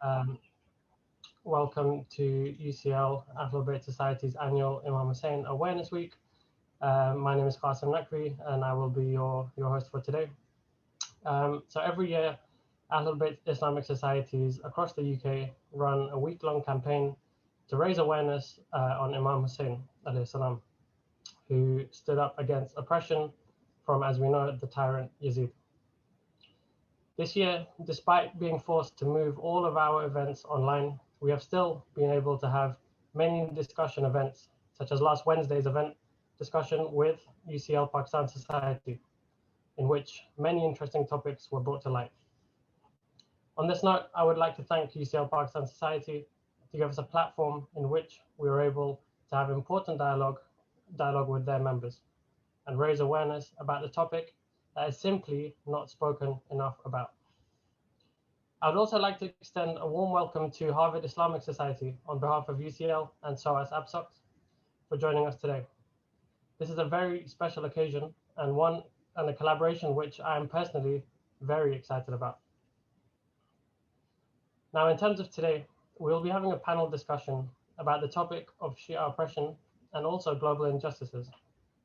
Um, Welcome to UCL Ahlul-Bayt Society's annual Imam Hussain Awareness Week. My name is Qasim Nakvi, and I will be your host for today. So every year, Ahlul-Bayt Islamic Societies across the UK run a week-long campaign to raise awareness on Imam Hussain, Salaam, who stood up against oppression from, as we know, the tyrant Yazid. This year, despite being forced to move all of our events online, we have still been able to have many discussion events, such as last Wednesday's event discussion with UCL Pakistan Society, in which many interesting topics were brought to light. On this note, I would like to thank UCL Pakistan Society to give us a platform in which we were able to have important dialogue with their members and raise awareness about the topic that is simply not spoken enough about. I would also like to extend a warm welcome to Harvard Islamic Society on behalf of UCL and SOAS ABSOCT for joining us today. This is a very special occasion and a collaboration which I am personally very excited about. Now, in terms of today, we'll be having a panel discussion about the topic of Shia oppression and also global injustices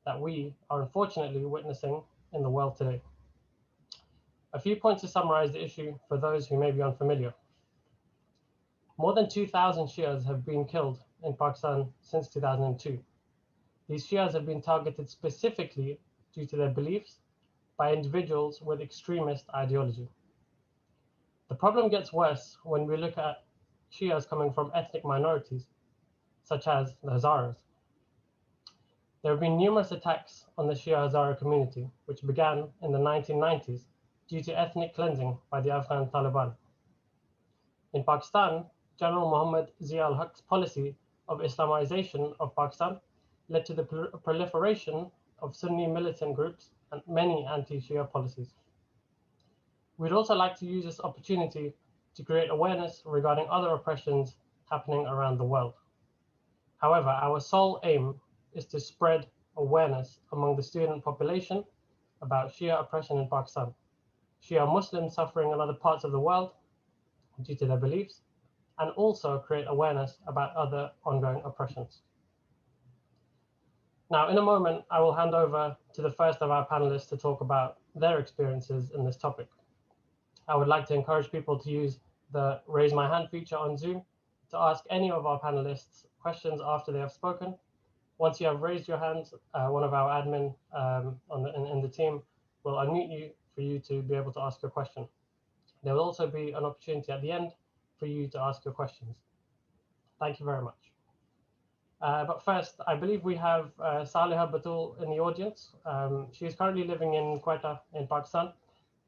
that we are unfortunately witnessing in the world today. A few points to summarize the issue for those who may be unfamiliar. More than 2,000 Shias have been killed in Pakistan since 2002. These Shias have been targeted specifically due to their beliefs by individuals with extremist ideology. The problem gets worse when we look at Shias coming from ethnic minorities, such as the Hazaras. There have been numerous attacks on the Shia Hazara community, which began in the 1990s due to ethnic cleansing by the Afghan Taliban. In Pakistan, General Muhammad Zia al-Haq's policy of Islamization of Pakistan led to the proliferation of Sunni militant groups and many anti-Shia policies. We'd also like to use this opportunity to create awareness regarding other oppressions happening around the world. However, our sole aim is to spread awareness among the student population about Shia oppression in Pakistan, Shi'a Muslims suffering in other parts of the world due to their beliefs, and also create awareness about other ongoing oppressions. Now, in a moment, I will hand over to the first of our panelists to talk about their experiences in this topic. I would like to encourage people to use the raise my hand feature on Zoom to ask any of our panelists questions after they have spoken. Once you have raised your hand, one of our admin in the team will unmute you for you to be able to ask a question. There will also be an opportunity at the end for you to ask your questions. Thank you very much. But first, I believe we have Saliha Batool in the audience. She is currently living in Quetta in Pakistan.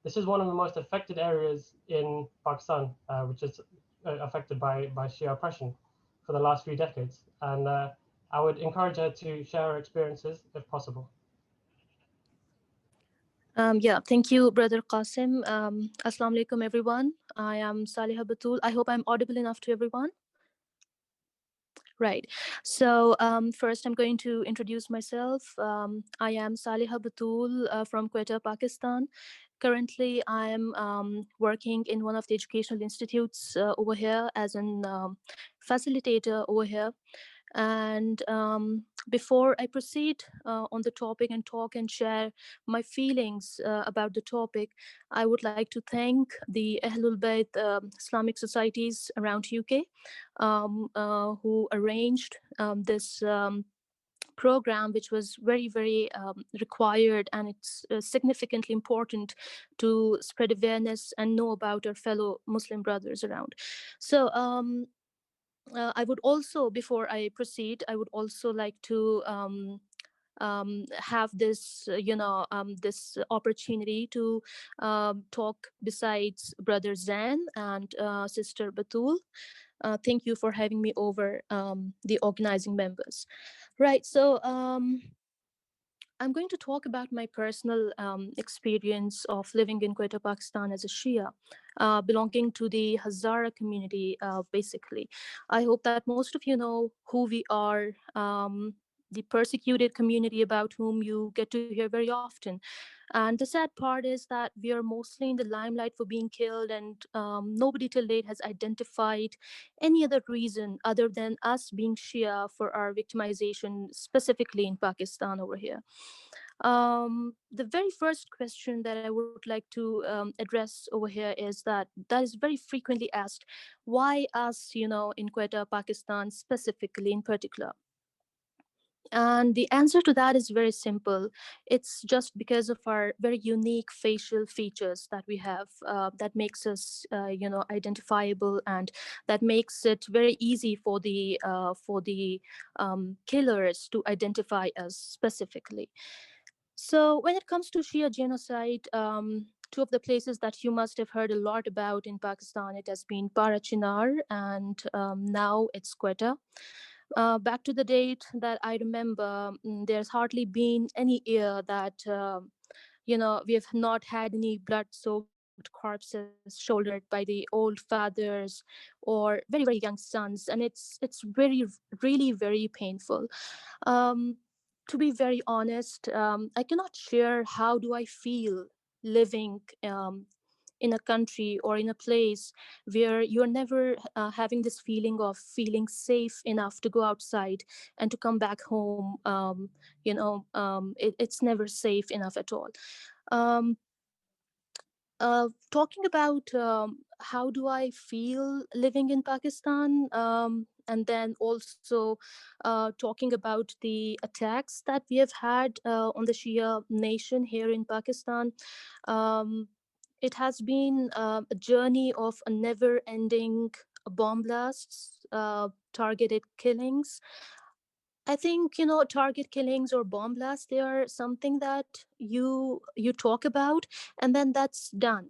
This is one of the most affected areas in Pakistan, which is affected by Shia oppression for the last few decades. And I would encourage her to share her experiences if possible. Thank you, Brother Qasim. Assalamu alaikum, everyone. I am Saliha Batool. I hope I'm audible enough to everyone. Right. So first, I'm going to introduce myself. I am Saliha Batool from Quetta, Pakistan. Currently, I am working in one of the educational institutes over here as an facilitator over here. And before I proceed on the topic and talk and share my feelings about the topic, I would like to thank the Ahlul-Bayt Islamic Societies around UK who arranged this program, which was very, very required, and it's significantly important to spread awareness and know about our fellow Muslim brothers around. So I would also, before I proceed, I would also like to have this, this opportunity to talk besides Brother Zain and Sister Batool. Thank you for having me over, the organizing members. Right, so I'm going to talk about my personal experience of living in Quetta, Pakistan as a Shia, belonging to the Hazara community, basically. I hope that most of you know who we are, the persecuted community about whom you get to hear very often. And the sad part is that we are mostly in the limelight for being killed, and nobody till date has identified any other reason other than us being Shia for our victimization, specifically in Pakistan over here. The very first question that I would like to address over here is that is very frequently asked: why us, in Quetta, Pakistan, specifically in particular? And the answer to that is very simple. It's just because of our very unique facial features that we have, that makes us, identifiable, and that makes it very easy for the killers to identify us specifically. So when it comes to Shia genocide, two of the places that you must have heard a lot about in Pakistan, it has been Parachinar, and now it's Quetta. Back to the date that I remember, there's hardly been any year that we have not had any blood-soaked corpses shouldered by the old fathers or very very young sons, and it's very really very painful. Um, to be very honest, I cannot share how do I feel living in a country or in a place where you're never having this feeling of feeling safe enough to go outside and to come back home. It's never safe enough at all. um, Talking about how do I feel living in Pakistan, and then also talking about the attacks that we have had on the Shia nation here in Pakistan. Um, it has been a journey of a never-ending bomb blasts, targeted killings. I think, target killings or bomb blasts, they are something that you talk about and then that's done.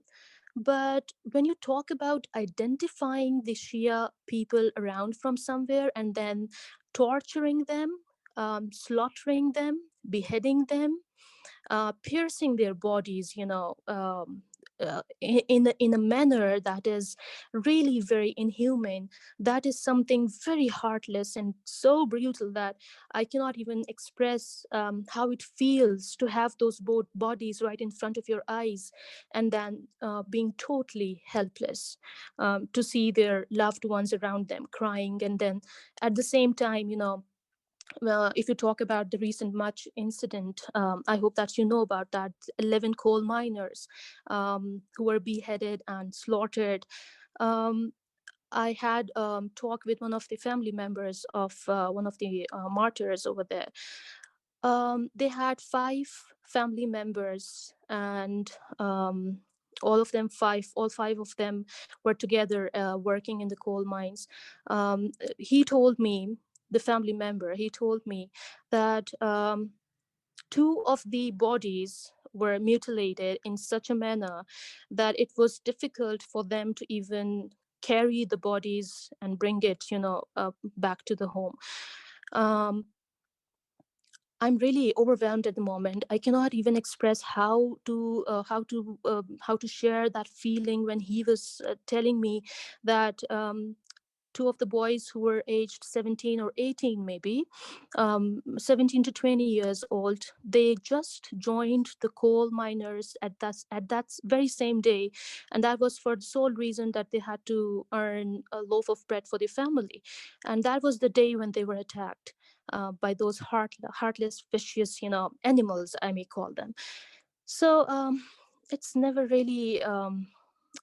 But when you talk about identifying the Shia people around from somewhere and then torturing them, slaughtering them, beheading them, piercing their bodies, in a manner that is really very inhumane. That is something very heartless and so brutal that I cannot even express how it feels to have those both bodies right in front of your eyes, and then being totally helpless, to see their loved ones around them crying, and then at the same time, well, if you talk about the recent Mach incident, I hope that you know about that. 11 coal miners who were beheaded and slaughtered. Um, I had talk with one of the family members of one of the martyrs over there. They had 5 family members, and all 5 of them were together working in the coal mines. He told me, the family member, he told me that 2 of the bodies were mutilated in such a manner that it was difficult for them to even carry the bodies and bring it, back to the home. Um, I'm really overwhelmed at the moment. I cannot even express how to share that feeling when he was telling me that 2 of the boys who were aged 17 or 18, maybe 17 to 20 years old, they just joined the coal miners at that very same day, and that was for the sole reason that they had to earn a loaf of bread for their family. And that was the day when they were attacked by those heartless, vicious, animals, I may call them. So it's never really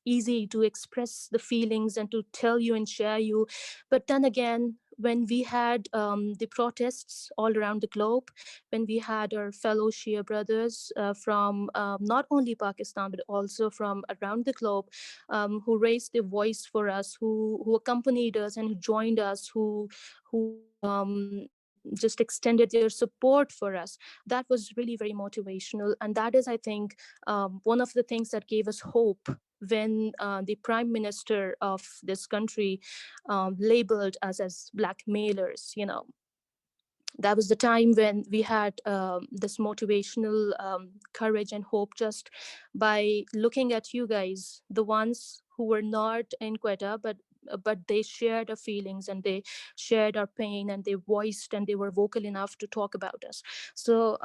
easy to express the feelings and to tell you and share you. But then again, when we had the protests all around the globe, when we had our fellow Shia brothers from not only Pakistan but also from around the globe, who raised their voice for us, who accompanied us and who joined us, who just extended their support for us, that was really very motivational. And that is, I think, one of the things that gave us hope when the prime minister of this country labeled us as blackmailers. That was the time when we had this motivational courage and hope just by looking at you guys, the ones who were not in Quetta, but they shared our feelings and they shared our pain and they voiced and they were vocal enough to talk about us. So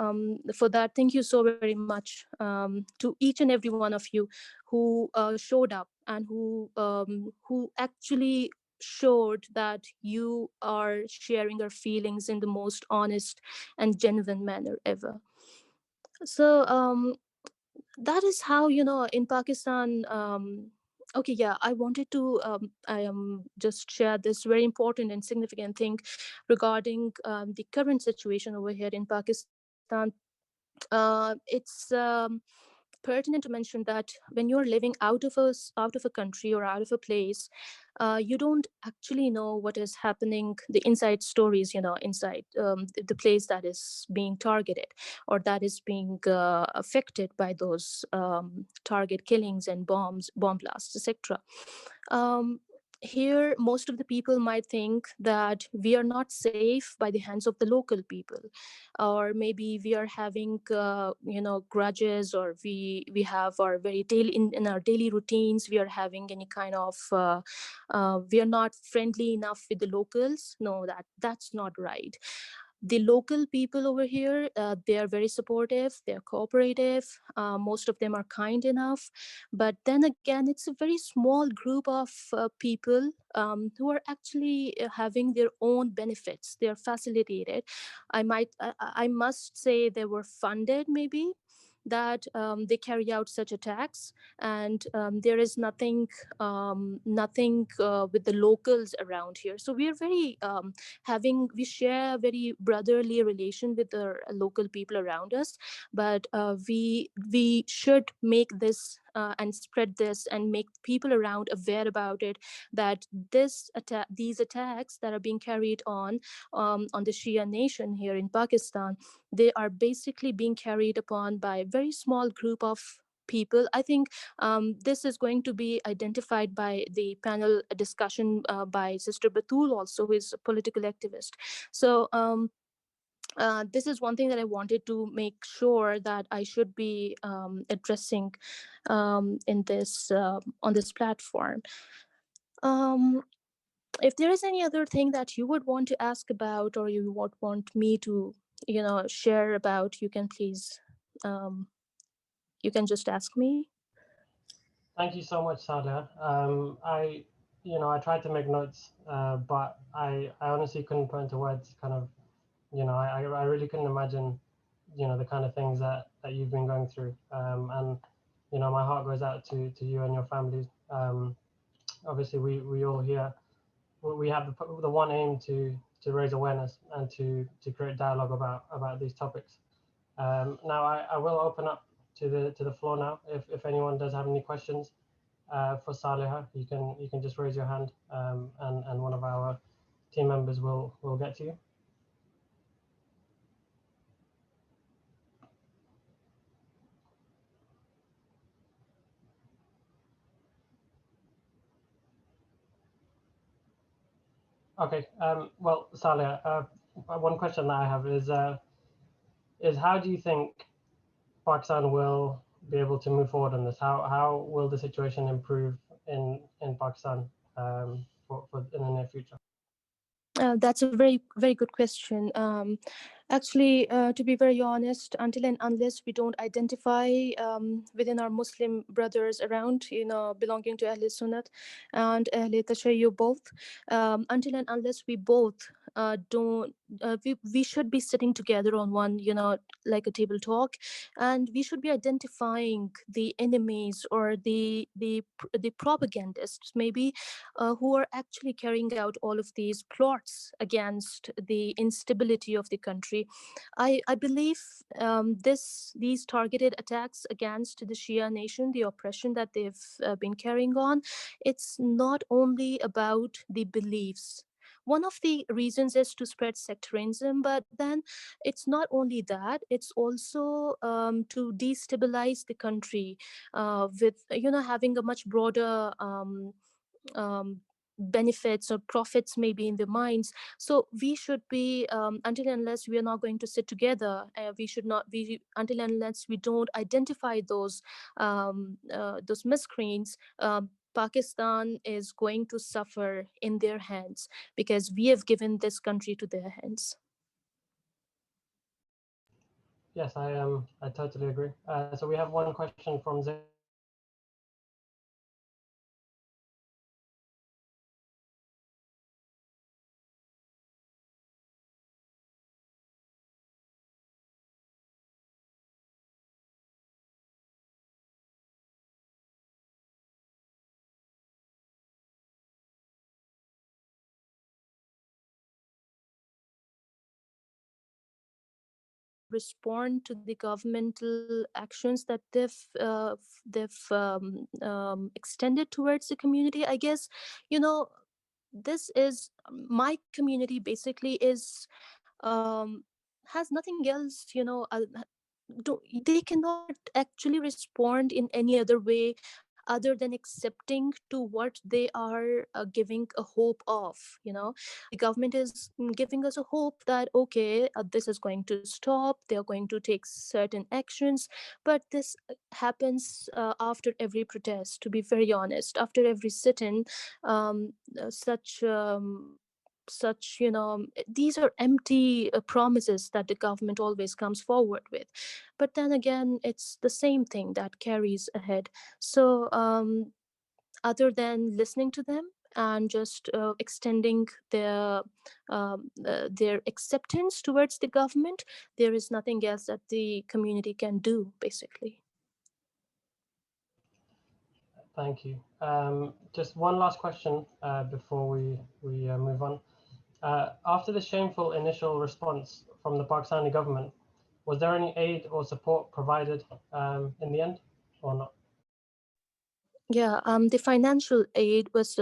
for that, thank you so very much to each and every one of you who showed up and who actually showed that you are sharing our feelings in the most honest and genuine manner ever. So that is how, in Pakistan. Okay, yeah, I wanted to just share this very important and significant thing regarding the current situation over here in Pakistan. It's pertinent to mention that when you're living out of a country or out of a place, you don't actually know what is happening, the inside stories, inside the place that is being targeted or that is being affected by those target killings and bomb blasts, etc. um, Here, most of the people might think that we are not safe by the hands of the local people, or maybe we are having, grudges, or we have our very daily in our daily routines. We are having any kind of we are not friendly enough with the locals. No, that's not right. The local people over here, they are very supportive, they're cooperative, most of them are kind enough. But then again, it's a very small group of people who are actually having their own benefits. They are facilitated. I must say they were funded, maybe, that they carry out such attacks. And there is nothing with the locals around here. So we are very we share a very brotherly relation with the local people around us. But we should make this and spread this and make people around aware about it, that these attacks that are being carried on the Shia nation here in Pakistan, they are basically being carried upon by a very small group of people. I think this is going to be identified by the panel discussion by Sister Batool, also, who is a political activist. So this is one thing that I wanted to make sure that I should be addressing in this on this platform. Um, if there is any other thing that you would want to ask about, or you would want me to, share about, you can please, you can just ask me. Thank you so much, Sadia. I tried to make notes, but I honestly couldn't put into words kind of, I really couldn't imagine, the kind of things that you've been going through. And, my heart goes out to you and your family. Obviously, we all here, we have the one aim to raise awareness and to create dialogue about these topics. Now, I will open up to the floor now. If anyone does have any questions for Saliha, you can just raise your hand, and one of our team members will get to you. Okay. Well, Saliha, one question that I have is how do you think Pakistan will be able to move forward on this? How will the situation improve in Pakistan for in the near future? That's a very, very good question. Actually, to be very honest, until and unless we don't identify within our Muslim brothers around, belonging to Ahl Sunnat and Ahl Tashayyu both, until and unless we both don't, we should be sitting together on one, like a table talk, and we should be identifying the enemies or the propagandists, maybe, who are actually carrying out all of these plots against the instability of the country. I believe these targeted attacks against the Shia nation, the oppression that they've been carrying on, it's not only about the beliefs. One of the reasons is to spread sectarianism, but then it's not only that, it's also to destabilize the country with, having a much broader um, benefits or profits maybe in their minds. So we should be, until and unless we are not going to sit together, we should not be, until and unless we don't identify those miscreants, Pakistan is going to suffer in their hands because we have given this country to their hands. Yes, I totally agree. So we have one question from Zain. Respond to the governmental actions that they've extended towards the community. I guess, you know, this is my community basically is has nothing else, they cannot actually respond in any other way other than accepting to what they are giving a hope of. The government is giving us a hope that okay, this is going to stop, they're going to take certain actions, but this happens after every protest, to be very honest, after every sit-in. um, uh, such um, such these are empty promises that the government always comes forward with, but then again it's the same thing that carries ahead. So other than listening to them and just extending their acceptance towards the government, there is nothing else that the community can do basically. Thank you. Just one last question before we move on. After the shameful initial response from the Pakistani government, was there any aid or support provided in the end, or not? Yeah, the financial aid was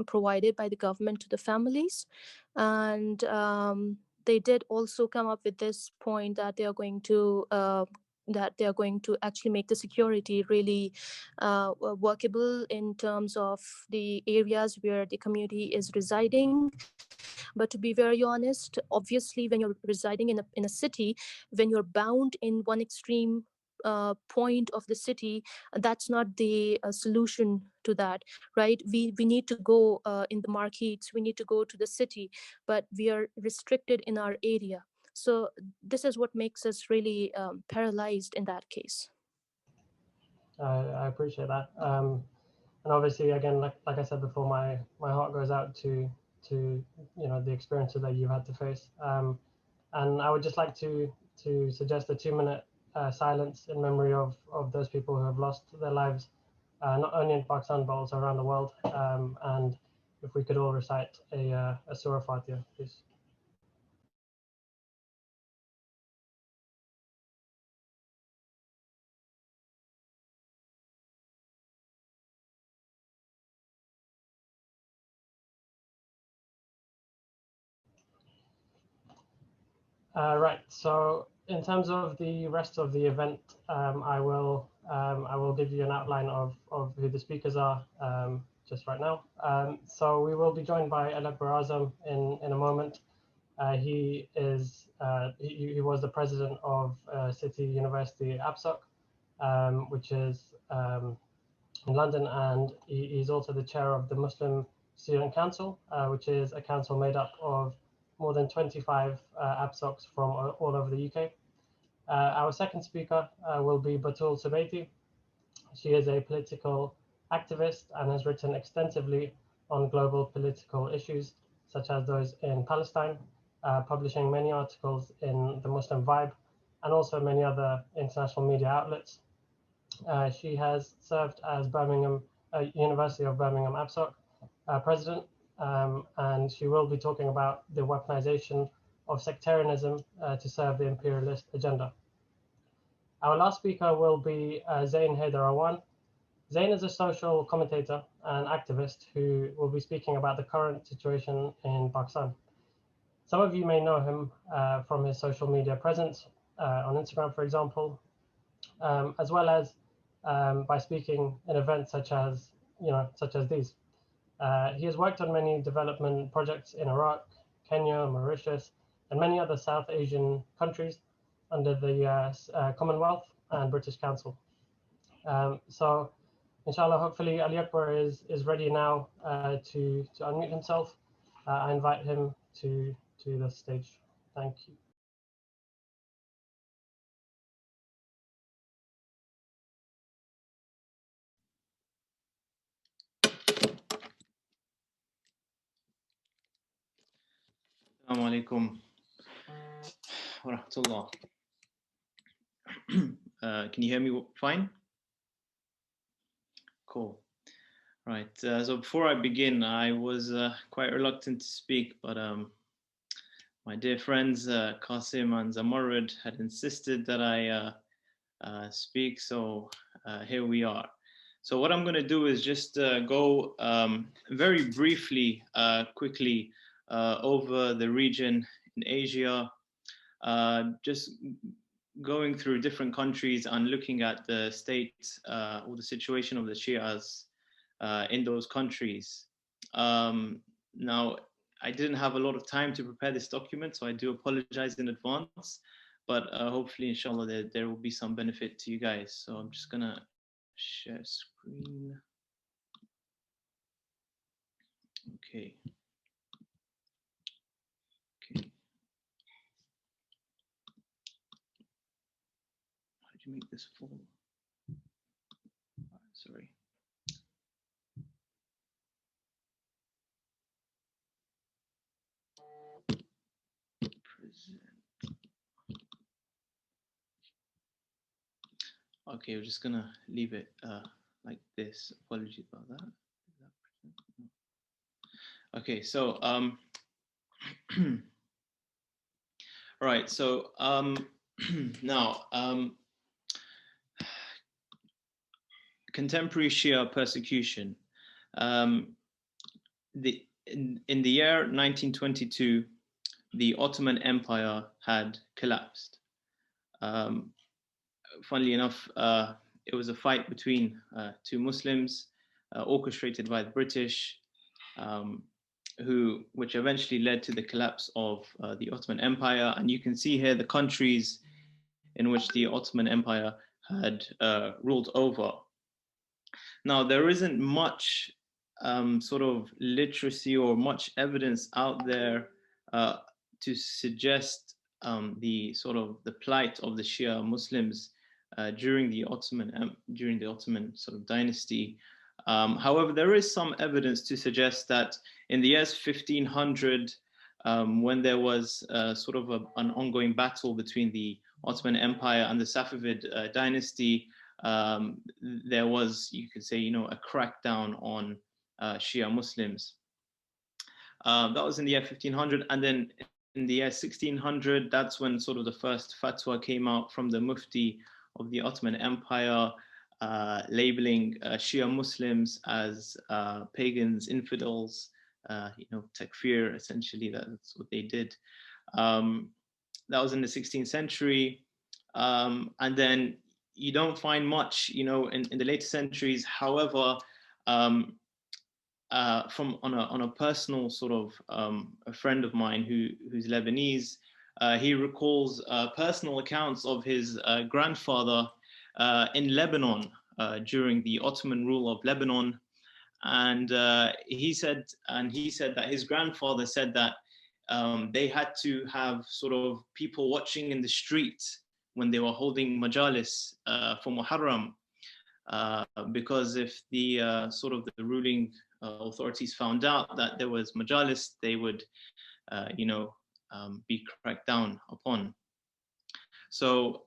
provided by the government to the families, and they did also come up with this point that they are going to actually make the security really workable in terms of the areas where the community is residing. But to be very honest, obviously, when you're residing in a city, when you're bound in one extreme point of the city, that's not the solution to that, right? We need to go in the markets, we need to go to the city, but we are restricted in our area. So this is what makes us really paralyzed in that case. I appreciate that. And obviously, again, like I said before, my heart goes out to the experiences that you've had to face. And I would just like to suggest a 2 minute silence in memory of those people who have lost their lives, not only in Pakistan but also around the world. And if we could all recite a Surah Fatiha, please. Right. So in terms of the rest of the event, I will give you an outline of who the speakers are just right now. So we will be joined by Alekbar Azam in a moment. He was the president of City University APSOC, which is in London, and he's also the chair of the Muslim Student Council, which is a council made up of more than 25 APSOCs from all over the UK. Our second speaker will be Batool Subeiti. She is a political activist and has written extensively on global political issues, such as those in Palestine, publishing many articles in the Muslim Vibe and also many other international media outlets. She has served as University of Birmingham APSOC president, and she will be talking about the weaponization of sectarianism to serve the imperialist agenda. Our last speaker will be Zain Haider. Zain is a social commentator and activist who will be speaking about the current situation in Pakistan. Some of you may know him from his social media presence on Instagram, for example, as well as by speaking in events such as these. He has worked on many development projects in Iraq, Kenya, Mauritius, and many other South Asian countries under the Commonwealth and British Council. So Inshallah, hopefully Ali Akbar is ready now to unmute himself. I invite him to the stage. Thank you. Assalamu alaikum wa rahmatullah. Can you hear me fine? Cool. Right. So before I begin, I was quite reluctant to speak, but my dear friends Qasim and Zamarud had insisted that I speak, so here we are. So what I'm going to do is just go very briefly, quickly over the region in Asia, just going through different countries and looking at the state or the situation of the Shias in those countries. Now, I didn't have a lot of time to prepare this document, so I do apologize in advance, but hopefully, inshallah, there will be some benefit to you guys. So I'm just gonna share screen. Okay. Okay. How did you make this full? Sorry. Present. Okay, we're just gonna leave it like this. Apologies about that. Okay, so right, so now contemporary Shia persecution. In the year 1922, the Ottoman Empire had collapsed. Funnily enough, it was a fight between two Muslims, orchestrated by the British, which eventually led to the collapse of the Ottoman Empire. And you can see here the countries in which the Ottoman Empire had ruled over. Now, there isn't much sort of literacy or much evidence out there to suggest the sort of the plight of the Shia Muslims during the Ottoman sort of dynasty. However, there is some evidence to suggest that in the years 1500, when there was sort of an ongoing battle between the Ottoman Empire and the Safavid dynasty, there was, you could say, a crackdown on Shia Muslims. That was in the year 1500, and then in the year 1600, that's when sort of the first fatwa came out from the Mufti of the Ottoman Empire, labeling Shia Muslims as pagans, infidels, takfir, essentially, that's what they did. That was in the 16th century. And then you don't find much, in the later centuries. However, from on a personal sort of a friend of mine who's Lebanese, he recalls personal accounts of his grandfather in Lebanon during the Ottoman rule of Lebanon, and he said that his grandfather said that they had to have sort of people watching in the street when they were holding majalis for Muharram, because if the sort of the ruling authorities found out that there was majalis, they would, be cracked down upon. So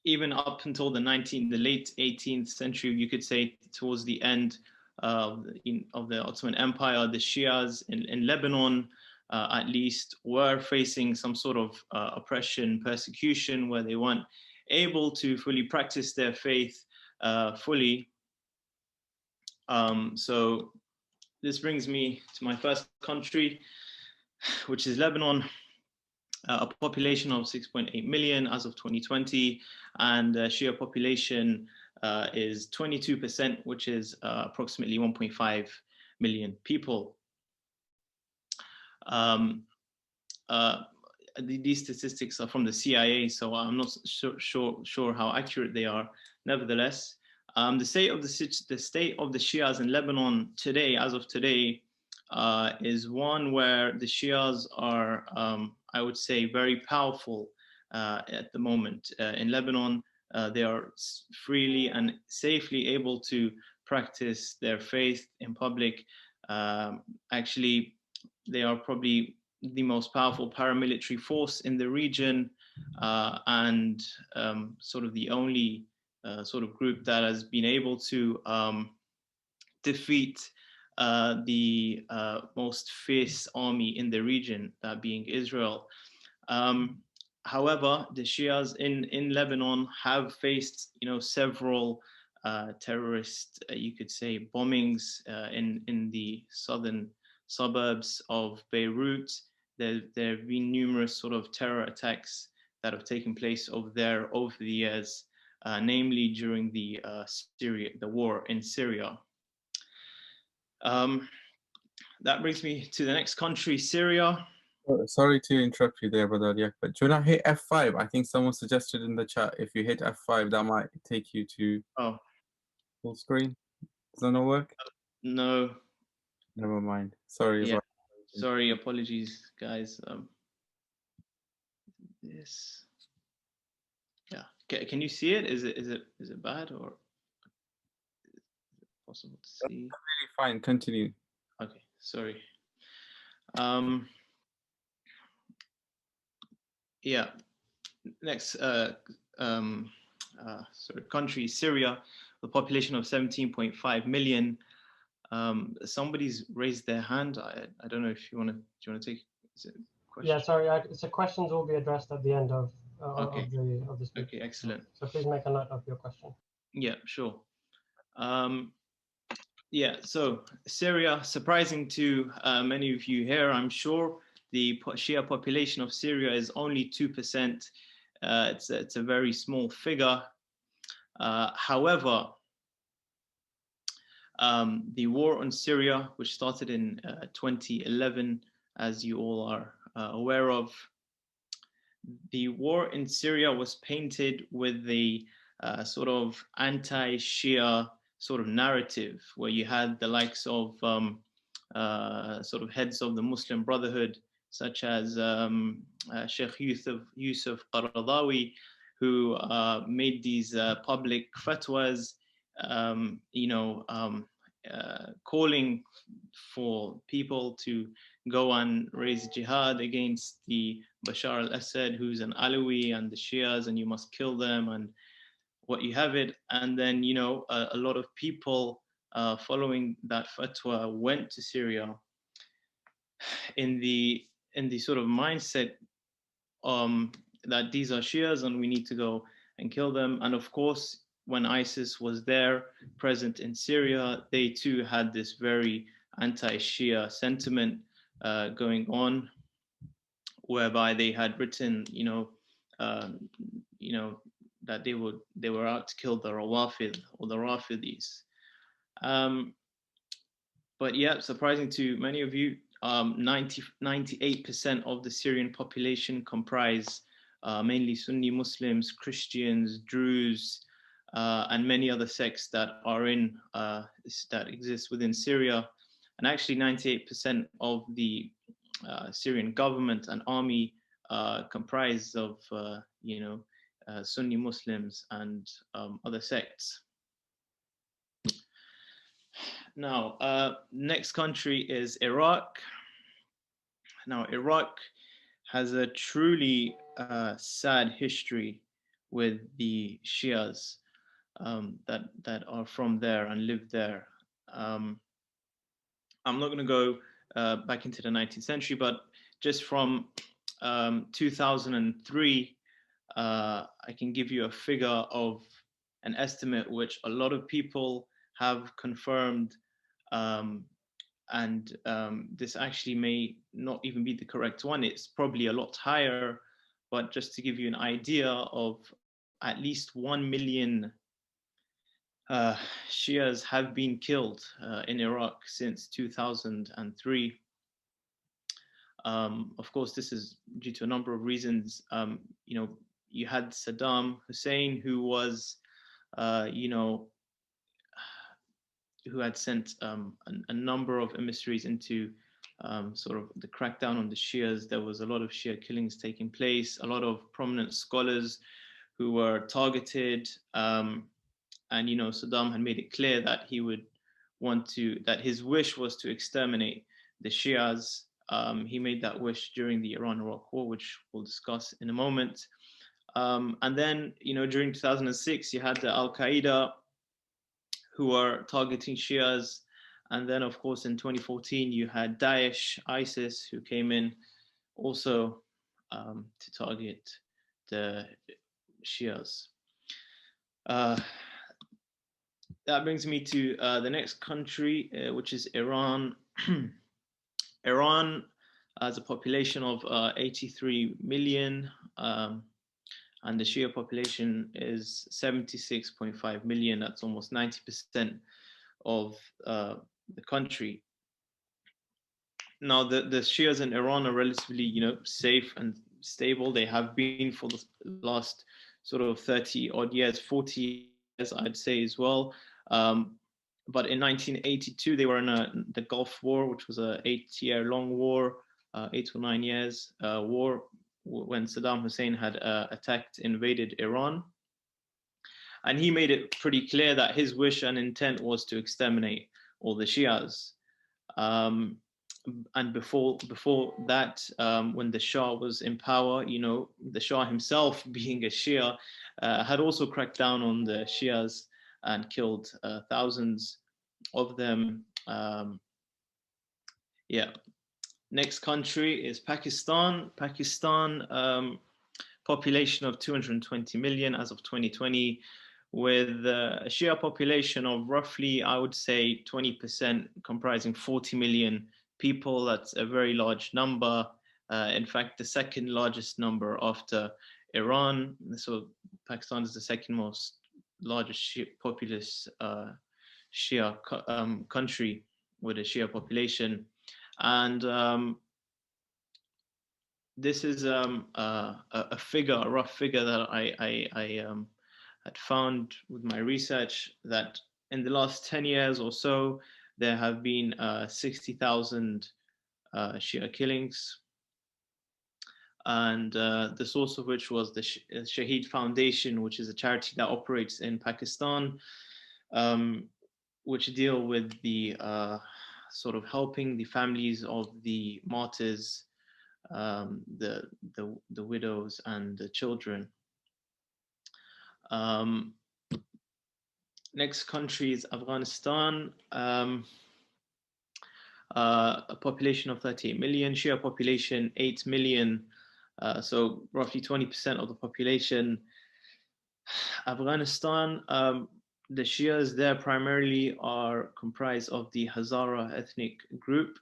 even up until the late 18th century, you could say, towards the end of the Ottoman Empire, the Shias in Lebanon, at least, were facing some sort of oppression, persecution, where they weren't able to fully practice their faith fully. So this brings me to my first country, which is Lebanon. A population of 6.8 million as of 2020, and Shia population is 22%, which is approximately 1.5 million people. These statistics are from the CIA, so I'm not sure how accurate they are. Nevertheless, The state of the Shias in Lebanon today, as of today, is one where the Shias are, I would say, very powerful at the moment. In Lebanon, they are freely and safely able to practice their faith in public. Actually, they are probably the most powerful paramilitary force in the region, and sort of the only sort of group that has been able to defeat the most fierce army in the region, that being Israel. However, the Shias in Lebanon have faced, several terrorist, you could say, bombings in the southern suburbs of Beirut. There have been numerous sort of terror attacks that have taken place over there over the years, namely during the war in Syria. That brings me to the next country, Syria. Sorry to interrupt you there, Brother Aliak, but do you want to hit F5? I think someone suggested in the chat if you hit F5, that might take you to full screen. Does that not work? No. Never mind. Sorry. Yeah. Sorry, apologies, guys. This. Yeah. Can you see it? Is it bad, or is it possible to see? That's really fine. Continue. Okay. Sorry. Yeah. Next country, Syria, with a population of 17.5 million. Somebody's raised their hand. I don't know if you want to take. Is it a question? Yeah, sorry. So questions will be addressed at the end of the speech. Okay, excellent. So please make a note of your question. Yeah, sure. Yeah, so Syria, surprising to many of you here, I'm sure, the Shia population of Syria is only 2%. It's a very small figure. However, the war on Syria, which started in 2011, as you all are aware of, the war in Syria was painted with the sort of anti-Shia sort of narrative, where you had the likes of sort of heads of the Muslim Brotherhood, such as Sheikh Yusuf Qaradawi, who made these public fatwas, calling for people to go and raise jihad against the Bashar al-Assad, who's an Alawi, and the Shias, and you must kill them, and what you have it. And then, a lot of people following that fatwa went to Syria in the sort of mindset that these are Shias and we need to go and kill them. And of course, when ISIS was there, present in Syria, they too had this very anti-Shia sentiment going on, whereby they had written, that they were out to kill the Rawafid or the Rafidis. But yeah, surprising to many of you, 98% of the Syrian population comprise mainly Sunni Muslims, Christians, Druze, and many other sects that are that exist within Syria. And actually 98% of the Syrian government and army comprise of, Sunni Muslims and other sects. Now, next country is Iraq. Now, Iraq has a truly sad history with the Shias that are from there and live there. I'm not going to go back into the 19th century, but just from 2003, I can give you a figure of an estimate which a lot of people have confirmed, and this actually may not even be the correct one. It's probably a lot higher, but just to give you an idea of at least 1 million Shias have been killed in Iraq since 2003. Of course, this is due to a number of reasons. You had Saddam Hussein, who was, who had sent a number of emissaries into sort of the crackdown on the Shias. There was a lot of Shia killings taking place, a lot of prominent scholars who were targeted. And, Saddam had made it clear that he would that his wish was to exterminate the Shias. He made that wish during the Iran-Iraq War, which we'll discuss in a moment. And then, during 2006, you had the Al-Qaeda who were targeting Shias. And then, of course, in 2014, you had Daesh, ISIS, who came in also to target the Shias. That brings me to the next country, which is Iran. Iran has a population of 83 million, and the Shia population is 76.5 million. That's almost 90% of the country. Now, the Shias in Iran are relatively, safe and stable. They have been for the last sort of 30 odd years, 40 years, I'd say as well. But in 1982, they were in the Gulf War, which was an 8-year-long war, 8 or 9 years war, when Saddam Hussein had invaded Iran. And he made it pretty clear that his wish and intent was to exterminate all the Shias. And before that, when the Shah was in power, the Shah himself, being a Shia, had also cracked down on the Shias and killed thousands of them. Next country is Pakistan. Pakistan, population of 220 million as of 2020, with a Shia population of roughly, I would say, 20%, comprising 40 million people. That's a very large number. In fact, the second largest number after Iran. So Pakistan is the second largest populous Shia country with a Shia population. And this is a rough figure that I had found with my research, that in the last 10 years or so, there have been 60,000 Shia killings. And the source of which was the Shaheed Foundation, which is a charity that operates in Pakistan, which deal with the sort of helping the families of the martyrs, the widows and the children. Next country is Afghanistan. A population of 38 million, Shia population 8 million, so roughly 20% of the population. Afghanistan, the Shias there primarily are comprised of the Hazara ethnic group.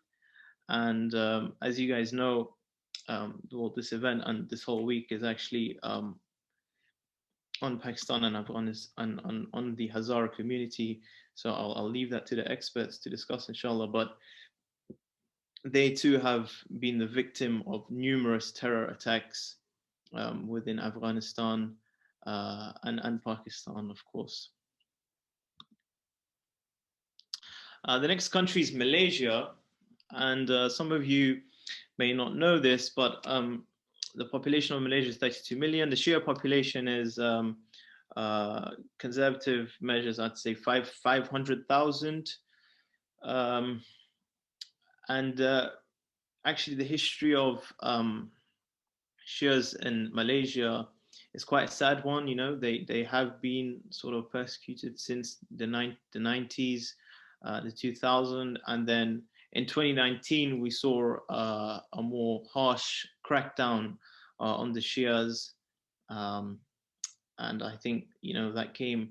And as you guys know, this event and this whole week is actually on Pakistan and Afghanistan, on the Hazara community. So I'll leave that to the experts to discuss, inshallah. But they too have been the victim of numerous terror attacks within Afghanistan and Pakistan, of course. The next country is Malaysia, and some of you may not know this, but the population of Malaysia is 32 million. The Shia population is conservative measures, I'd say 500,000. And actually, the history of Shias in Malaysia is quite a sad one. They have been sort of persecuted since the 90s, the 2000s, and then in 2019 we saw a more harsh crackdown on the Shias, and I think that came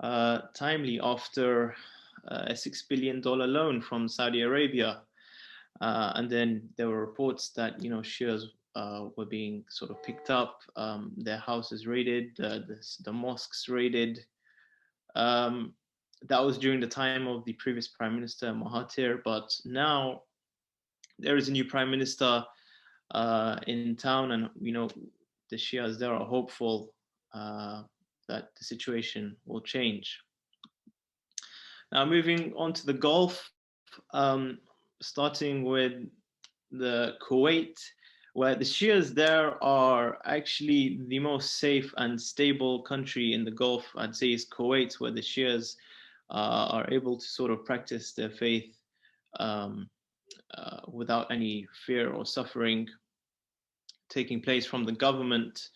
timely after a $6 billion loan from Saudi Arabia. And then there were reports that Shias were being sort of picked up, their houses raided, the mosques raided. That was during the time of the previous Prime Minister Mahathir, but now there is a new Prime Minister in town, and the Shias there are hopeful that the situation will change. Now moving on to the Gulf, starting with the Kuwait, where the Shias there are actually the most safe and stable country in the Gulf, I'd say, is Kuwait, where the Shias are able to sort of practice their faith without any fear or suffering taking place from the government.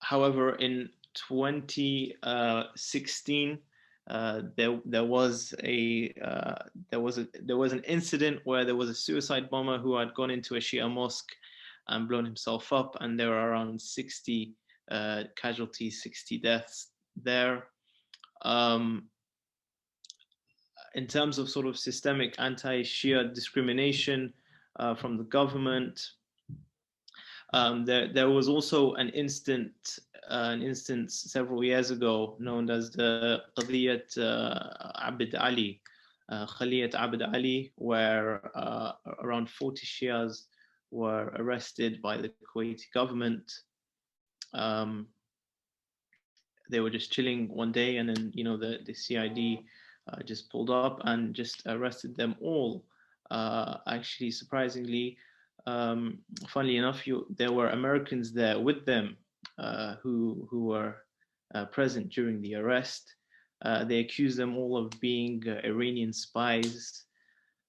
However, in 2016, there was an incident where there was a suicide bomber who had gone into a Shia mosque and blown himself up, and there were around 60 casualties, 60 deaths there. In terms of sort of systemic anti-Shia discrimination from the government, there was also an instance several years ago known as the Qadiyat Abd Ali, Khaliyat Abd Ali, where around 40 Shias were arrested by the Kuwaiti government. They were just chilling one day, and then the CID just pulled up and just arrested them all. Actually, surprisingly, funnily enough, there were Americans there with them who were present during the arrest. They accused them all of being Iranian spies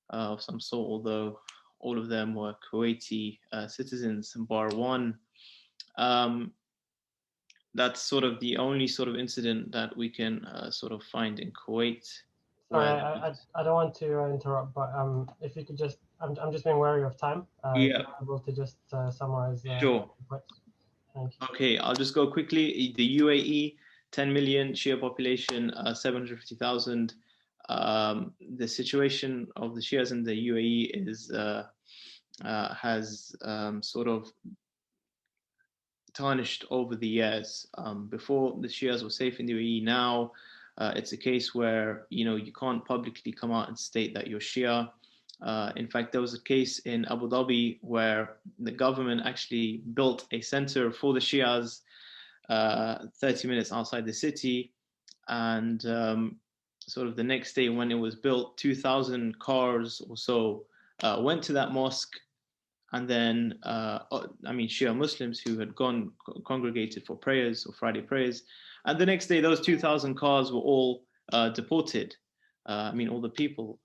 of some sort, although all of them were Kuwaiti citizens, bar one. That's sort of the only sort of incident that we can sort of find in Kuwait. Sorry, I don't want to interrupt, but if you could just, I'm just being wary of time. Yeah. If you're able to just summarize. Sure. Thank you. Okay, I'll just go quickly. The UAE, 10 million, Shia population, 750,000. The situation of the Shias in the UAE has sort of tarnished over the years. Before, the Shias were safe in the UAE. Now it's a case where you can't publicly come out and state that you're Shia. In fact, there was a case in Abu Dhabi where the government actually built a center for the Shias 30 minutes outside the city, and sort of the next day when it was built, 2,000 cars or so went to that mosque. And then, Shia Muslims who had congregated for prayers or Friday prayers. And the next day, those 2,000 cars were all deported. All the people.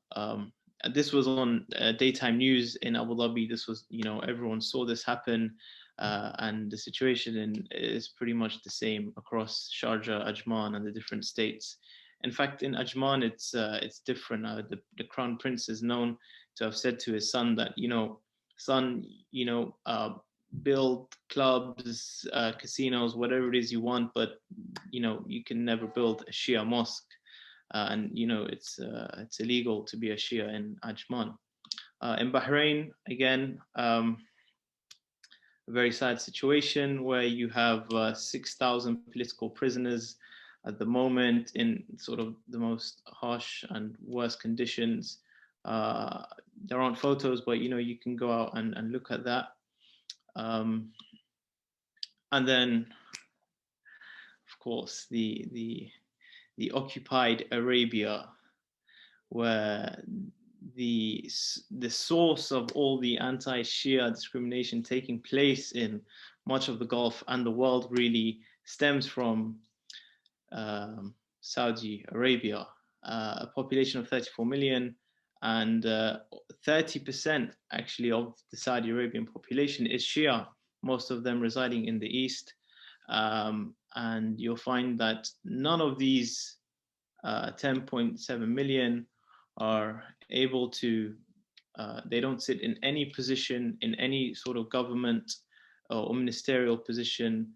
This was on daytime news in Abu Dhabi. This was, everyone saw this happen. And the situation is pretty much the same across Sharjah, Ajman, and the different states. In fact, in Ajman, it's different. The Crown Prince is known to have said to his son that, son, build clubs, casinos, whatever it is you want, but you can never build a Shia mosque, and it's illegal to be a Shia in Ajman. In Bahrain, again, a very sad situation where you have 6,000 political prisoners at the moment in sort of the most harsh and worst conditions. There aren't photos, but you can go out and look at that. And then, of course, the occupied Arabia, where the source of all the anti-Shia discrimination taking place in much of the Gulf and the world really stems from Saudi Arabia, a population of 34 million. And 30% actually of the Saudi Arabian population is Shia, most of them residing in the east. And you'll find that none of these 10.7 million are able to, they don't sit in any position, in any sort of government or ministerial position.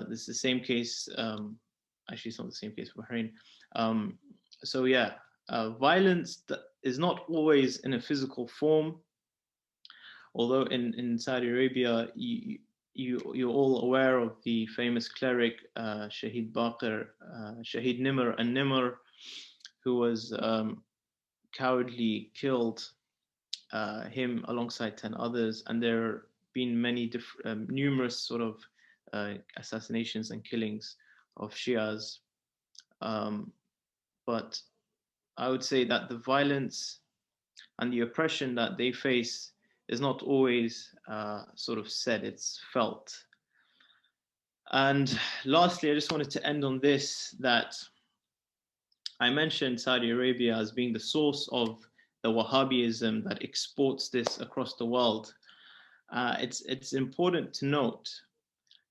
This is the same case, actually it's not the same case for Bahrain. So yeah, violence is not always in a physical form, although in Saudi Arabia, you're all aware of the famous cleric Shahid Baqir, Shahid Nimr al-Nimr, who was cowardly killed, him alongside 10 others, and there have been many numerous sort of assassinations and killings of Shias But I would say that the violence and the oppression that they face is not always sort of said, it's felt. And lastly, I just wanted to end on this, that I mentioned Saudi Arabia as being the source of the Wahhabism that exports this across the world. It's important to note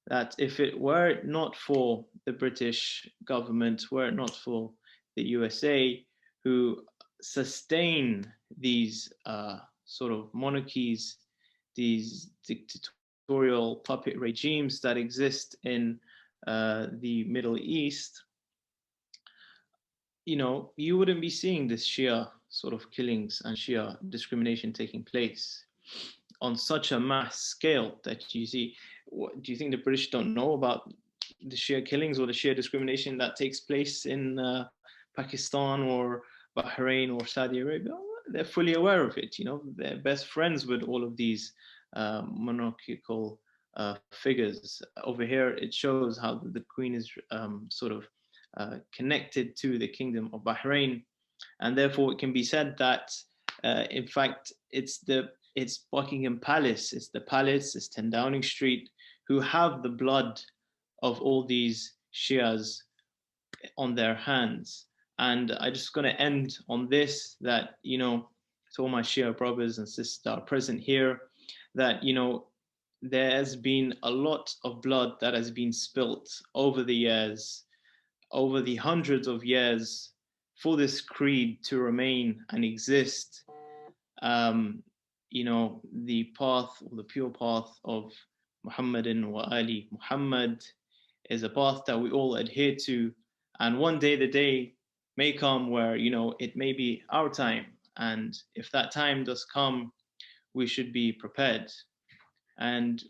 that if it were not for the British government, were it not for the USA, who sustain these sort of monarchies, these dictatorial puppet regimes that exist in the Middle East, you know, you wouldn't be seeing this Shia sort of killings and Shia discrimination taking place on such a mass scale that you see. Do you think the British don't know about the Shia killings or the Shia discrimination that takes place in Pakistan or Bahrain or Saudi Arabia? They're fully aware of it. You know, they're best friends with all of these monarchical figures. Over here, it shows how the Queen is sort of connected to the Kingdom of Bahrain, and therefore it can be said that in fact it's Buckingham Palace, it's the palace, it's 10 Downing Street, who have the blood of all these Shias on their hands. And I'm just going to end on this, that, you know, to all my Shia brothers and sisters that are present here, that, you know, there has been a lot of blood that has been spilt over the years, over the hundreds of years, for this creed to remain and exist. You know, the path, or the pure path of Muhammadin wa Ali Muhammad is a path that we all adhere to. And one day, the day may come where, you know, it may be our time. And if that time does come, we should be prepared. And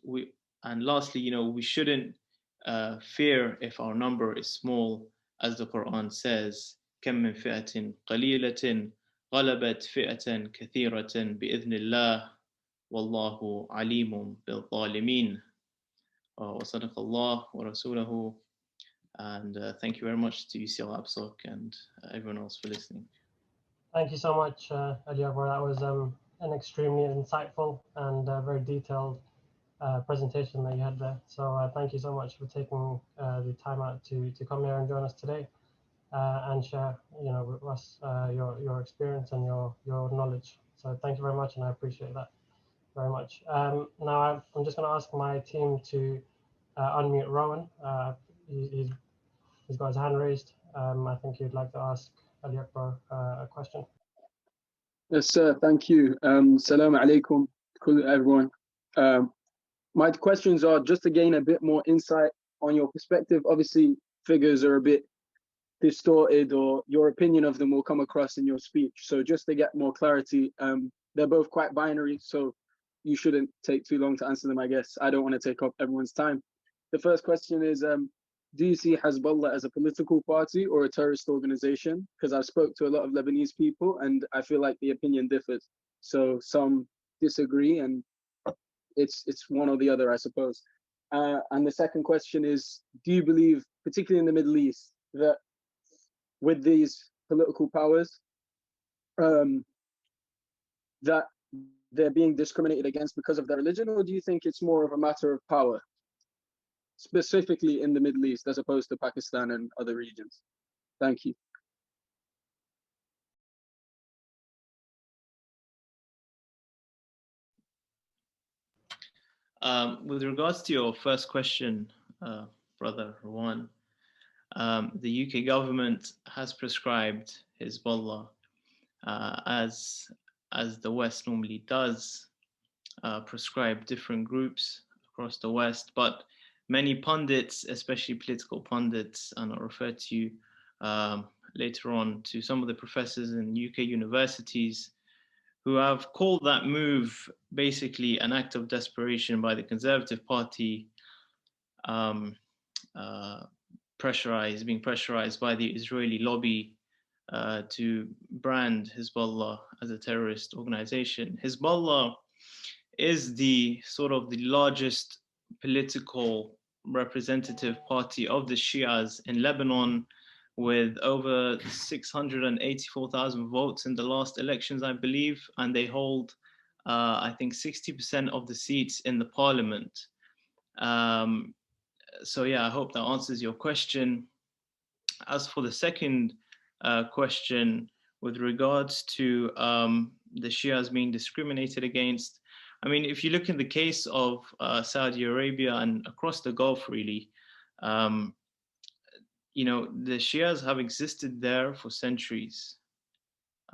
lastly, you know, we shouldn't fear if our number is small, as the Quran says, كم من فئة قليلة غلبت فئة كثيرة بإذن الله والله عليم بالظالمين. وصدق الله ورسوله. And thank you very much to UCL APSOC and everyone else for listening. Thank you so much, Ali Akbar. That was an extremely insightful and very detailed presentation that you had there. So thank you so much for taking the time out to come here and join us today and share, you know, with us your experience and your knowledge. So thank you very much, and I appreciate that very much. Now I'm just going to ask my team to unmute Rowan. He's got his hand raised. I think he'd like to ask Ali Akbar a question. Yes, sir. Thank you. Salaam Aleykum, everyone. My questions are just to gain a bit more insight on your perspective. Obviously, figures are a bit distorted, or your opinion of them will come across in your speech. So just to get more clarity, they're both quite binary, so you shouldn't take too long to answer them, I guess. I don't want to take up everyone's time. The first question is, do you see Hezbollah as a political party or a terrorist organization? Because I've spoke to a lot of Lebanese people and I feel like the opinion differs. So some disagree, and it's one or the other, I suppose. And the second question is, do you believe, particularly in the Middle East, that with these political powers, that they're being discriminated against because of their religion, or do you think it's more of a matter of power, specifically in the Middle East, as opposed to Pakistan and other regions? Thank you. With regards to your first question, Brother Rowan, the UK government has prescribed Hezbollah as the West normally does, prescribe different groups across the West, but many pundits, especially political pundits, and I'll refer to you later on to some of the professors in UK universities who have called that move basically an act of desperation by the Conservative Party, being pressurized by the Israeli lobby to brand Hezbollah as a terrorist organization. Hezbollah is the sort of the largest political representative party of the Shias in Lebanon, with over 684,000 votes in the last elections, I believe, and they hold, I think, 60% of the seats in the parliament. So yeah, I hope that answers your question. As for the second question, with regards to the Shias being discriminated against, I mean, if you look in the case of Saudi Arabia and across the Gulf, really, you know, the Shias have existed there for centuries.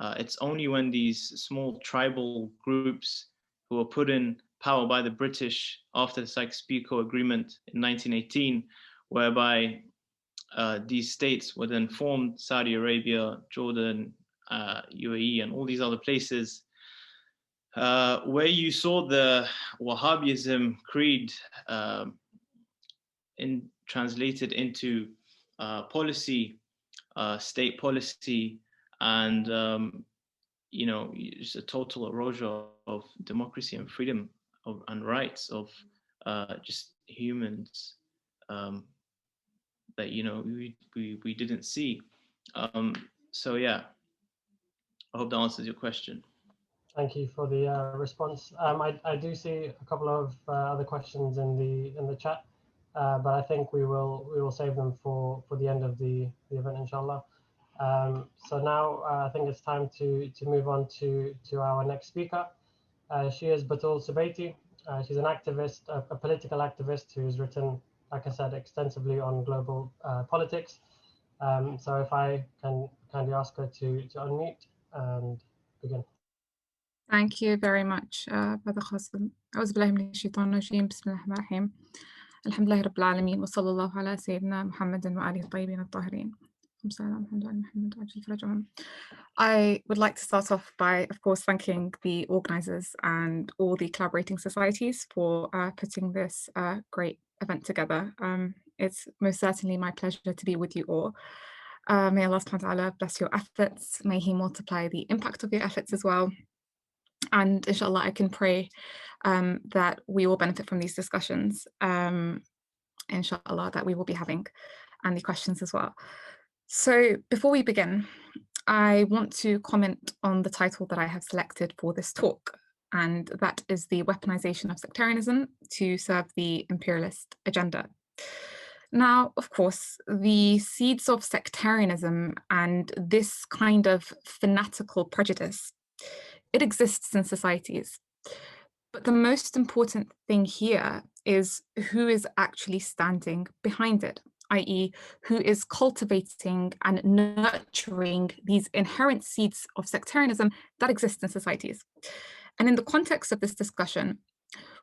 It's only when these small tribal groups who were put in power by the British after the Sykes-Picot Agreement in 1918, whereby these states were then formed, Saudi Arabia, Jordan, UAE, and all these other places, where you saw the Wahhabism creed translated into policy, state policy, and you know, it's a total erosion of democracy and freedom and rights of just humans that, you know, we didn't see. So yeah, I hope that answers your question. Thank you for the response. I do see a couple of other questions in the chat, but I think we will save them for the end of the event, inshallah. So now I think it's time to move on to our next speaker. She is Batool Subeiti. She's an activist, a political activist who's written, like I said, extensively on global politics. So if I can kindly ask her to unmute and begin. Thank you very much, Brother Qasim. أعوذ بالله من الشيطان الرجيم. بسم الله الرحمن الرحيم. الحمد لله رب العالمين وصلى الله على سيدنا محمد وآله الطيبين الطاهرين. I would like to start off by, of course, thanking the organisers and all the collaborating societies for putting this great event together. It's most certainly my pleasure to be with you all. May Allah subhanahu wa ta'ala bless your efforts. May He multiply the impact of your efforts as well. And inshallah, I can pray that we will benefit from these discussions, inshallah, that we will be having, and the questions as well. So before we begin, I want to comment on the title that I have selected for this talk, and that is the weaponization of sectarianism to serve the imperialist agenda. Now, of course, the seeds of sectarianism and this kind of fanatical prejudice, it exists in societies. But the most important thing here is who is actually standing behind it, i.e., who is cultivating and nurturing these inherent seeds of sectarianism that exist in societies. And in the context of this discussion,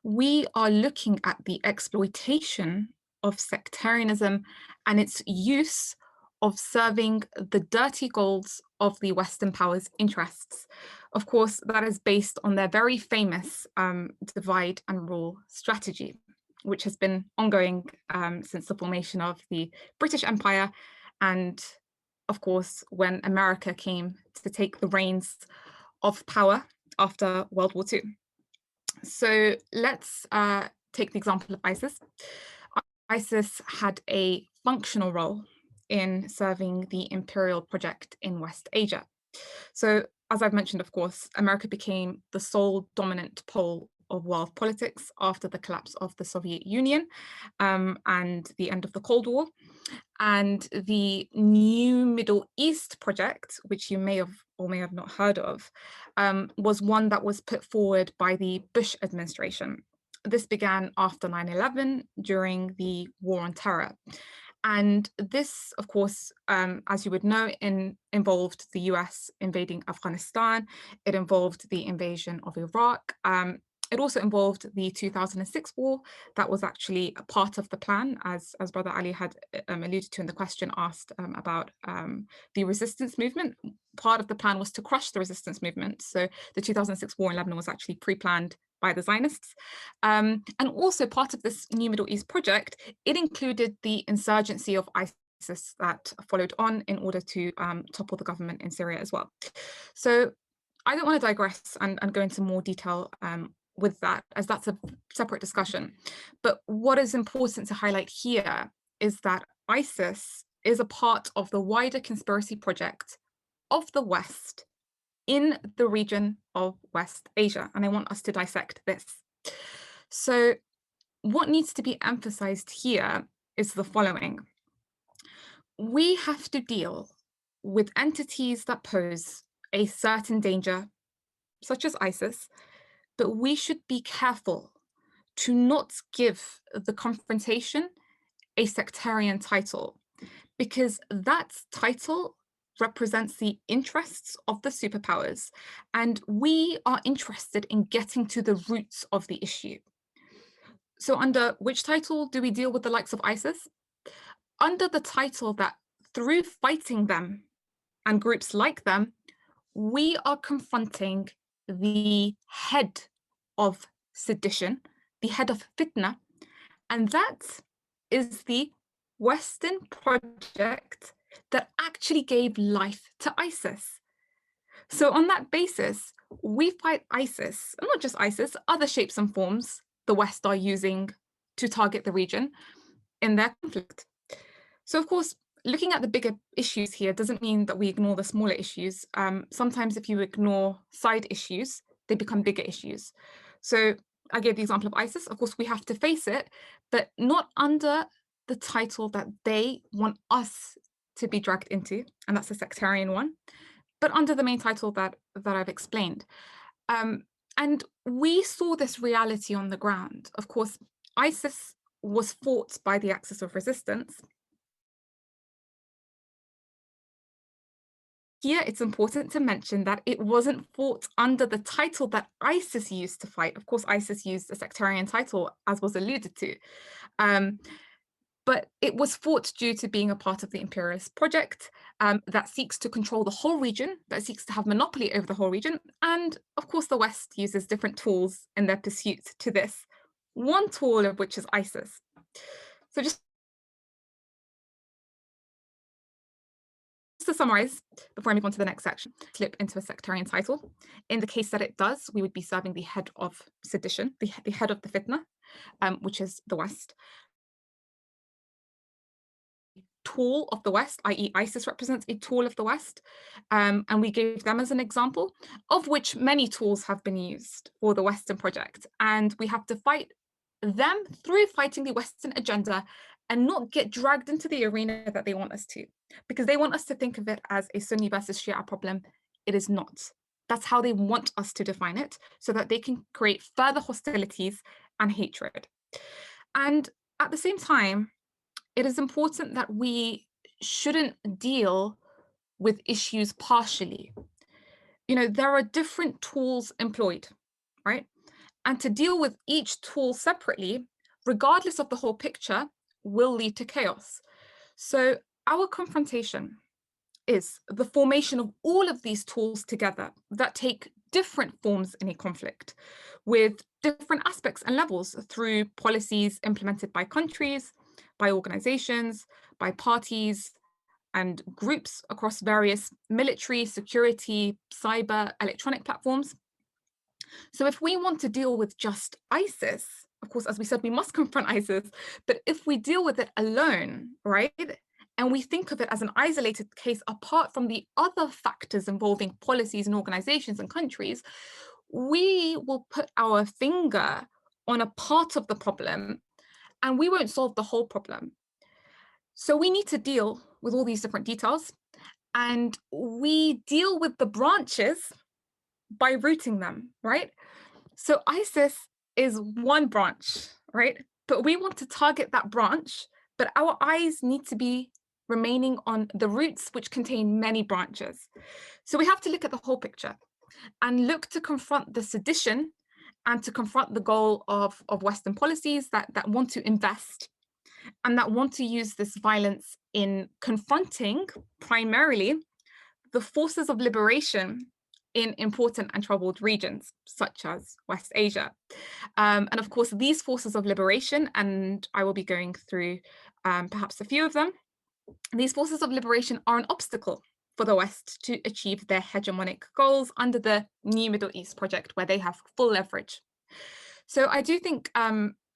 we are looking at the exploitation of sectarianism and its use of serving the dirty goals of the Western powers' interests. Of course, that is based on their very famous divide and rule strategy, which has been ongoing since the formation of the British Empire, and of course, when America came to take the reins of power after World War II. So let's take the example of ISIS. ISIS had a functional role in serving the imperial project in West Asia. So as I've mentioned, of course, America became the sole dominant pole of world politics after the collapse of the Soviet Union and the end of the Cold War. And the New Middle East project, which you may have or may have not heard of, was one that was put forward by the Bush administration. This began after 9/11 during the War on Terror. And this, of course, as you would know, involved the US invading Afghanistan. It involved the invasion of Iraq. It also involved the 2006 war. That was actually a part of the plan, as Brother Ali had alluded to in the question asked about the resistance movement. Part of the plan was to crush the resistance movement. So the 2006 war in Lebanon was actually pre-planned by the Zionists. And also part of this New Middle East project, it included the insurgency of ISIS that followed on in order to topple the government in Syria as well. So I don't want to digress and go into more detail with that, as that's a separate discussion. But what is important to highlight here is that ISIS is a part of the wider conspiracy project of the West in the region of West Asia. And I want us to dissect this. So what needs to be emphasized here is the following. We have to deal with entities that pose a certain danger, such as ISIS, but we should be careful to not give the confrontation a sectarian title, because that title represents the interests of the superpowers, and we are interested in getting to the roots of the issue. So under which title do we deal with the likes of ISIS? Under the title that through fighting them and groups like them, we are confronting the head of sedition, the head of fitna, and that is the Western project that actually gave life to ISIS. So on that basis, we fight ISIS, and not just ISIS, other shapes and forms the West are using to target the region in their conflict. So of course, looking at the bigger issues here doesn't mean that we ignore the smaller issues. Sometimes if you ignore side issues, they become bigger issues. So I gave the example of ISIS. Of course, we have to face it, but not under the title that they want us to be dragged into, and that's a sectarian one, but under the main title that I've explained. And we saw this reality on the ground. Of course, ISIS was fought by the Axis of Resistance. Here, it's important to mention that it wasn't fought under the title that ISIS used to fight. Of course, ISIS used a sectarian title, as was alluded to. But it was fought due to being a part of the imperialist project that seeks to control the whole region, that seeks to have monopoly over the whole region. And of course, the West uses different tools in their pursuit to this, one tool of which is ISIS. So just to summarize, before I move on to the next section, slip into a sectarian title. In the case that it does, we would be serving the head of sedition, the head of the fitna, which is the West. Tool of the West, i.e. ISIS represents a tool of the West, and we gave them as an example, of which many tools have been used for the Western project. And we have to fight them through fighting the Western agenda and not get dragged into the arena that they want us to, because they want us to think of it as a Sunni versus Shia problem. It is not. That's how they want us to define it, so that they can create further hostilities and hatred. And at the same time, it is important that we shouldn't deal with issues partially. You know, there are different tools employed, right? And to deal with each tool separately, regardless of the whole picture, will lead to chaos. So our confrontation is the formation of all of these tools together that take different forms in a conflict with different aspects and levels through policies implemented by countries, by organizations, by parties and groups across various military, security, cyber, electronic platforms. So if we want to deal with just ISIS, of course, as we said, we must confront ISIS, but if we deal with it alone, right, and we think of it as an isolated case apart from the other factors involving policies and organizations and countries, we will put our finger on a part of the problem and we won't solve the whole problem. So we need to deal with all these different details, and we deal with the branches by rooting them, right? So ISIS is one branch, right? But we want to target that branch, but our eyes need to be remaining on the roots, which contain many branches. So we have to look at the whole picture and look to confront the sedition and to confront the goal of Western policies that want to invest and that want to use this violence in confronting primarily the forces of liberation in important and troubled regions, such as West Asia. And of course, these forces of liberation, and I will be going through perhaps a few of them, these forces of liberation are an obstacle for the West to achieve their hegemonic goals under the New Middle East project, where they have full leverage. So I do think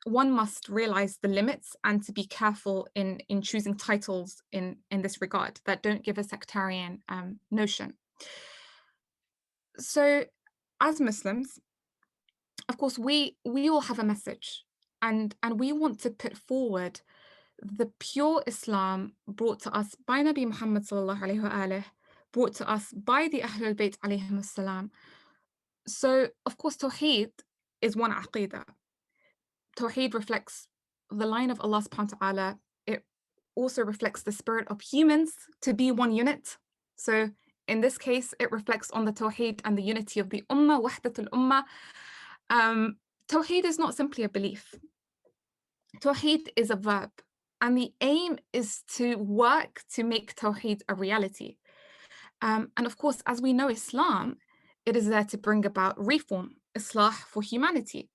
one must realize the limits and to be careful in choosing titles in this regard that don't give a sectarian notion. So as Muslims, of course, we all have a message, and we want to put forward the pure Islam brought to us by Nabi Muhammad sallallahu alaihi wasallam, brought to us by the Ahlul-Bayt alayhim salam. So, of course, Tawheed is one aqidah. Tawheed reflects the line of Allah subhanahu wa ta'ala. It also reflects the spirit of humans to be one unit. So in this case, it reflects on the Tawheed and the unity of the Ummah, wahdatul Ummah. Tawheed is not simply a belief. Tawheed is a verb. And the aim is to work to make Tawheed a reality. And of course, as we know Islam, it is there to bring about reform, Islah for humanity.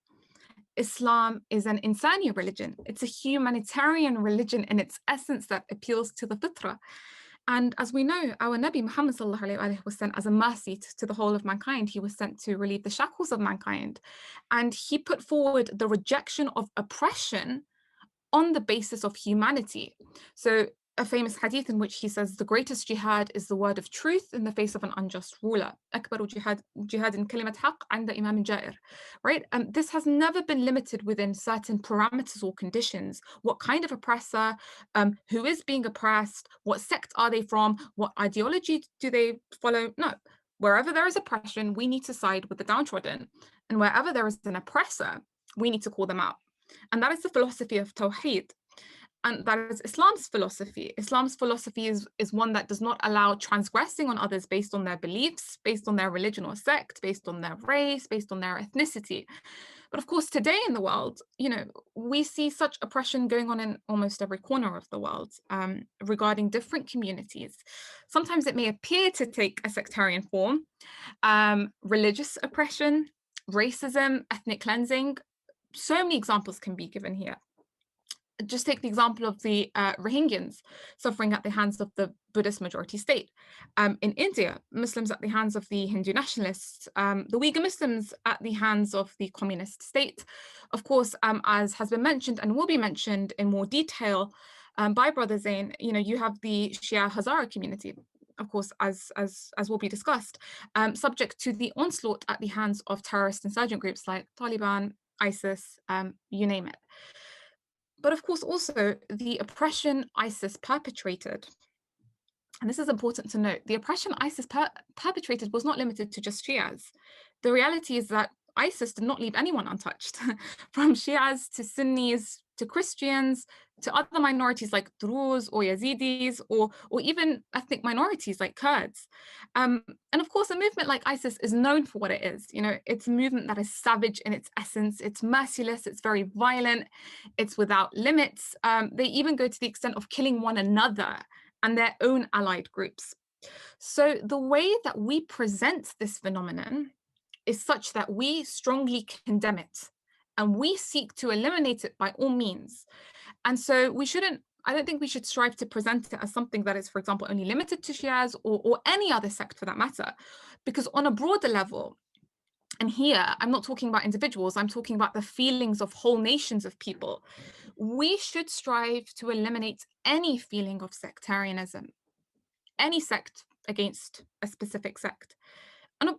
Islam is an insani religion. It's a humanitarian religion in its essence that appeals to the fitrah. And as we know, our Nabi Muhammad sallallahu alaihi wasallam was sent as a mercy to the whole of mankind. He was sent to relieve the shackles of mankind. And he put forward the rejection of oppression on the basis of humanity. So a famous hadith in which he says the greatest jihad is the word of truth in the face of an unjust ruler. Akbaru jihad in kalimat haqq anda imam jair. Right? And this has never been limited within certain parameters or conditions. What kind of oppressor, who is being oppressed, what sect are they from, what ideology do they follow? No. Wherever there is oppression, we need to side with the downtrodden. And wherever there is an oppressor, we need to call them out. And that is the philosophy of Tawheed. And that is Islam's philosophy. Islam's philosophy is one that does not allow transgressing on others based on their beliefs, based on their religion or sect, based on their race, based on their ethnicity. But of course, today in the world, you know, we see such oppression going on in almost every corner of the world regarding different communities. Sometimes it may appear to take a sectarian form, religious oppression, racism, ethnic cleansing. So many examples can be given here. Just take the example of the Rohingyans suffering at the hands of the Buddhist majority state. In India, Muslims at the hands of the Hindu nationalists, the Uyghur Muslims at the hands of the communist state. Of course, as has been mentioned and will be mentioned in more detail by Brother Zain, you know, you have the Shia Hazara community, of course, as will be discussed, subject to the onslaught at the hands of terrorist insurgent groups like Taliban, ISIS, you name it. But of course, also the oppression ISIS perpetrated, and this is important to note, the oppression ISIS perpetrated was not limited to just Shias. The reality is that ISIS did not leave anyone untouched, from Shias to Sunnis to Christians to other minorities like Druze or Yazidis or even ethnic minorities like Kurds. And of course, a movement like ISIS is known for what it is. You know, it's a movement that is savage in its essence. It's merciless. It's very violent. It's without limits. They even go to the extent of killing one another and their own allied groups. So the way that we present this phenomenon is such that we strongly condemn it and we seek to eliminate it by all means. And so we shouldn't, I don't think we should strive to present it as something that is, for example, only limited to Shias or any other sect for that matter, because on a broader level, and here I'm not talking about individuals, I'm talking about the feelings of whole nations of people. We should strive to eliminate any feeling of sectarianism, any sect against a specific sect.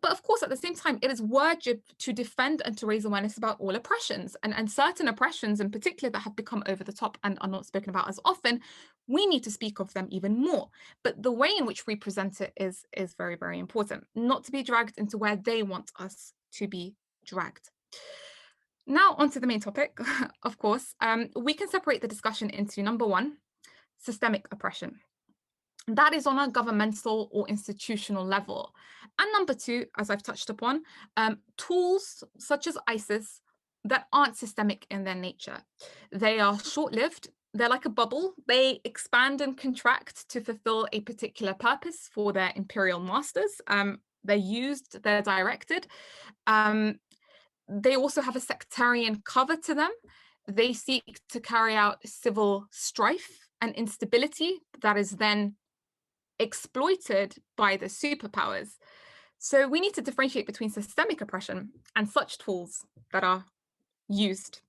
But of course, at the same time, it is wajib to defend and to raise awareness about all oppressions and certain oppressions in particular that have become over the top and are not spoken about as often. We need to speak of them even more. But the way in which we present it is very, very important, not to be dragged into where they want us to be dragged. Now onto the main topic, of course, we can separate the discussion into number one, systemic oppression. That is on a governmental or institutional level. And number two, as I've touched upon, tools such as ISIS that aren't systemic in their nature. They are short-lived. They're like a bubble. They expand and contract to fulfill a particular purpose for their imperial masters. They're used, they're directed. They also have a sectarian cover to them. They seek to carry out civil strife and instability that is then exploited by the superpowers. So we need to differentiate between systemic oppression and such tools that are used.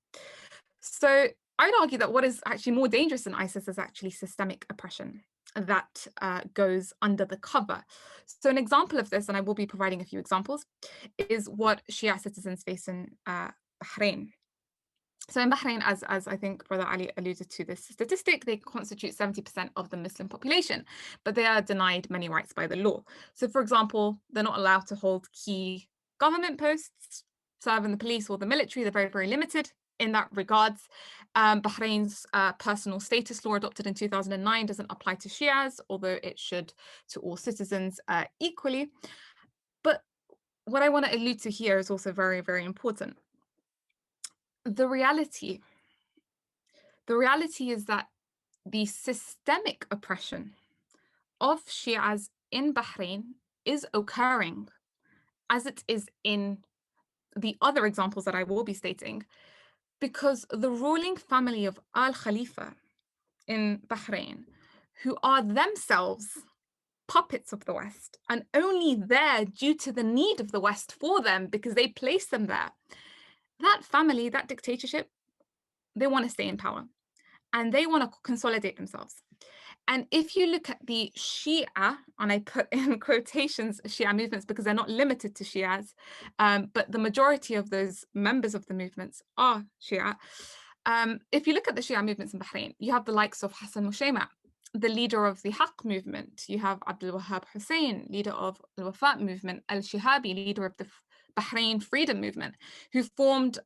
So I'd argue that what is actually more dangerous than ISIS is actually systemic oppression that goes under the cover. So an example of this, and I will be providing a few examples, is what Shia citizens face in Bahrain. So in Bahrain, as I think Brother Ali alluded to this statistic, they constitute 70% of the Muslim population, but they are denied many rights by the law. So for example, they're not allowed to hold key government posts, serve in the police or the military. They're very, very limited in that regards. Bahrain's personal status law adopted in 2009 doesn't apply to Shias, although it should to all citizens equally. But what I want to allude to here is also very, very important. The reality is that the systemic oppression of Shias in Bahrain is occurring, as it is in the other examples that I will be stating, because the ruling family of Al Khalifa in Bahrain, who are themselves puppets of the West and only there due to the need of the West for them because they place them there, that family, that dictatorship, they want to stay in power and they want to consolidate themselves. And if you look at the Shia, and I put in quotations Shia movements because they're not limited to Shias, but the majority of those members of the movements are Shia. If you look at the Shia movements in Bahrain, you have the likes of Hassan Mushayma, the leader of the Haqq movement. You have Abdul Wahab Hussain, leader of the Wafa movement, Al-Shihabi, leader of the Bahrain Freedom Movement, who formed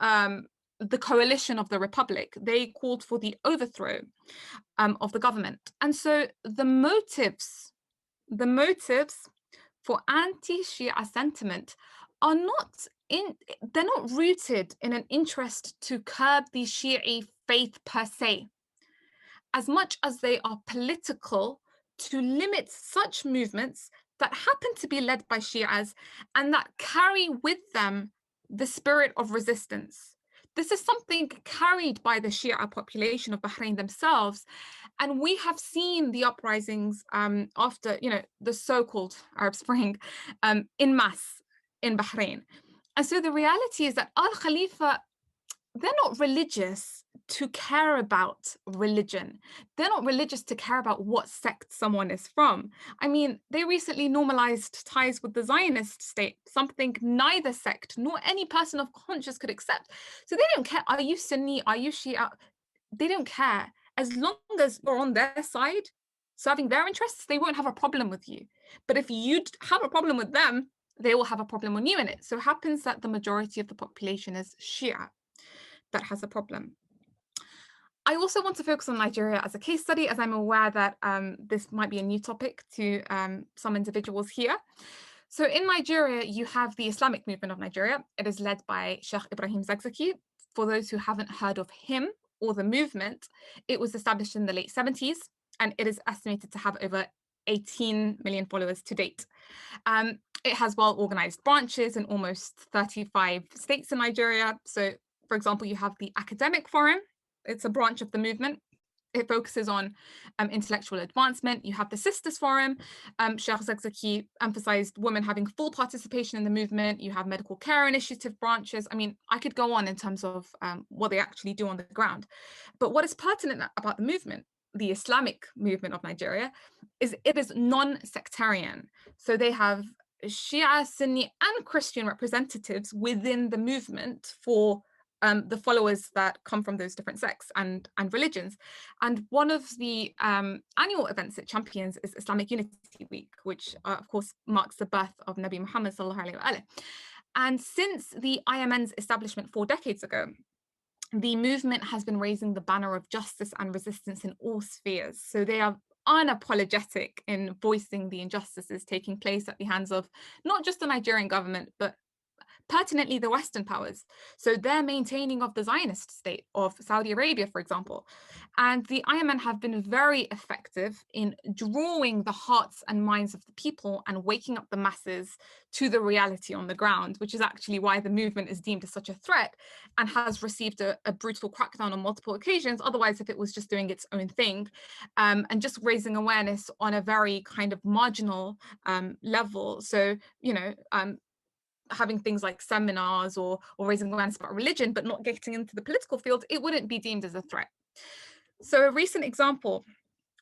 the coalition of the Republic. They called for the overthrow of the government. And so the motives for anti-Shia sentiment are they're not rooted in an interest to curb the Shi'i faith per se, as much as they are political to limit such movements that happen to be led by Shias and that carry with them the spirit of resistance. This is something carried by the Shia population of Bahrain themselves. And we have seen the uprisings after, the so-called Arab Spring in mass in Bahrain. And so the reality is that Al Khalifa, they're not religious to care about religion. They're not religious to care about what sect someone is from. I mean, they recently normalized ties with the Zionist state, something neither sect nor any person of conscience could accept. So they don't care, are you Sunni, are you Shia? They don't care. As long as you're on their side, serving their interests, they won't have a problem with you. But if you have a problem with them, they will have a problem on you in it. So it happens that the majority of the population is Shia that has a problem. I also want to focus on Nigeria as a case study, as I'm aware that this might be a new topic to some individuals here. So in Nigeria, you have the Islamic movement of Nigeria. It is led by Sheikh Ibrahim Zakzaki. For those who haven't heard of him or the movement, it was established in the late 70s, and it is estimated to have over 18 million followers to date. It has well-organized branches in almost 35 states in Nigeria. So, for example, you have the Academic Forum. It's a branch of the movement. It focuses on intellectual advancement. You have the Sisters Forum. Sheikh Zakzaki emphasized women having full participation in the movement. You have medical care initiative branches. I mean, I could go on in terms of what they actually do on the ground. But what is pertinent about the movement, the Islamic movement of Nigeria, is it is non-sectarian. So they have Shia, Sunni, and Christian representatives within the movement for the followers that come from those different sects and religions. And one of the annual events it champions is Islamic Unity Week, which of course marks the birth of Nabi Muhammad sallallahu alaihi wasallam. And since the IMN's establishment 4 decades ago, the movement has been raising the banner of justice and resistance in all spheres. So they are unapologetic in voicing the injustices taking place at the hands of not just the Nigerian government, but pertinently the Western powers. So they're maintaining of the Zionist state of Saudi Arabia, for example. And the IMN have been very effective in drawing the hearts and minds of the people and waking up the masses to the reality on the ground, which is actually why the movement is deemed as such a threat and has received a brutal crackdown on multiple occasions. Otherwise, if it was just doing its own thing and just raising awareness on a very kind of marginal level. So, having things like seminars or raising awareness about religion, but not getting into the political field, it wouldn't be deemed as a threat. So a recent example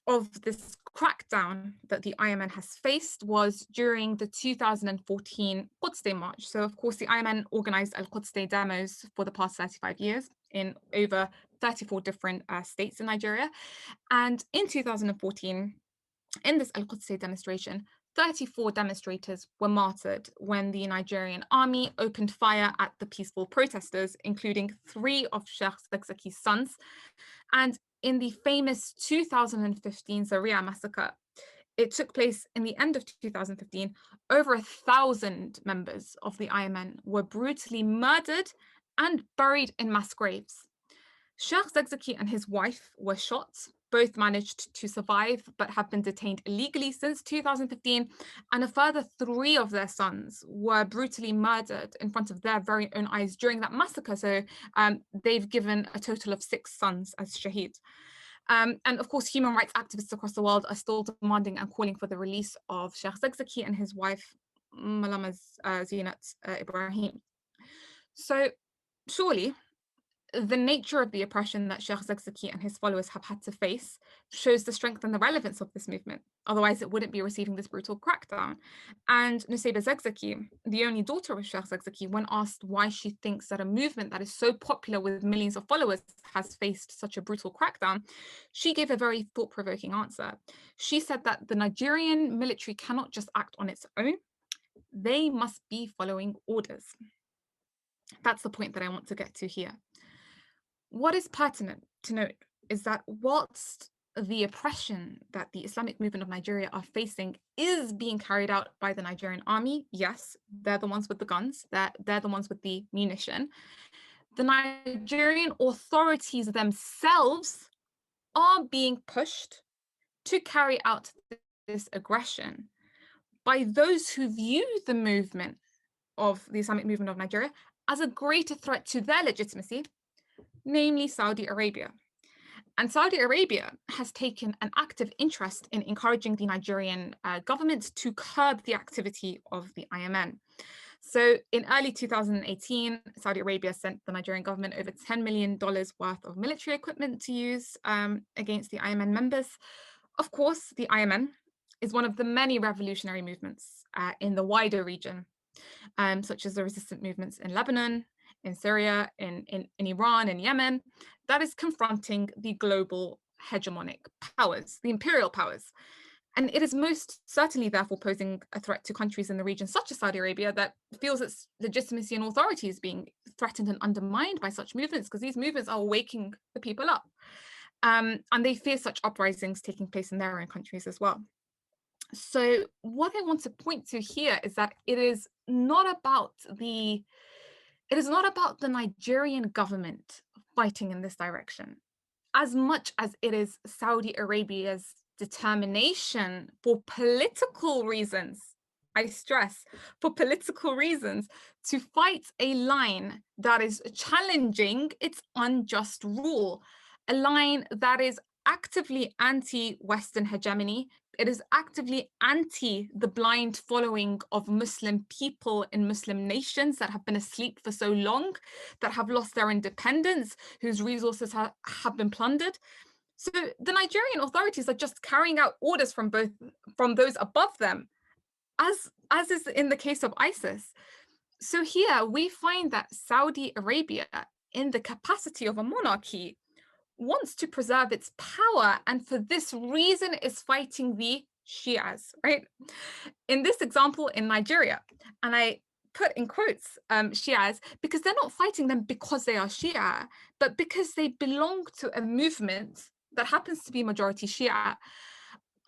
of this crackdown that the IMN has faced was during the 2014 Quds Day March. So of course, the IMN organized Al-Quds Day demos for the past 35 years in over 34 different states in Nigeria. And in 2014, in this Al-Quds Day demonstration, 34 demonstrators were martyred when the Nigerian army opened fire at the peaceful protesters, including 3 of Sheikh Zakzaki's sons. And in the famous 2015 Zaria massacre, it took place in the end of 2015, over 1,000 members of the IMN were brutally murdered and buried in mass graves. Sheikh Zakzaki and his wife were shot. Both managed to survive, but have been detained illegally since 2015. And a further 3 of their sons were brutally murdered in front of their very own eyes during that massacre. So they've given a total of 6 sons as shaheed. And of course, human rights activists across the world are still demanding and calling for the release of Sheikh Zakzaki and his wife, Malama Zinat Ibrahim. So surely, the nature of the oppression that Sheikh Zakzaki and his followers have had to face shows the strength and the relevance of this movement. Otherwise, it wouldn't be receiving this brutal crackdown. And Nusayba Zakzaki, the only daughter of Sheikh Zakzaki, when asked why she thinks that a movement that is so popular with millions of followers has faced such a brutal crackdown, she gave a very thought-provoking answer. She said that the Nigerian military cannot just act on its own. They must be following orders. That's the point that I want to get to here. What is pertinent to note is that whilst the oppression that the Islamic movement of Nigeria are facing is being carried out by the Nigerian army, yes, they're the ones with the guns, they're the ones with the munition, the Nigerian authorities themselves are being pushed to carry out this aggression by those who view the movement of the Islamic movement of Nigeria as a greater threat to their legitimacy, namely Saudi Arabia. And Saudi Arabia has taken an active interest in encouraging the Nigerian government to curb the activity of the IMN. So in early 2018, Saudi Arabia sent the Nigerian government over $10 million worth of military equipment to use against the IMN members. Of course, the IMN is one of the many revolutionary movements in the wider region, such as the resistant movements in Lebanon, in Syria, in Iran, in Yemen, that is confronting the global hegemonic powers, the imperial powers. And it is most certainly therefore posing a threat to countries in the region, such as Saudi Arabia, that feels its legitimacy and authority is being threatened and undermined by such movements, because these movements are waking the people up. And they fear such uprisings taking place in their own countries as well. So what I want to point to here is that it is not about the Nigerian government fighting in this direction, as much as it is Saudi Arabia's determination for political reasons, I stress, for political reasons, to fight a line that is challenging its unjust rule, a line that is actively anti-Western hegemony. It is actively anti the blind following of Muslim people in Muslim nations that have been asleep for so long, that have lost their independence, whose resources have been plundered. So the Nigerian authorities are just carrying out orders from those above them, as is in the case of ISIS. So here we find that Saudi Arabia, in the capacity of a monarchy, wants to preserve its power, and for this reason is fighting the Shias, right? In this example in Nigeria, and I put in quotes Shias, because they're not fighting them because they are Shia, but because they belong to a movement that happens to be majority Shia.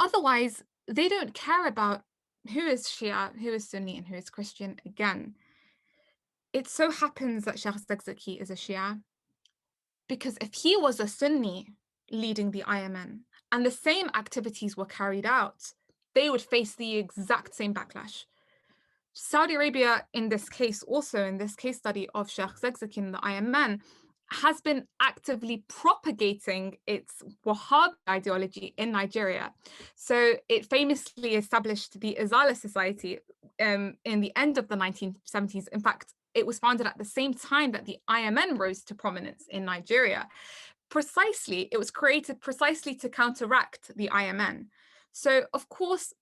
Otherwise, they don't care about who is Shia, who is Sunni, and who is Christian. Again, it so happens that Sheikh Zakzaki is a Shia, because if he was a Sunni leading the IMN and the same activities were carried out, they would face the exact same backlash. Saudi Arabia, in this case, also in this case study of Sheikh Zakzaki in the IMN, has been actively propagating its Wahhabi ideology in Nigeria. So it famously established the Izala Society, in the end of the 1970s. In fact, it was founded at the same time that the IMN rose to prominence in Nigeria. It was created precisely to counteract the IMN. So, of course,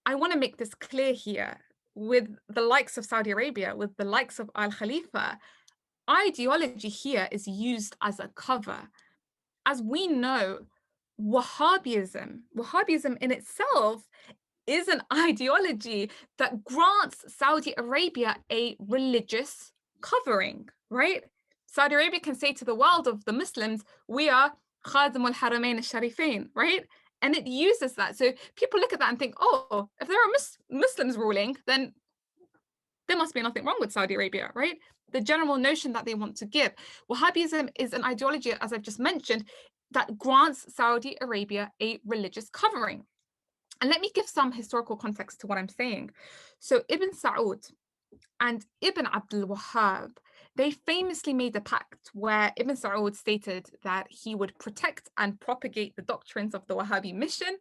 I want to make this clear here. With the likes of Saudi Arabia, with the likes of Al Khalifa, ideology here is used as a cover. As we know, Wahhabism in itself is an ideology that grants Saudi Arabia a religious covering, right? Saudi Arabia can say to the world of the Muslims, we are Khadim al-Haramain al-Sharifain, right? And it uses that. So people look at that and think, oh, if there are Muslims ruling, then there must be nothing wrong with Saudi Arabia, right? The general notion that they want to give. Wahhabism is an ideology, as I've just mentioned, that grants Saudi Arabia a religious covering. And let me give some historical context to what I'm saying. So Ibn Saud and Ibn Abdul Wahhab, they famously made a pact where Ibn Saud stated that he would protect and propagate the doctrines of the Wahhabi mission,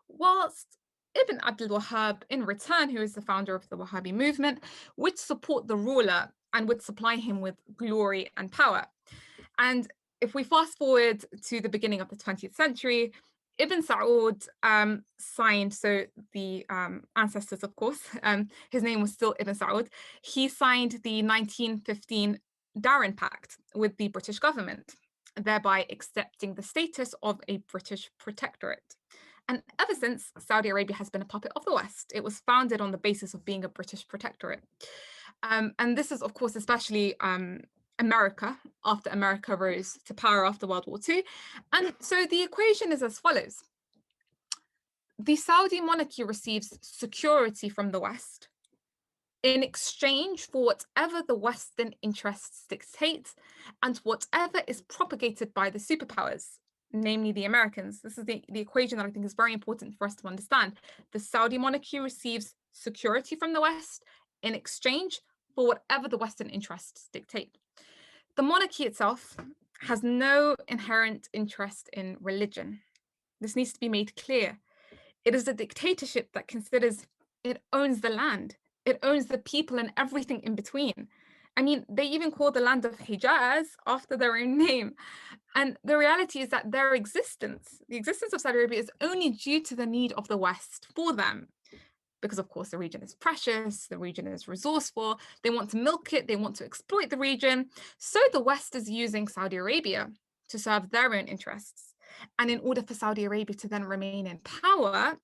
whilst Ibn Abdul Wahhab, in return, who is the founder of the Wahhabi movement, would support the ruler and would supply him with glory and power. And if we fast forward to the beginning of the 20th century, Ibn Saud signed, so the ancestors, of course, his name was still Ibn Saud, he signed the 1915 Darren Pact with the British government, thereby accepting the status of a British protectorate. And ever since, Saudi Arabia has been a puppet of the West. It was founded on the basis of being a British protectorate. And this is, of course, especially America, after America rose to power after World War II. And so the equation is as follows. The Saudi monarchy receives security from the West in exchange for whatever the Western interests dictate and whatever is propagated by the superpowers, namely the Americans. This is the equation that I think is very important for us to understand. The Saudi monarchy receives security from the West in exchange for whatever the Western interests dictate. The monarchy itself has no inherent interest in religion. This needs to be made clear. It is a dictatorship that considers it owns the land, it owns the people and everything in between. I mean, they even call the land of Hijaz after their own name. And the reality is that their existence, the existence of Saudi Arabia, is only due to the need of the West for them. Because of course the region is precious, the region is resourceful, they want to milk it, they want to exploit the region. So the West is using Saudi Arabia to serve their own interests. And in order for Saudi Arabia to then remain in power,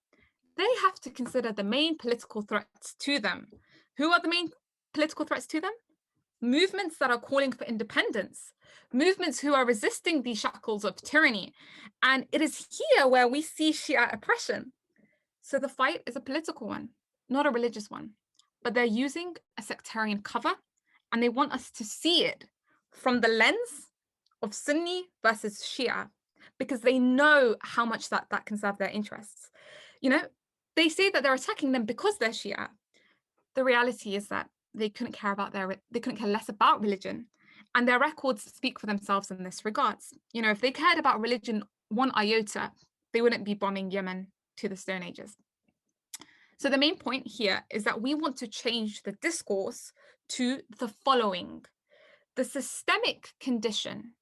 they have to consider the main political threats to them. Who are the main political threats to them? Movements that are calling for independence, movements who are resisting the shackles of tyranny. And it is here where we see Shia oppression. So the fight is a political one, not a religious one, but they're using a sectarian cover and they want us to see it from the lens of Sunni versus Shia, because they know how much that can serve their interests. You know, they say that they're attacking them because they're Shia. The reality is that they couldn't care less about religion, and their records speak for themselves in this regards. You know, if they cared about religion one iota, they wouldn't be bombing Yemen to the Stone Ages. So the main point here is that we want to change the discourse to the following. The systemic condition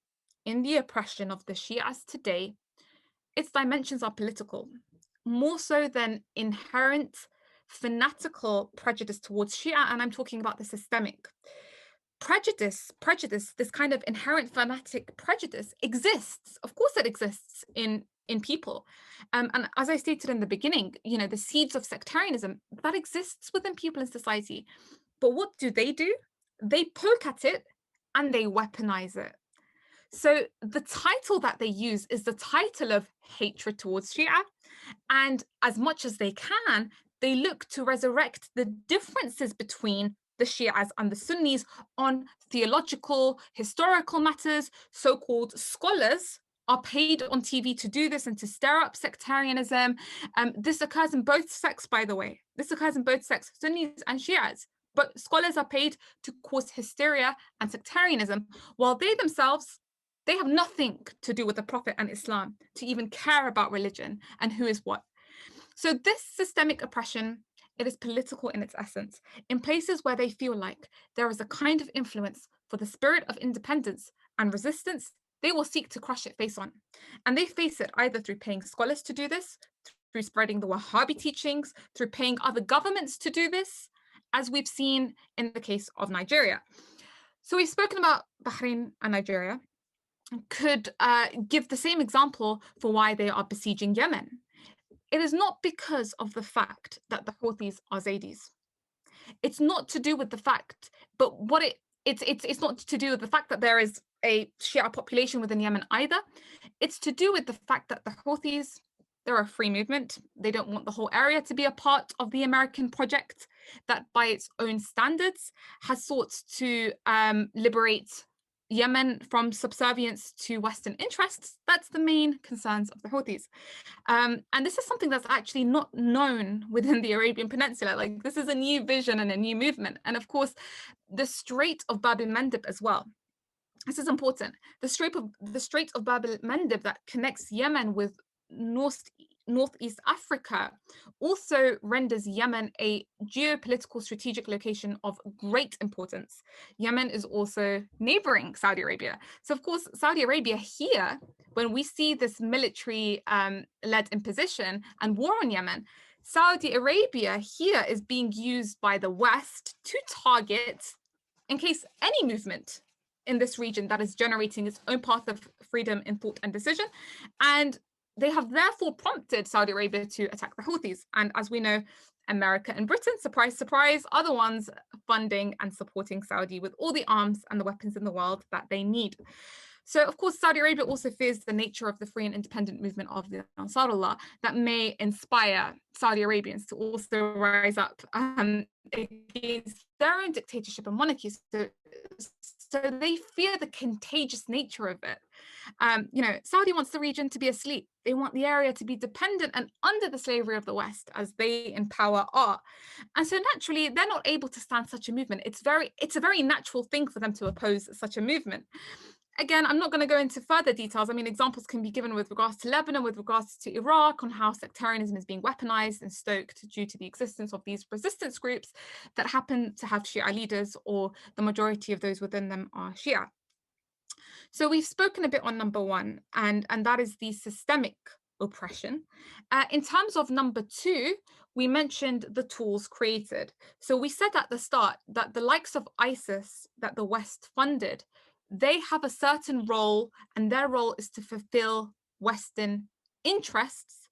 in the oppression of the Shias today, its dimensions are political, more so than inherent fanatical prejudice towards Shia, and I'm talking about the systemic. Prejudice, this kind of inherent fanatic prejudice exists. Of course it exists in people. And as I stated in the beginning, you know, the seeds of sectarianism, that exists within people in society. But what do? They poke at it and they weaponize it. So the title that they use is the title of hatred towards Shia. And as much as they can, they look to resurrect the differences between the Shias and the Sunnis on theological, historical matters. So-called scholars are paid on TV to do this and to stir up sectarianism. This occurs in both sects, by the way. This occurs in both sects, Sunnis and Shias. But scholars are paid to cause hysteria and sectarianism, while they themselves, they have nothing to do with the Prophet and Islam, to even care about religion and who is what. So this systemic oppression It is political in its essence. In places where they feel like there is a kind of influence for the spirit of independence and resistance, they will seek to crush it face on. And they face it either through paying scholars to do this, through spreading the Wahhabi teachings, through paying other governments to do this, as we've seen in the case of Nigeria. So we've spoken about Bahrain and Nigeria. Could give the same example for why they are besieging Yemen. It is not because of the fact that the Houthis are Zaydis. It's not to do with the fact, but what it's not to do with the fact that there is a Shia population within Yemen either. It's to do with the fact that the Houthis, they're a free movement. They don't want the whole area to be a part of the American project that by its own standards has sought to liberate Yemen from subservience to Western interests. That's the main concerns of the Houthis. And this is something that's actually not known within the Arabian Peninsula. Like, this is a new vision and a new movement. And of course, the Strait of Bab el-Mandeb as well. This is important. The Strait of Bab el-Mandeb that connects Yemen with Northeast Africa also renders Yemen a geopolitical strategic location of great importance. Yemen is also neighboring Saudi Arabia. So of course, Saudi Arabia here, when we see this military led imposition and war on Yemen, Saudi Arabia here is being used by the West to target, in case any movement in this region that is generating its own path of freedom in thought and decision. And they have therefore prompted Saudi Arabia to attack the Houthis. And as we know, America and Britain, surprise, surprise, are the ones funding and supporting Saudi with all the arms and the weapons in the world that they need. So of course, Saudi Arabia also fears the nature of the free and independent movement of the Ansarullah that may inspire Saudi Arabians to also rise up against their own dictatorship and monarchy. So they fear the contagious nature of it. You know, Saudi wants the region to be asleep. They want the area to be dependent and under the slavery of the West, as they in power are. And so naturally, they're not able to stand such a movement. It's a very natural thing for them to oppose such a movement. Again, I'm not going to go into further details. I mean, examples can be given with regards to Lebanon, with regards to Iraq, on how sectarianism is being weaponized and stoked due to the existence of these resistance groups that happen to have Shia leaders, or the majority of those within them are Shia. So we've spoken a bit on number one, and that is the systemic oppression. In terms of number two, we mentioned the tools created. So we said at the start that the likes of ISIS that the West funded, they have a certain role, and their role is to fulfill Western interests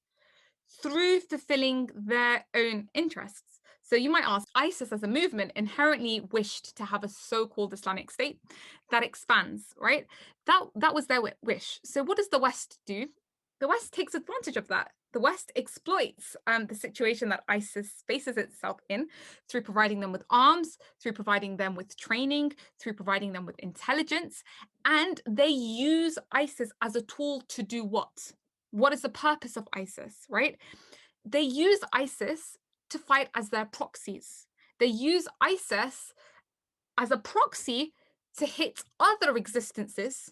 through fulfilling their own interests. So you might ask, ISIS as a movement inherently wished to have a so-called Islamic State that expands, right? That was their wish. So what does the West do? The West takes advantage of that. The West exploits the situation that ISIS faces itself in through providing them with arms, through providing them with training, through providing them with intelligence, and they use ISIS as a tool to do what? What is the purpose of ISIS, right? They use ISIS to fight as their proxies. They use ISIS as a proxy to hit other existences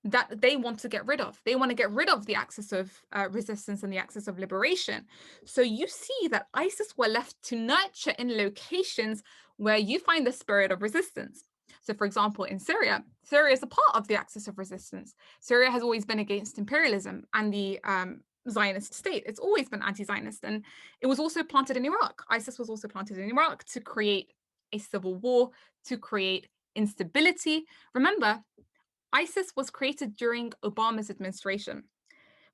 that they want to get rid of. They want to get rid of the axis of resistance and the axis of liberation. So you see that ISIS were left to nurture in locations where you find the spirit of resistance. So for example, in Syria, Syria is a part of the axis of resistance. Syria has always been against imperialism and the Zionist state. It's always been anti-Zionist. And it was also planted in Iraq. ISIS was also planted in Iraq to create a civil war, to create instability. Remember, ISIS was created during Obama's administration,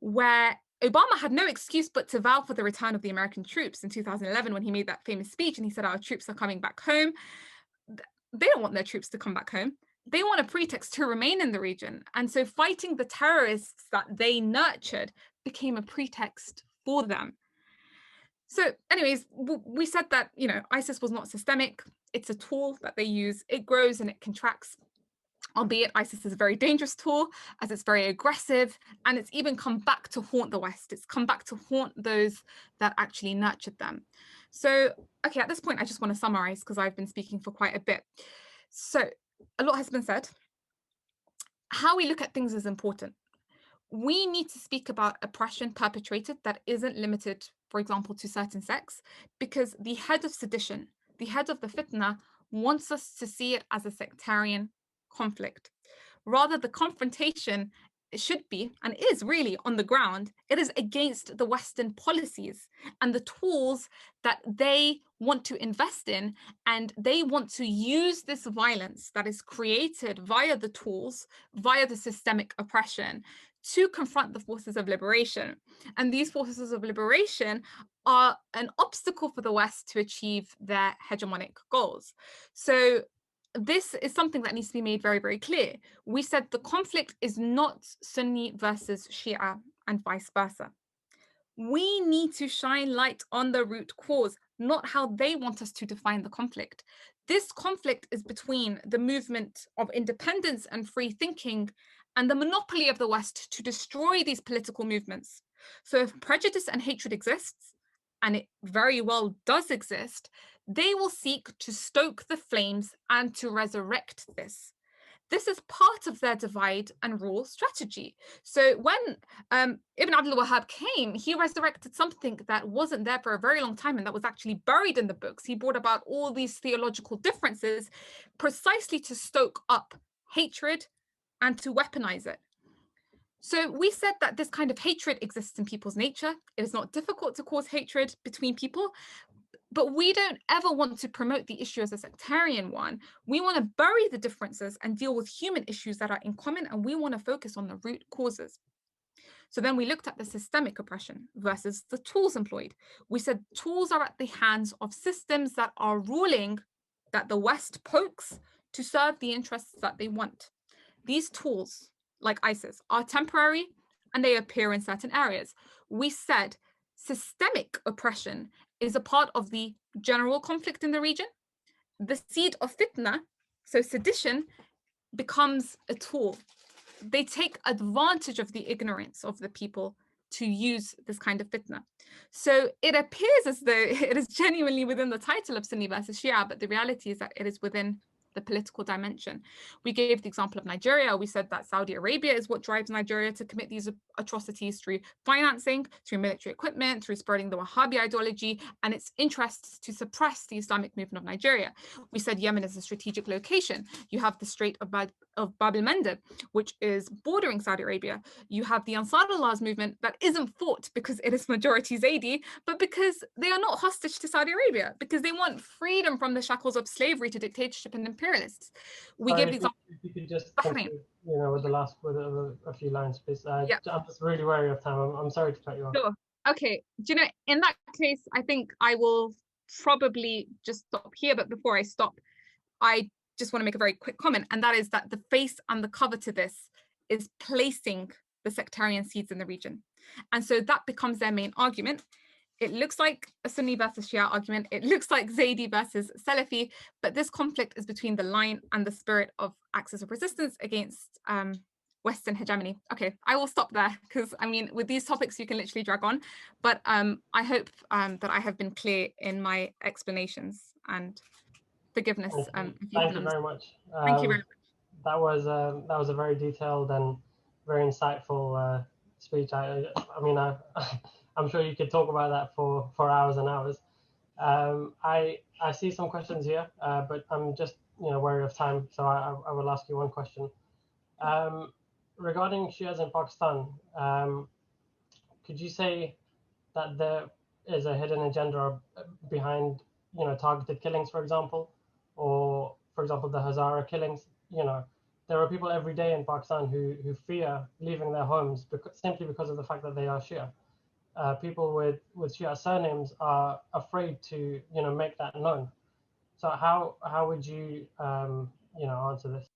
where Obama had no excuse but to vow for the return of the American troops in 2011 when he made that famous speech and he said, our troops are coming back home. They don't want their troops to come back home. They want a pretext to remain in the region. And so fighting the terrorists that they nurtured became a pretext for them. So anyways, we said that, you know, ISIS was not systemic. It's a tool that they use. It grows and it contracts. Albeit ISIS is a very dangerous tool, as it's very aggressive, and it's even come back to haunt the West. It's come back to haunt those that actually nurtured them. So, okay, at this point, I just want to summarize because I've been speaking for quite a bit. So a lot has been said. How we look at things is important. We need to speak about oppression perpetrated that isn't limited for example, to certain sects, because the head of sedition, the head of the fitna, wants us to see it as a sectarian conflict. Rather, the confrontation should be, and is really on the ground, it is against the Western policies and the tools that they want to invest in, and they want to use this violence that is created via the tools, via the systemic oppression, to confront the forces of liberation. And these forces of liberation are an obstacle for the West to achieve their hegemonic goals. So this is something that needs to be made very, very clear. We said the conflict is not Sunni versus Shia and vice versa. We need to shine light on the root cause, not how they want us to define the conflict. This conflict is between the movement of independence and free thinking and the monopoly of the West to destroy these political movements. So if prejudice and hatred exists, and it very well does exist, they will seek to stoke the flames and to resurrect this. This is part of their divide and rule strategy. So when Ibn Abdul Wahhab came, he resurrected something that wasn't there for a very long time and that was actually buried in the books. He brought about all these theological differences precisely to stoke up hatred and to weaponize it. So we said that this kind of hatred exists in people's nature. It is not difficult to cause hatred between people, but we don't ever want to promote the issue as a sectarian one. We want to bury the differences and deal with human issues that are in common, and we want to focus on the root causes. So then we looked at the systemic oppression versus the tools employed. We said tools are at the hands of systems that are ruling, that the West pokes to serve the interests that they want. These tools, like ISIS, are temporary and they appear in certain areas. We said systemic oppression is a part of the general conflict in the region. The seed of fitna, so sedition, becomes a tool. They take advantage of the ignorance of the people to use this kind of fitna. So it appears as though it is genuinely within the title of Sunni versus Shia, but the reality is that it is within the political dimension. We gave the example of Nigeria. We said that Saudi Arabia is what drives Nigeria to commit these atrocities through financing, through military equipment, through spreading the Wahhabi ideology and its interests to suppress the Islamic movement of Nigeria. We said Yemen is a strategic location. You have the Strait of Bab el-Mandeb, which is bordering Saudi Arabia. You have the Ansar Allah's movement that isn't fought because it is majority Zaidi, but because they are not hostage to Saudi Arabia, because they want freedom from the shackles of slavery to dictatorship and imperialists. We give the example. If you could just continue, with the last, with a few lines, please. Yeah. I'm just really wary of time. I'm sorry to cut you off. Sure. Okay. Do you know, in that case, I think I will probably just stop here. But before I stop, I just want to make a very quick comment, and that is that the face and the cover to this is placing the sectarian seeds in the region. And so that becomes their main argument. It looks like a Sunni versus Shia argument. It looks like Zaidi versus Salafi, but this conflict is between the line and the spirit of axis of resistance against Western hegemony. Okay, I will stop there because, I mean, with these topics, you can literally drag on, but I hope that I have been clear in my explanations, and forgiveness. Thank you very much. Thank you very much. That was a very detailed and very insightful speech. I'm sure you could talk about that for hours and hours. I see some questions here, but I'm just wary of time, so I will ask you one question. Regarding Shias in Pakistan, could you say that there is a hidden agenda behind targeted killings, for example, or for example the Hazara killings? There are people every day in Pakistan who fear leaving their homes simply because of the fact that they are Shia. People with Shia surnames are afraid to make that known. So how would you answer this?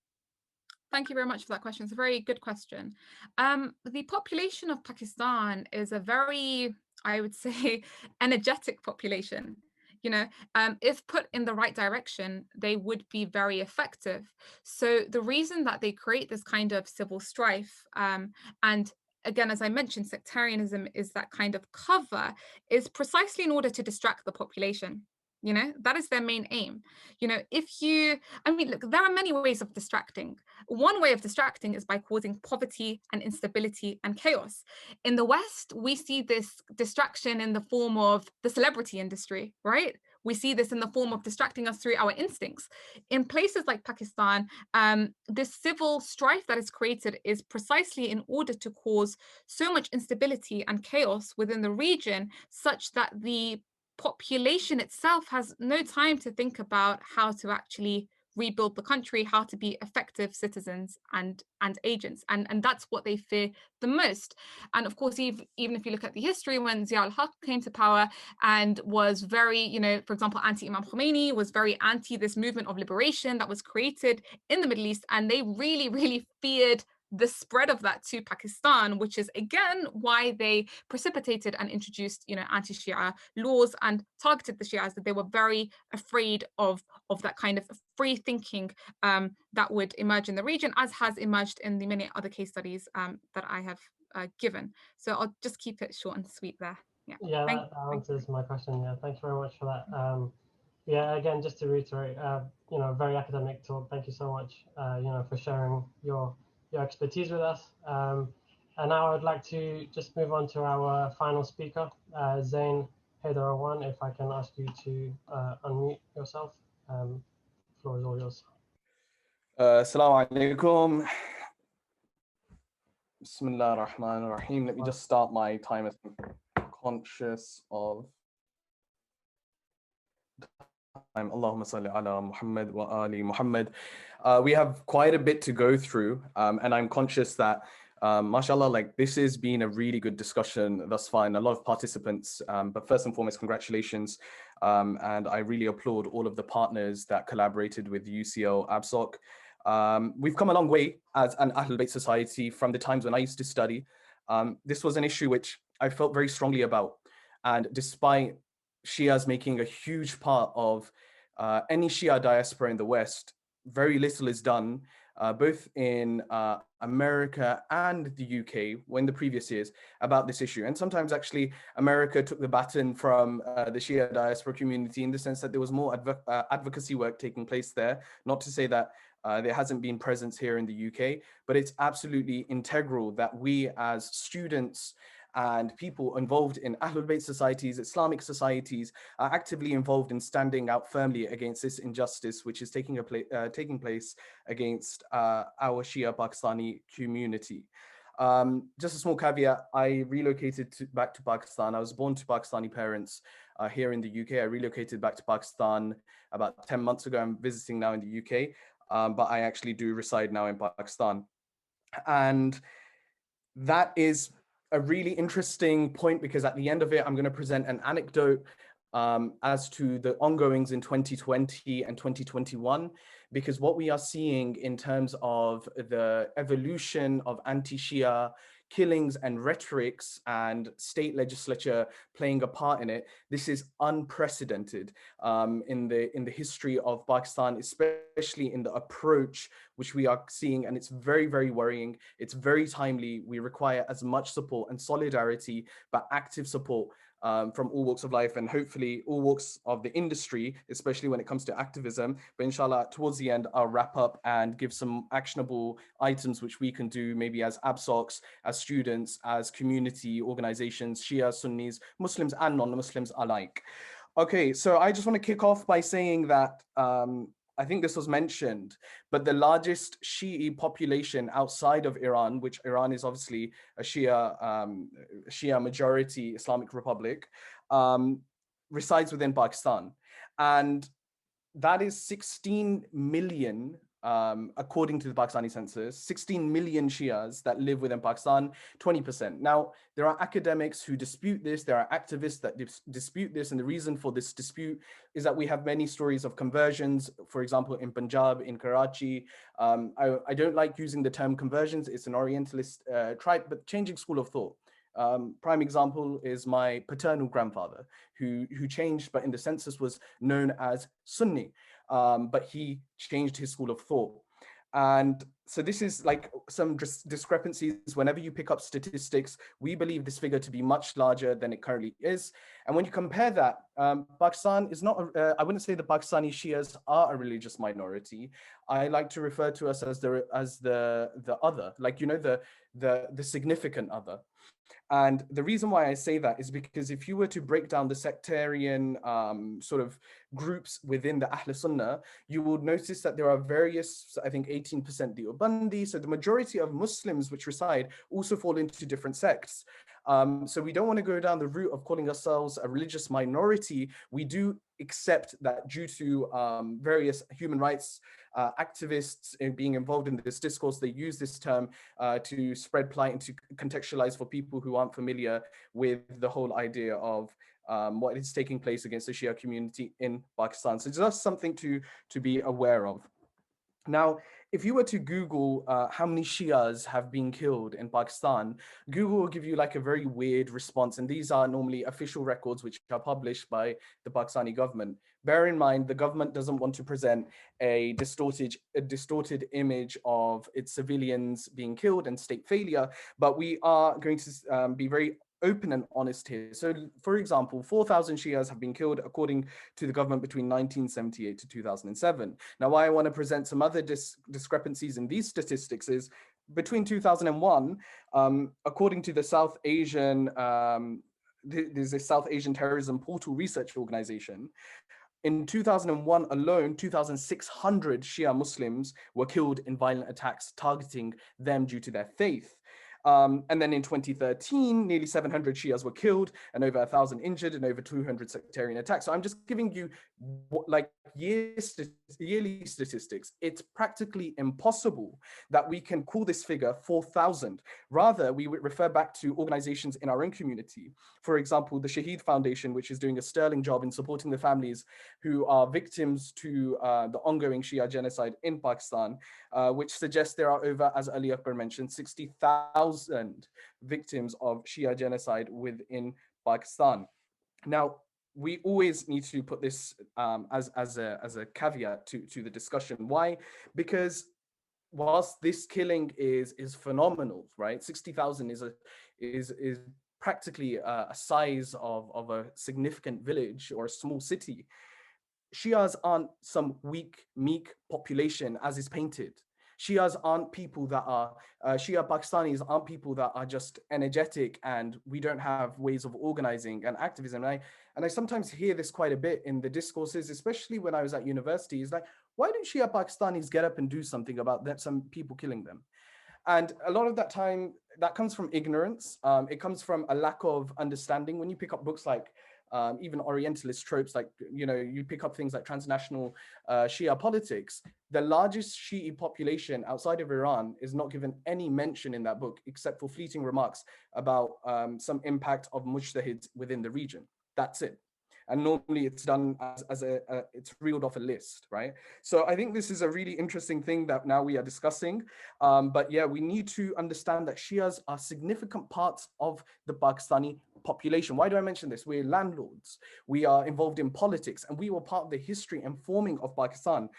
Thank you very much for that question. It's a very good question. The population of Pakistan is a very, I would say, energetic population. If put in the right direction, they would be very effective. So the reason that they create this kind of civil strife, and again, as I mentioned, sectarianism is that kind of cover, is precisely in order to distract the population. You know, that is their main aim. You know, I mean, look, there are many ways of distracting. One way of distracting is by causing poverty and instability and chaos. In the West, we see this distraction in the form of the celebrity industry, right? We see this in the form of distracting us through our instincts. In places like Pakistan, this civil strife that is created is precisely in order to cause so much instability and chaos within the region, such that the population itself has no time to think about how to actually rebuild the country, how to be effective citizens and agents. And that's what they fear the most. And of course, even if you look at the history, when Zia al-Haq came to power and was very, you know, for example, anti-Imam Khomeini, was very anti this movement of liberation that was created in the Middle East. And they really, really feared the spread of that to Pakistan, which is again why they precipitated and introduced, you know, anti-Shia laws and targeted the Shias, that they were very afraid of that kind of free thinking that would emerge in the region, as has emerged in the many other case studies that I have given. So I'll just keep it short and sweet there. Yeah, that answers my question. Yeah, thanks very much for that. Yeah, again, just to reiterate, you know, very academic talk. Thank you so much, you know, for sharing your expertise with us. And now I'd like to just move on to our final speaker, Zain Haider, if I can ask you to unmute yourself. Floor is all yours. Assalamu alaikum. Bismillah ar-Rahman ar-Rahim. Let me just start my timer. Conscious of time. Allahumma salli ala Muhammad wa ali Muhammad. We have quite a bit to go through, and I'm conscious that mashallah, like this has been a really good discussion thus far, and a lot of participants, but first and foremost, congratulations. And I really applaud all of the partners that collaborated with UCL ABSOC. We've come a long way as an Ahlul-Bayt Society from the times when I used to study. This was an issue which I felt very strongly about. And despite Shias making a huge part of any Shia diaspora in the West, very little is done, both in America and the UK, in the previous years, about this issue. And sometimes actually America took the baton from the Shia diaspora community, in the sense that there was more advocacy work taking place there. Not to say that there hasn't been presence here in the UK, but it's absolutely integral that we as students and people involved in Ahlul-Bayt societies, Islamic societies, are actively involved in standing out firmly against this injustice which is taking place against our Shia Pakistani community. Just a small caveat, I relocated back to Pakistan. I was born to Pakistani parents here in the UK. I relocated back to Pakistan about 10 months ago. I'm visiting now in the UK, but I actually do reside now in Pakistan. And that is a really interesting point, because at the end of it, I'm going to present an anecdote as to the ongoings in 2020 and 2021, because what we are seeing in terms of the evolution of anti-Shia killings and rhetorics and state legislature playing a part in it, this is unprecedented in the history of Pakistan, especially in the approach which we are seeing, and it's very, very worrying. It's very timely. We require as much support and solidarity, but active support from all walks of life, and hopefully all walks of the industry, especially when it comes to activism. But inshallah, towards the end, I'll wrap up and give some actionable items which we can do, maybe as ABSOCs, as students, as community organizations, Shia, Sunnis, Muslims and non-Muslims alike. Okay, so I just want to kick off by saying that I think this was mentioned, but the largest Shi'i population outside of Iran, which Iran is obviously a Shia majority Islamic republic, resides within Pakistan. And that is 16 million, according to the Pakistani census, 16 million Shias that live within Pakistan, 20%. Now, there are academics who dispute this. There are activists that dispute this. And the reason for this dispute is that we have many stories of conversions, for example, in Punjab, in Karachi. I don't like using the term conversions. It's an Orientalist tribe, but changing school of thought. Prime example is my paternal grandfather, who changed, but in the census was known as Sunni, but he changed his school of thought. And so this is like some discrepancies. Whenever you pick up statistics, we believe this figure to be much larger than it currently is. And when you compare that, Pakistan is not, I wouldn't say the Pakistani Shias are a religious minority. I like to refer to us as the other, like, you know, the significant other. And the reason why I say that is because if you were to break down the sectarian sort of groups within the Ahl Sunnah, you will notice that there are various, I think 18% Deobandi. So the majority of Muslims which reside also fall into different sects. So we don't want to go down the route of calling ourselves a religious minority. We do accept that due to various human rights activists being involved in this discourse, they use this term to spread plight and to contextualize for people who aren't familiar with the whole idea of what is taking place against the Shia community in Pakistan. So it's just something to be aware of. Now, if you were to Google how many Shias have been killed in Pakistan, Google will give you like a very weird response. And these are normally official records which are published by the Pakistani government. Bear in mind, the government doesn't want to present a distorted image of its civilians being killed and state failure, but we are going to be very open and honest here. So, for example, 4,000 Shias have been killed according to the government between 1978 to 2007. Now, why I want to present some other discrepancies in these statistics is between 2001, according to the South Asian, there's a South Asian Terrorism Portal Research Organization. In 2001 alone, 2,600 Shia Muslims were killed in violent attacks targeting them due to their faith. And then in 2013, nearly 700 Shias were killed and over 1,000 injured and over 200 sectarian attacks. So I'm just giving you like yearly statistics. It's practically impossible that we can call this figure 4,000. Rather, we would refer back to organizations in our own community. For example, the Shaheed Foundation, which is doing a sterling job in supporting the families who are victims to the ongoing Shia genocide in Pakistan, which suggests there are over, as Ali Akbar mentioned, 60,000 victims of Shia genocide within Pakistan. Now, we always need to put this as a caveat to the discussion. Why? Because whilst this killing is phenomenal, right? 60,000 is practically a size of a significant village or a small city. Shias aren't some weak, meek population as is painted. Shias aren't people that are, Shia Pakistanis aren't people that are just energetic and we don't have ways of organizing and activism. And I sometimes hear this quite a bit in the discourses, especially when I was at university, is like, why don't Shia Pakistanis get up and do something about that, some people killing them? And a lot of that time, that comes from ignorance. It comes from a lack of understanding. When you pick up books like even Orientalist tropes, like, you know, you pick up things like transnational Shia politics, the largest Shi'i population outside of Iran is not given any mention in that book, except for fleeting remarks about some impact of mujtahids within the region. That's it. And normally it's done as it's reeled off a list, right? So I think this is a really interesting thing that now we are discussing. But yeah, we need to understand that Shias are significant parts of the Pakistani population. Why do I mention this? We're landlords. We are involved in politics, and we were part of the history and forming of Pakistan.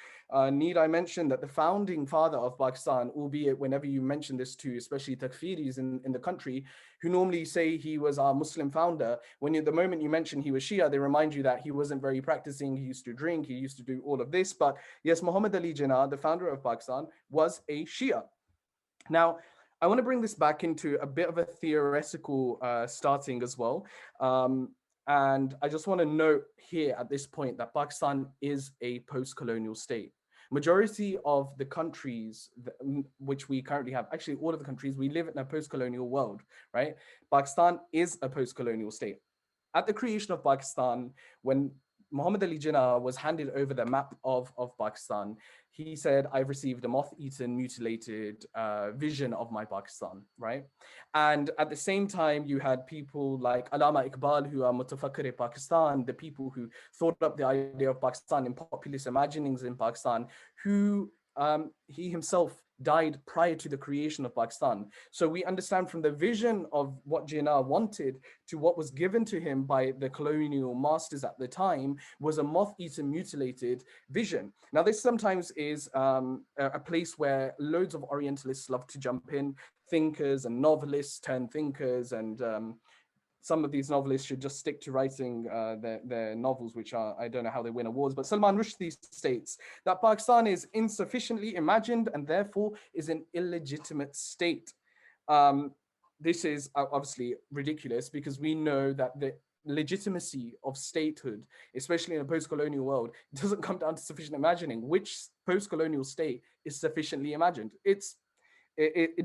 Need I mention that the founding father of Pakistan, albeit whenever you mention this to especially takfiris in the country, who normally say he was our Muslim founder, the moment you mention he was Shia, they remind you that he wasn't very practicing, he used to drink, he used to do all of this. But yes, Muhammad Ali Jinnah, the founder of Pakistan, was a Shia. Now, I want to bring this back into a bit of a theoretical starting as well. And I just want to note here at this point that Pakistan is a post-colonial state. Majority of the countries which we currently have, actually all of the countries, we live in a post-colonial world, right? Pakistan is a post-colonial state. At the creation of Pakistan, when Muhammad Ali Jinnah was handed over the map of Pakistan, he said, I've received a moth-eaten, mutilated vision of my Pakistan, right? And at the same time, you had people like Allama Iqbal, who are Mutafakkir Pakistan, the people who thought up the idea of Pakistan in populist imaginings in Pakistan, who he himself died prior to the creation of Pakistan. So we understand from the vision of what Jinnah wanted to what was given to him by the colonial masters at the time was a moth-eaten, mutilated vision. Now, this sometimes is a place where loads of Orientalists love to jump in, thinkers and novelists turn thinkers, and some of these novelists should just stick to writing their novels, which are, I don't know how they win awards, but Salman Rushdie states that Pakistan is insufficiently imagined and therefore is an illegitimate state. This is obviously ridiculous because we know that the legitimacy of statehood, especially in a post-colonial world, doesn't come down to sufficient imagining. Which post-colonial state is sufficiently imagined? It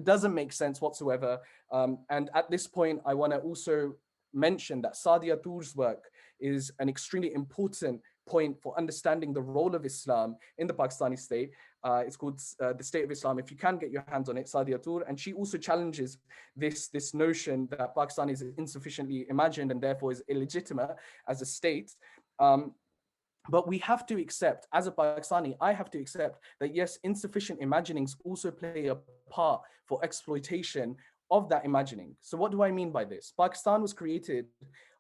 doesn't make sense whatsoever. And at this point, I want to also mention that Saliha Batool's work is an extremely important point for understanding the role of Islam in the Pakistani state. It's called The State of Islam. If you can get your hands on it, Saliha Batool. And she also challenges this notion that Pakistan is insufficiently imagined and therefore is illegitimate as a state. But we have to accept, as a Pakistani, I have to accept that yes, insufficient imaginings also play a part for exploitation of that imagining. So what do I mean by this? Pakistan was created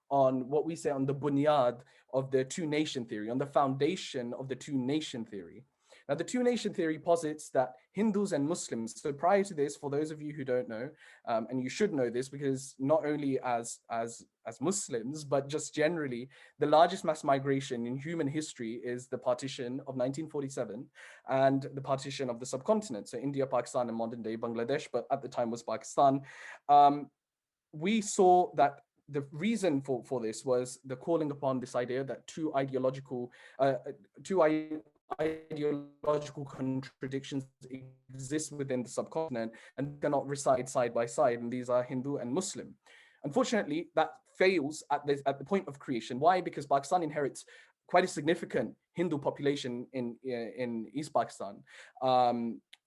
on what we say on the bunyad of the two-nation theory, on the foundation of the two-nation theory. Now, the two-nation theory posits that Hindus and Muslims, so prior to this, for those of you who don't know, and you should know this because not only as Muslims, but just generally, the largest mass migration in human history is the partition of 1947 and the partition of the subcontinent. So India, Pakistan, and modern day Bangladesh, but at the time was Pakistan. We saw that the reason for this was the calling upon this idea that two ideological contradictions exist within the subcontinent and cannot reside side by side, and these are Hindu and Muslim. Unfortunately, that fails at the point of creation. Why? Because Pakistan inherits quite a significant Hindu population in East Pakistan.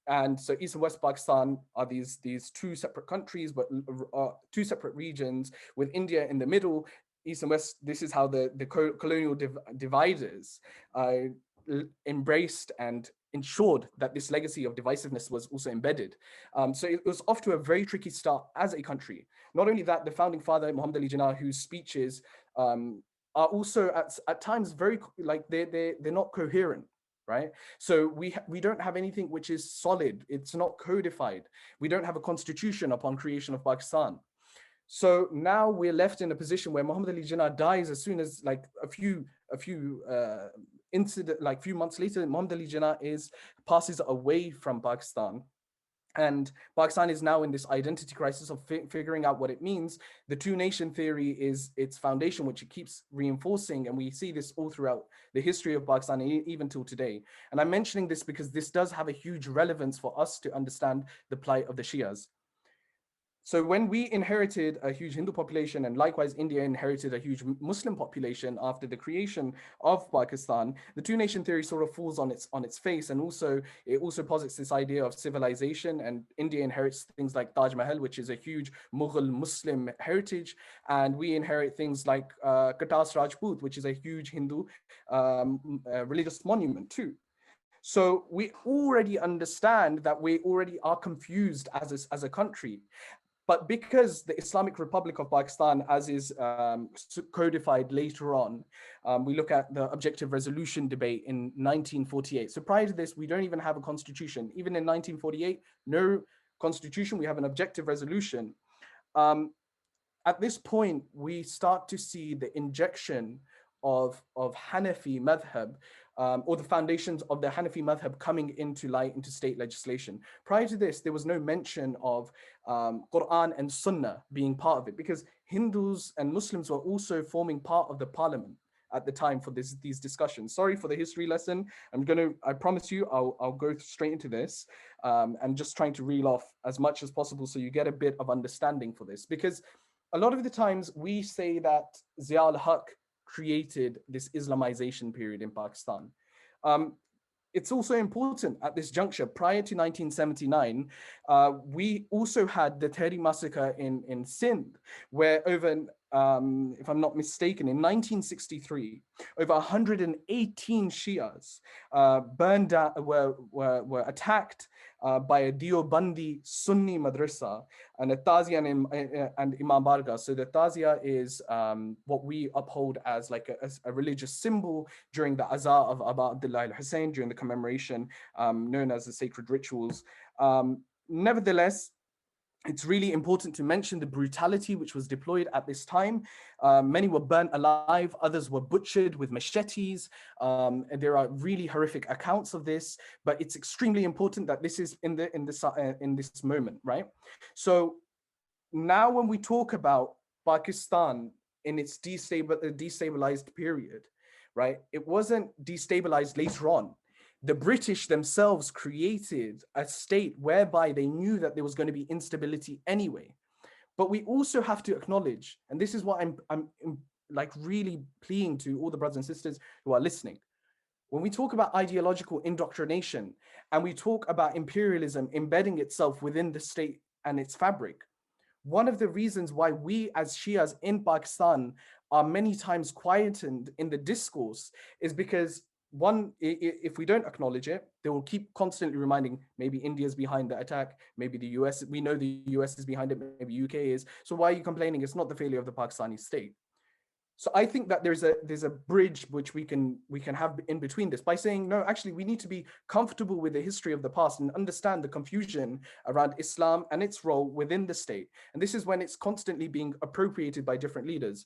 And so East and West Pakistan are these two separate countries, but two separate regions with India in the middle. East and West, this is how the colonial dividers embraced and ensured that this legacy of divisiveness was also embedded. So it was off to a very tricky start as a country. Not only that, the founding father, Muhammad Ali Jinnah, whose speeches are also at times very, like they're not coherent, right? So we don't have anything which is solid. It's not codified. We don't have a constitution upon creation of Pakistan. So now we're left in a position where Muhammad Ali Jinnah dies as soon as like a few months later. Muhammad Ali Jinnah passes away from Pakistan. And Pakistan is now in this identity crisis of figuring out what it means. The two-nation theory is its foundation, which it keeps reinforcing. And we see this all throughout the history of Pakistan, even till today. And I'm mentioning this because this does have a huge relevance for us to understand the plight of the Shias. So when we inherited a huge Hindu population, and likewise India inherited a huge Muslim population after the creation of Pakistan, the two-nation theory sort of falls on its face, and it also posits this idea of civilization. And India inherits things like Taj Mahal, which is a huge Mughal Muslim heritage, and we inherit things like Katas Rajput, which is a huge Hindu religious monument too. So we already understand that we already are confused as a country. But because the Islamic Republic of Pakistan, as is codified later on, we look at the objective resolution debate in 1948. So prior to this, we don't even have a constitution. Even in 1948, no constitution, we have an objective resolution. At this point, we start to see the injection of Hanafi madhab, or the foundations of the Hanafi madhab coming into light into state legislation. Prior to this, there was no mention of Quran and Sunnah being part of it, because Hindus and Muslims were also forming part of the parliament at the time for these discussions. Sorry for the history lesson. I promise you, I'll go straight into this, and just trying to reel off as much as possible so you get a bit of understanding for this, because a lot of the times we say that Zia al-Haq created this Islamization period in Pakistan. It's also important at this juncture, prior to 1979, we also had the Tehri massacre in Sindh, where over, if I'm not mistaken, in 1963, over 118 Shias were attacked by a Deobandi Sunni madrasa, and a Tazia and Imam Barga. So the Tazia is what we uphold as like a religious symbol during the Azaa of Aba Abdullah al-Hussein, during the commemoration known as the sacred rituals. Nevertheless, it's really important to mention the brutality which was deployed at this time. Many were burnt alive, others were butchered with machetes. And there are really horrific accounts of this, but it's extremely important that this is in this moment, right? So now when we talk about Pakistan in its destabilized period, right? It wasn't destabilized later on. The British themselves created a state whereby they knew that there was going to be instability anyway. But we also have to acknowledge, and this is what I'm like really pleading to all the brothers and sisters who are listening. When we talk about ideological indoctrination and we talk about imperialism embedding itself within the state and its fabric, one of the reasons why we as Shias in Pakistan are many times quietened in the discourse is because, one, if we don't acknowledge it, they will keep constantly reminding, maybe India's behind the attack, maybe the US, we know the US is behind it, maybe UK is. So why are you complaining? It's not the failure of the Pakistani state. So I think that there's a bridge which we can have in between this by saying, no, actually, we need to be comfortable with the history of the past and understand the confusion around Islam and its role within the state. And this is when it's constantly being appropriated by different leaders.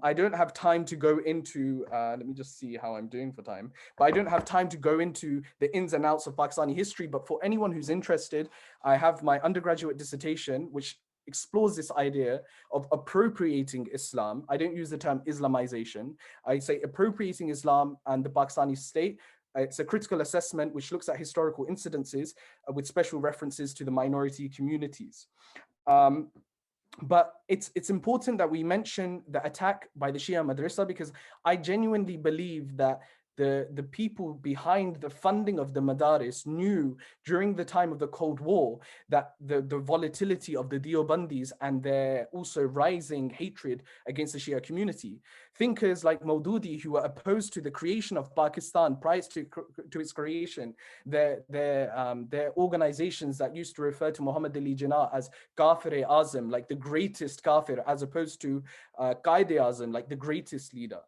I don't have time to go into, let me just see how I'm doing for time, but I don't have time to go into the ins and outs of Pakistani history. But for anyone who's interested, I have my undergraduate dissertation, which explores this idea of appropriating Islam. I don't use the term Islamization. I say appropriating Islam and the Pakistani state. It's a critical assessment which looks at historical incidences with special references to the minority communities. But it's important that we mention the attack by the Shia Madrasa, because I genuinely believe that the people behind the funding of the Madaris knew during the time of the Cold War that the volatility of the Deobandis and their also rising hatred against the Shia community. Thinkers like Maududi, who were opposed to the creation of Pakistan prior to its creation, their organizations that used to refer to Muhammad Ali Jinnah as Kafir-e-Azam, like the greatest Kafir, as opposed to Qaid-e-Azam, like the greatest leader.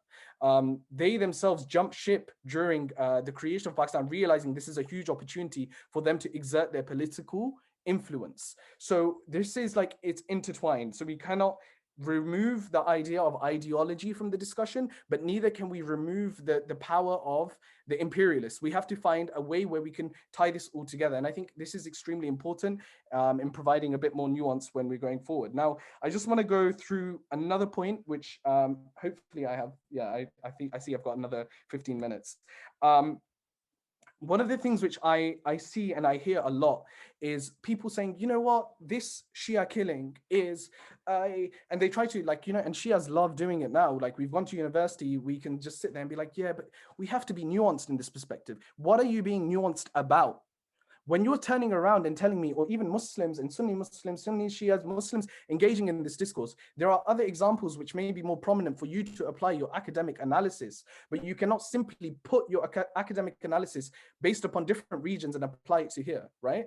They themselves jumped ship during the creation of Pakistan, realizing this is a huge opportunity for them to exert their political influence. So this is like, it's intertwined. So we cannot remove the idea of ideology from the discussion, but neither can we remove the power of the imperialists. We have to find a way where we can tie this all together. And I think this is extremely important in providing a bit more nuance when we're going forward. Now, I just want to go through another point, which hopefully I have, I think I see I've got another 15 minutes. One of the things which I see and I hear a lot is people saying, you know what, this Shia killing is, and they try to like, you know, and Shias love doing it now. Like, we've gone to university, we can just sit there and be like, yeah, but we have to be nuanced in this perspective. What are you being nuanced about? When you're turning around and telling me, or even Muslims and Sunni Muslims, Sunni Shias, Muslims engaging in this discourse, there are other examples which may be more prominent for you to apply your academic analysis, but you cannot simply put your academic analysis based upon different regions and apply it to here, right?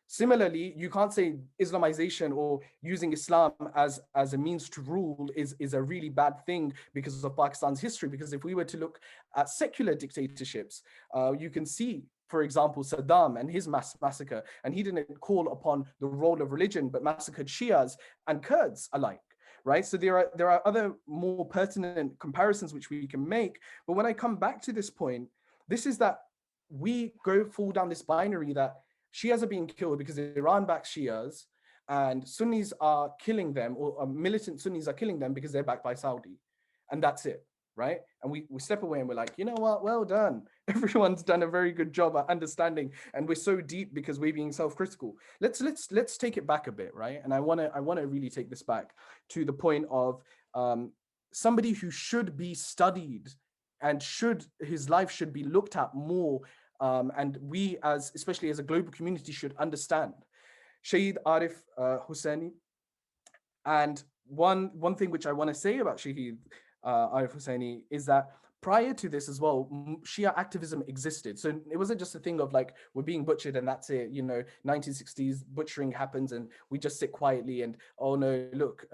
Similarly, you can't say Islamization or using Islam as a means to rule is a really bad thing because of Pakistan's history. Because if we were to look at secular dictatorships, you can see, for example, Saddam and his massacre, and he didn't call upon the role of religion, but massacred Shias and Kurds alike, right? So there are other more pertinent comparisons which we can make. But when I come back to this point, this is that we fall down this binary that Shias are being killed because Iran backs Shias, and Sunnis are killing them, or militant Sunnis are killing them because they're backed by Saudi, and that's it. Right? And we step away and we're like, you know what, well done. Everyone's done a very good job at understanding, and we're so deep because we're being self-critical. Let's take it back a bit, right? And I wanna really take this back to the point of somebody who should be studied and his life should be looked at more, and we especially as a global community should understand. Shaheed Arif Hussaini. And one thing which I want to say about Shaheed Arif Hussaini is that prior to this as well, Shia activism existed. So it wasn't just a thing of like, we're being butchered and that's it, you know, 1960s butchering happens and we just sit quietly and, oh no, look,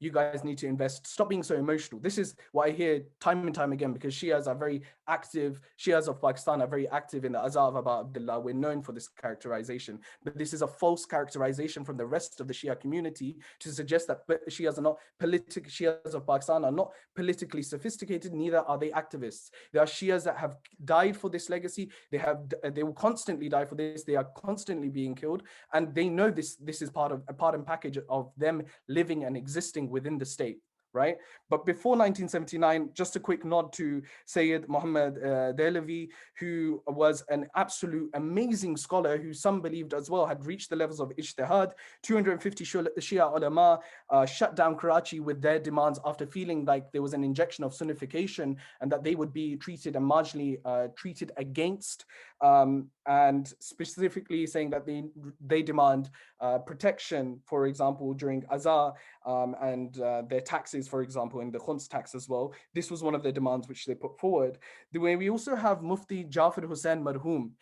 you guys need to invest, stop being so emotional. This is what I hear time and time again, because Shias are very active, Shias of Pakistan are very active in the Azhar of Aba Abdullah. We're known for this characterization, but this is a false characterization from the rest of the Shia community to suggest that Shias are not politically, Shias of Pakistan are not politically sophisticated, neither are they activists. There are Shias that have died for this legacy. They will constantly die for this. They are constantly being killed, and they know this is part and package of them living and existing within the state. Right? But before 1979, just a quick nod to Sayyid Muhammad Dehlavi, who was an absolute amazing scholar who some believed as well had reached the levels of ijtihad. 250 Shia ulama shut down Karachi with their demands after feeling like there was an injection of Sunnification and that they would be treated and marginally treated against, and specifically saying that they demand protection, for example, during Azhar and their taxes, for example, in the Khunds tax as well. This was one of the demands which they put forward. The way we also have Mufti Jafar Hussain Marhoom,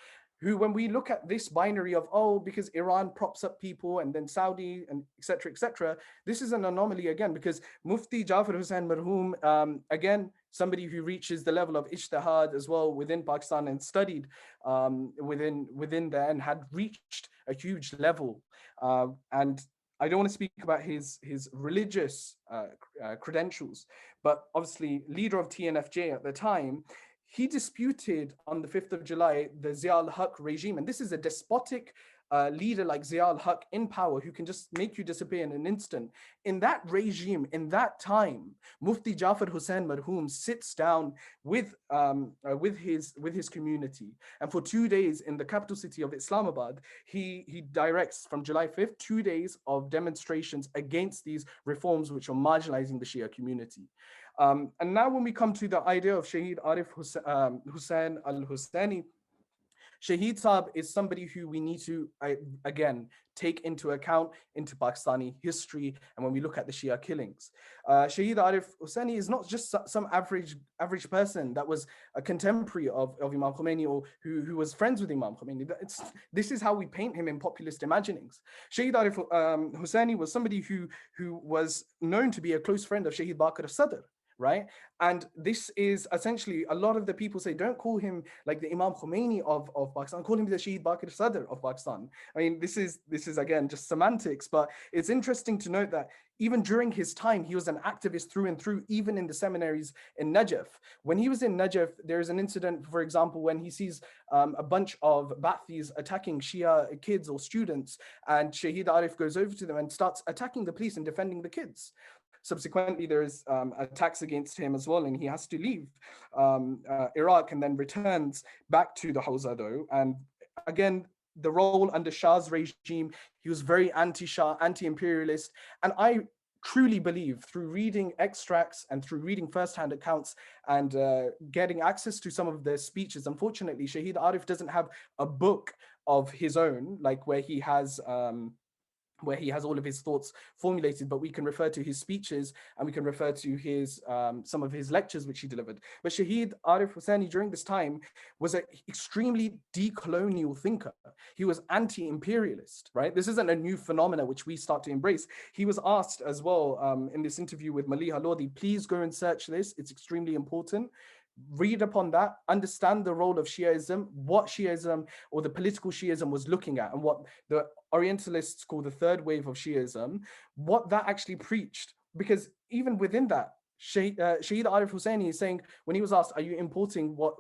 who, when we look at this binary of, oh, because Iran props up people and then Saudi and etc., this is an anomaly again, because Mufti Jafar Hussain Marhoom, again, somebody who reaches the level of ijtihad as well within Pakistan and studied within there and had reached a huge level. And I don't want to speak about his religious credentials, but obviously leader of TNFJ at the time, he disputed on the 5th of July the Zia al-Haq regime. And this is a despotic leader like Zia al-Haq in power who can just make you disappear in an instant. In that regime, in that time, Mufti Jafar Hussain Marhoom sits down with his community. And for 2 days in the capital city of Islamabad, he directs from July 5th, 2 days of demonstrations against these reforms which are marginalizing the Shia community. And now when we come to the idea of Shaheed Arif Hussain al-Hussaini, Shaheed Saab is somebody who we need to, again, take into account into Pakistani history. And when we look at the Shia killings, Shaheed Arif Hussaini is not just some average person that was a contemporary of Imam Khomeini or who was friends with Imam Khomeini. This is how we paint him in populist imaginings. Shaheed Arif Hussaini was somebody who was known to be a close friend of Shaheed Baqir Sadr. Right? And this is essentially, a lot of the people say, don't call him like the Imam Khomeini of Pakistan, call him the Shaheed Baqir Sadr of Pakistan. I mean, this is again, just semantics, but it's interesting to note that even during his time, he was an activist through and through, even in the seminaries in Najaf. When he was in Najaf, there's an incident, for example, when he sees a bunch of Ba'athis attacking Shia kids or students, and Shaheed Arif goes over to them and starts attacking the police and defending the kids. Subsequently, there is attacks against him as well, and he has to leave Iraq and then returns back to the Hawza. And again, the role under Shah's regime, he was very anti-Shah, anti-imperialist. And I truly believe, through reading extracts and through reading first-hand accounts and getting access to some of their speeches, unfortunately, Shaheed Arif doesn't have a book of his own, like where he has all of his thoughts formulated, but we can refer to his speeches and we can refer to his some of his lectures which he delivered. But Shaheed Arif Hussaini during this time was an extremely decolonial thinker. He was anti-imperialist, right? This isn't a new phenomena which we start to embrace. He was asked as well in this interview with Maliha Lodi, please go and search this. It's extremely important. Read upon that, understand the role of Shiaism, what Shiaism or the political Shiaism was looking at, and what the Orientalists call the third wave of Shiaism, what that actually preached. Because even within that, Shaheed Arif Hussaini is saying, when he was asked, are you importing what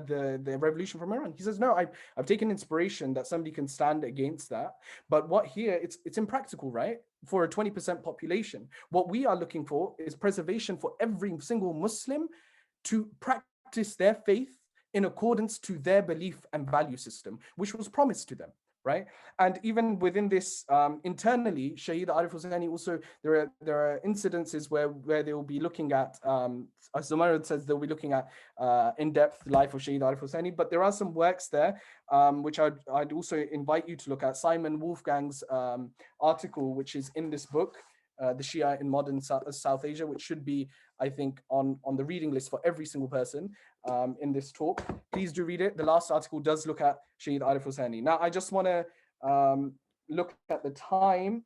the revolution from Iran? He says, no, I've taken inspiration that somebody can stand against that. But what here, it's impractical, right? For a 20% population. What we are looking for is preservation for every single Muslim to practice their faith in accordance to their belief and value system, which was promised to them, right? And even within this, internally, Shaheed Arif Hussaini also, there are incidences where they will be looking at, as Zumarad says, they'll be looking at in-depth life of Shaheed Arif Hussaini, but there are some works there, which I'd also invite you to look at. Simon Wolfgang's article, which is in this book, the Shia in modern South Asia, which should be, I think, on the reading list for every single person in this talk. Please do read it. The last article does look at Shaheed Arif Hosseini. Now, I just want to look at the time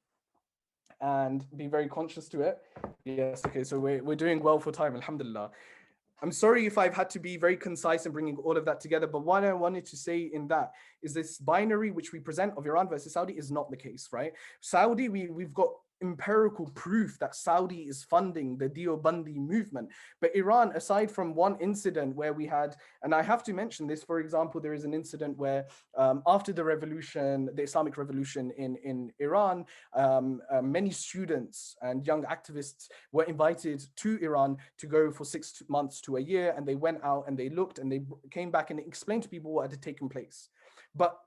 and be very conscious to it. Yes, okay, so we're doing well for time, alhamdulillah. I'm sorry if I've had to be very concise in bringing all of that together, but what I wanted to say in that is this binary which we present of Iran versus Saudi is not the case, right? Saudi, we've got empirical proof that Saudi is funding the Deobandi movement. But Iran, aside from one incident where we had, and I have to mention this, for example, there is an incident where after the revolution, the Islamic revolution in Iran, many students and young activists were invited to Iran to go for 6 months to a year, and they went out and they looked and they came back and explained to people what had taken place. But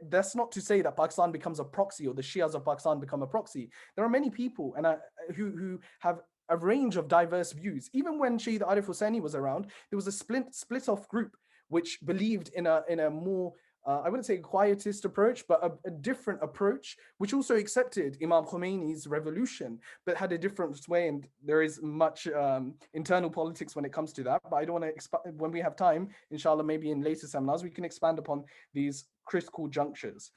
that's not to say that Pakistan becomes a proxy or the Shias of Pakistan become a proxy. There are many people and who have a range of diverse views. Even when Shaheed Arif Hosseini was around, there was a split off group which believed in a more I wouldn't say a quietist approach, but a different approach, which also accepted Imam Khomeini's revolution, but had a different way. And there is much internal politics when it comes to that. But I don't want to, when we have time, inshallah, maybe in later seminars, we can expand upon these critical junctures.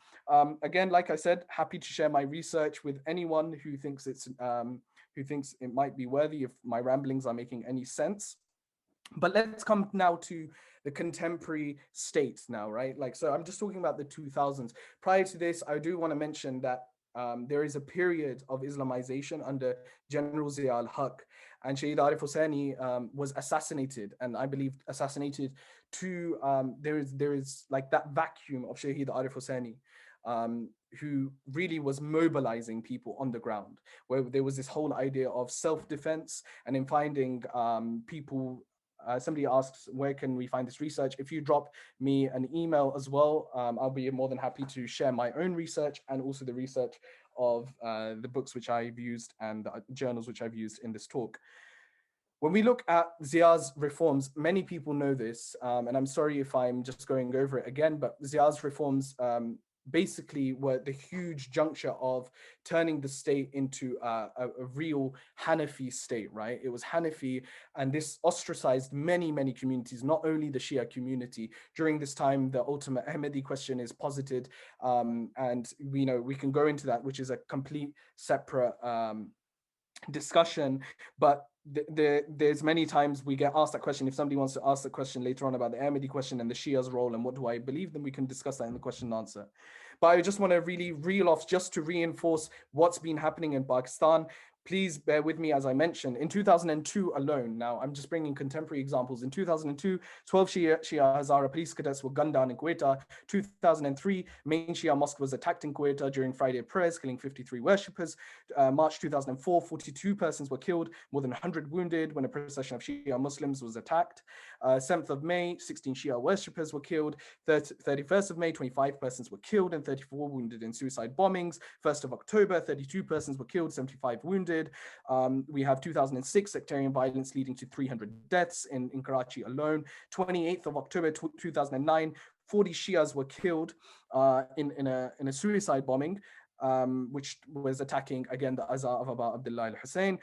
Again, like I said, happy to share my research with anyone who thinks it might be worthy if my ramblings are making any sense. But let's come now to the contemporary state now, right? Like, so I'm just talking about the 2000s. Prior to this, I do want to mention that there is a period of Islamization under General Zia al-Haq, and Shaheed Arif Hosseini was assassinated, and I believe assassinated to, there is like that vacuum of Shaheed Arif Hosseini, who really was mobilizing people on the ground, where there was this whole idea of self-defense, and in finding people. Somebody asks, where can we find this research? If you drop me an email as well, I'll be more than happy to share my own research and also the research of the books which I've used and the journals which I've used in this talk. When we look at Zia's reforms, many people know this, and I'm sorry if I'm just going over it again, but Zia's reforms basically were the huge juncture of turning the state into a real Hanafi state, right? It was Hanafi, and this ostracized many, many communities, not only the Shia community. During this time, the ultimate Ahmadi question is posited, and we can go into that, which is a complete separate discussion, but there's many times we get asked that question. If somebody wants to ask the question later on about the Ahmadi question and the Shia's role and what do I believe, then we can discuss that in the question and answer. But I just want to really reel off just to reinforce what's been happening in Pakistan. Please bear with me as I mentioned. In 2002 alone, now I'm just bringing contemporary examples. In 2002, 12 Shia Hazara police cadets were gunned down in Quetta. 2003, main Shia mosque was attacked in Quetta during Friday prayers, killing 53 worshippers. March 2004, 42 persons were killed, more than 100 wounded when a procession of Shia Muslims was attacked. 7th of May, 16 Shia worshippers were killed. 31st of May, 25 persons were killed and 34 wounded in suicide bombings. 1st of October, 32 persons were killed, 75 wounded. We have 2006 sectarian violence leading to 300 deaths in Karachi alone. 28th of October 2009, 40 Shias were killed in a suicide bombing, which was attacking again the Azhar of Abdullah al-Hussein.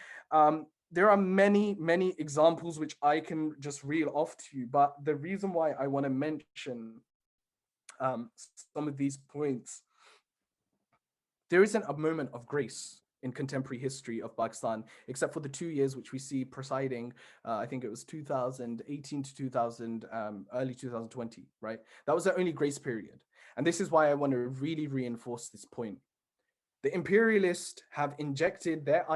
There are many, many examples which I can just reel off to you, but the reason why I want to mention some of these points, there isn't a moment of grace in contemporary history of Pakistan, except for the 2 years which we see presiding, I think it was 2018 to early 2020, right? That was the only grace period. And this is why I want to really reinforce this point. The imperialists have injected their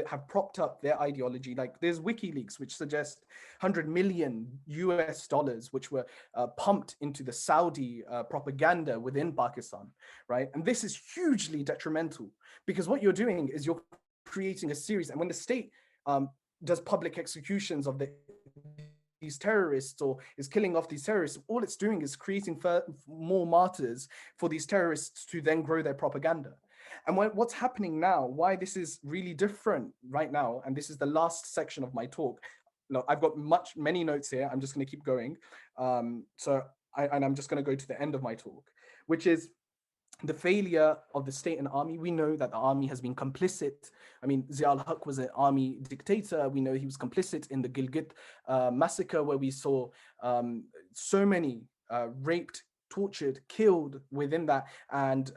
have propped up their ideology. Like there's WikiLeaks, which suggests $100 million US, which were pumped into the Saudi propaganda within Pakistan, right? And this is hugely detrimental because what you're doing is you're creating a series. And when the state does public executions of these terrorists or is killing off these terrorists, all it's doing is creating more martyrs for these terrorists to then grow their propaganda. And what's happening now, why this is really different right now, and this is the last section of my talk. Look, I've got many notes here. I'm just going to keep going. And I'm just going to go to the end of my talk, which is the failure of the state and army. We know that the army has been complicit. I mean, Zia al-Haq was an army dictator. We know he was complicit in the Gilgit massacre, where we saw so many raped, tortured, killed within that, and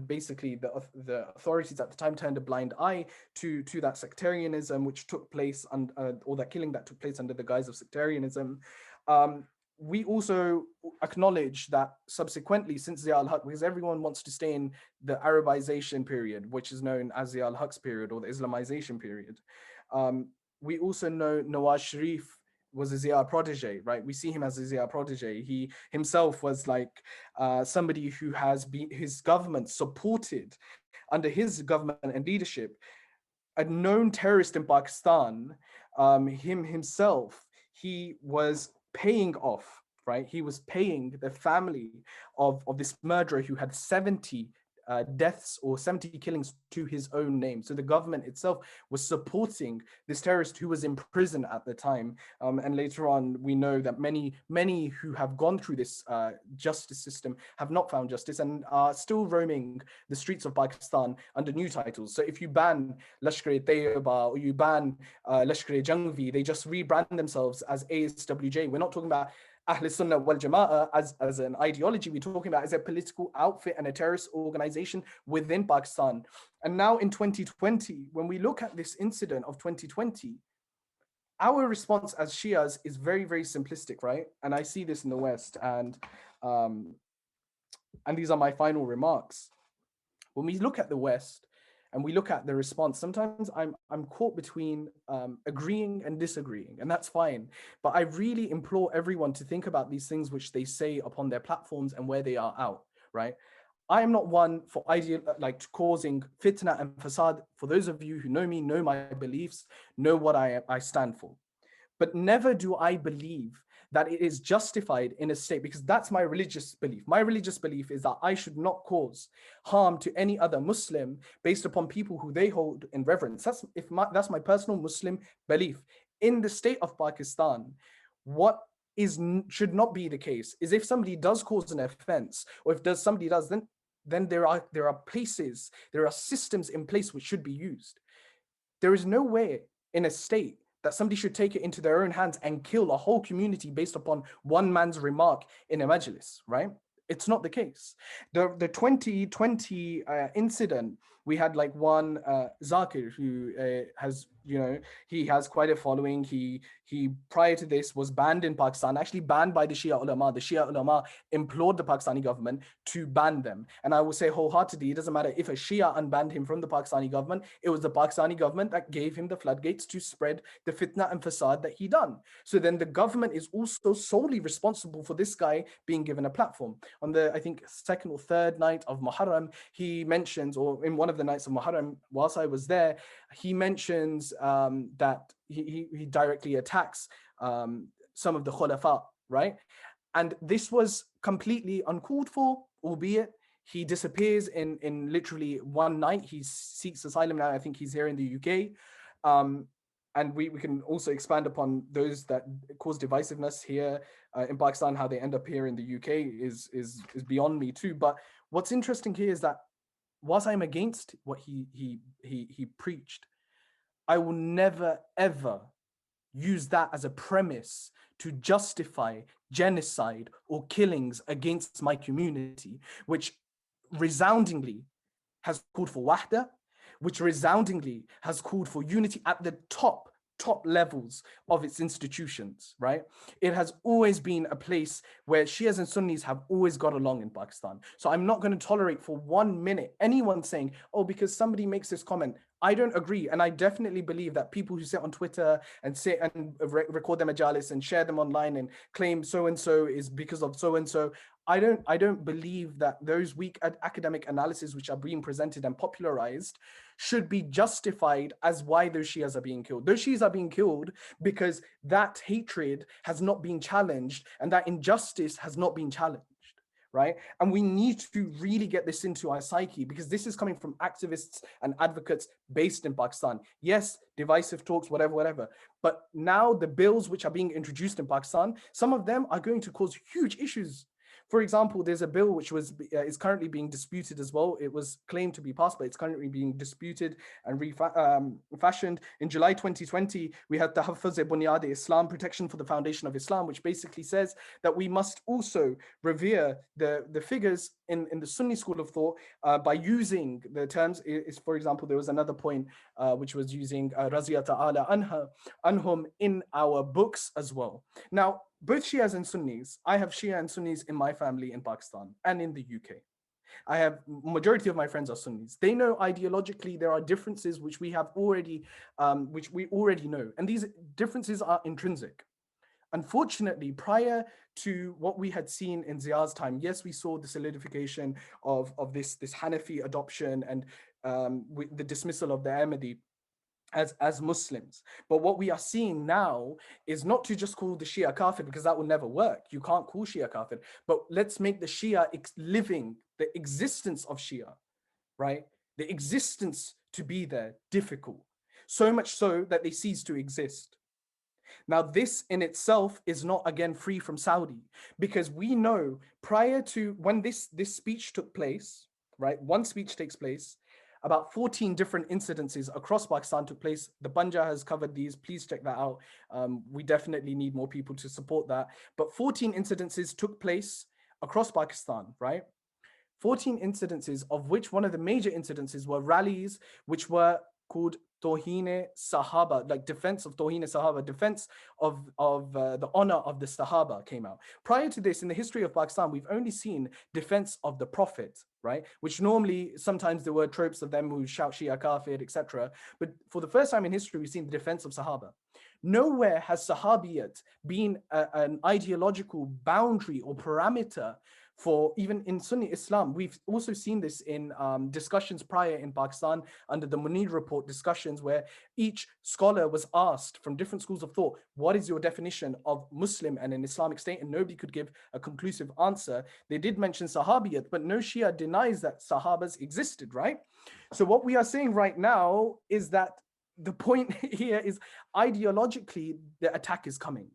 basically the authorities at the time turned a blind eye to that sectarianism which took place, or that killing that took place under the guise of sectarianism. We also acknowledge that subsequently, since Zia al-Haq, because everyone wants to stay in the Arabization period, which is known as Zia al-Haq's period, or the Islamization period, we also know Nawaz Sharif was a Zia protege, right? We see him as a Zia protege. He himself was like somebody who has been, his government supported, under his government and leadership, a known terrorist in Pakistan. Himself, he was paying off, right? He was paying the family of this murderer who had 70 deaths or 70 killings to his own name. So the government itself was supporting this terrorist who was in prison at the time. And later on, we know that many who have gone through this justice system have not found justice and are still roaming the streets of Pakistan under new titles. So if you ban Lashkar-e-Taiba or you ban Lashkar-e-Jangvi, they just rebrand themselves as ASWJ. We're not talking about Ahl Sunnah wal Jama'ah as an ideology. We're talking about as a political outfit and a terrorist organization within Pakistan. And now in 2020, when we look at this incident of 2020, our response as Shias is very, very simplistic, right? And I see this in the West, and these are my final remarks. When we look at the West, and we look at the response, sometimes I'm caught between agreeing and disagreeing, and that's fine. But I really implore everyone to think about these things which they say upon their platforms and where they are out, right? I am not one for causing fitna and fasad. For those of you who know me, know my beliefs, know what I stand for. But never do I believe that it is justified in a state, because that's my religious belief. My religious belief is that I should not cause harm to any other Muslim based upon people who they hold in reverence. That's my personal Muslim belief. In the state of Pakistan, what should not be the case is if somebody does cause an offense, or if somebody does, then there are places, there are systems in place which should be used. There is no way in a state that somebody should take it into their own hands and kill a whole community based upon one man's remark in a majlis, right? It's not the case. The 2020 incident, we had like one Zakir who has, he has quite a following. He prior to this was banned in Pakistan, actually banned by the Shia ulama. The Shia ulama implored the Pakistani government to ban them. And I will say wholeheartedly, it doesn't matter if a Shia unbanned him from the Pakistani government, it was the Pakistani government that gave him the floodgates to spread the fitna and fasad that he done. So then the government is also solely responsible for this guy being given a platform. On the, I think, second or third night of Muharram, he mentions, or in one of the nights of Muharram, whilst I was there, he mentions that he directly attacks some of the khulafa, right? And this was completely uncalled for, albeit he disappears in literally one night. He seeks asylum now. I think he's here in the UK. And we can also expand upon those that cause divisiveness here in Pakistan. How they end up here in the UK is beyond me too. But what's interesting here is that whilst I'm against what he preached, I will never ever use that as a premise to justify genocide or killings against my community, which resoundingly has called for wahda, which resoundingly has called for unity at the top levels of its institutions, right? It has always been a place where Shias and Sunnis have always got along in Pakistan. So I'm not going to tolerate for 1 minute anyone saying, oh, because somebody makes this comment. I don't agree. And I definitely believe that people who sit on Twitter and sit and record their majalis and share them online and claim so-and-so is because of so-and-so, I don't believe that those weak academic analyses which are being presented and popularized should be justified as why those Shias are being killed. Those Shias are being killed because that hatred has not been challenged and that injustice has not been challenged, right? And we need to really get this into our psyche, because this is coming from activists and advocates based in Pakistan. Yes, divisive talks, whatever. But now the bills which are being introduced in Pakistan, some of them are going to cause huge issues For example, there's a bill which is currently being disputed as well. It was claimed to be passed, but it's currently being disputed and refashioned. In July 2020, we had Tahaffuz-e-Bunyad Islam, protection for the foundation of Islam, which basically says that we must also revere the figures in the Sunni school of thought by using the terms. For example, there was another point which was using Razia Ta'ala Anhum in our books as well. Now, both Shias and Sunnis, I have Shia and Sunnis in my family in Pakistan and in the UK. I have majority of my friends are Sunnis. They know ideologically there are differences which we already know, and these differences are intrinsic. Unfortunately, prior to what we had seen in Zia's time, yes, we saw the solidification of this Hanafi adoption and the dismissal of the Ahmadi as Muslims. But what we are seeing now is not to just call the Shia kafir, because that will never work. You can't call Shia kafir, but let's make the Shia living, the existence of Shia, right? The existence to be there difficult, so much so that they cease to exist. Now, this in itself is not, again, free from Saudi, because we know prior to when this speech took place, right? One speech takes place, about 14 different incidences across Pakistan took place. The Banja has covered these. Please check that out. We definitely need more people to support that. But 14 incidences took place across Pakistan, right? 14 incidences, of which one of the major incidences were rallies, which were called Tohine Sahaba, like defense of Tohine Sahaba, defense of the honor of the Sahaba came out. Prior to this, in the history of Pakistan, we've only seen defense of the Prophet, right? Which normally, sometimes there were tropes of them who shout Shia Kafir, etc. But for the first time in history, we've seen the defense of Sahaba. Nowhere has Sahabiyat been an ideological boundary or parameter for even in Sunni Islam. We've also seen this in discussions prior in Pakistan under the Munir report discussions, where each scholar was asked from different schools of thought, what is your definition of Muslim and an Islamic state? And nobody could give a conclusive answer. They did mention Sahabiyat, but no Shia denies that Sahabas existed, right? So what we are saying right now is that the point here is ideologically, the attack is coming.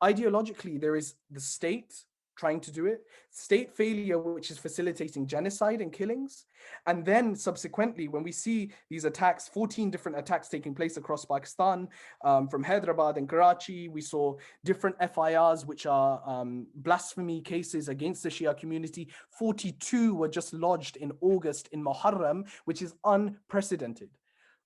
Ideologically, there is the state trying to do it, state failure, which is facilitating genocide and killings. And then subsequently, when we see these attacks, 14 different attacks taking place across Pakistan, from Hyderabad and Karachi, we saw different FIRs, which are blasphemy cases against the Shia community. 42 were just lodged in August in Muharram, which is unprecedented.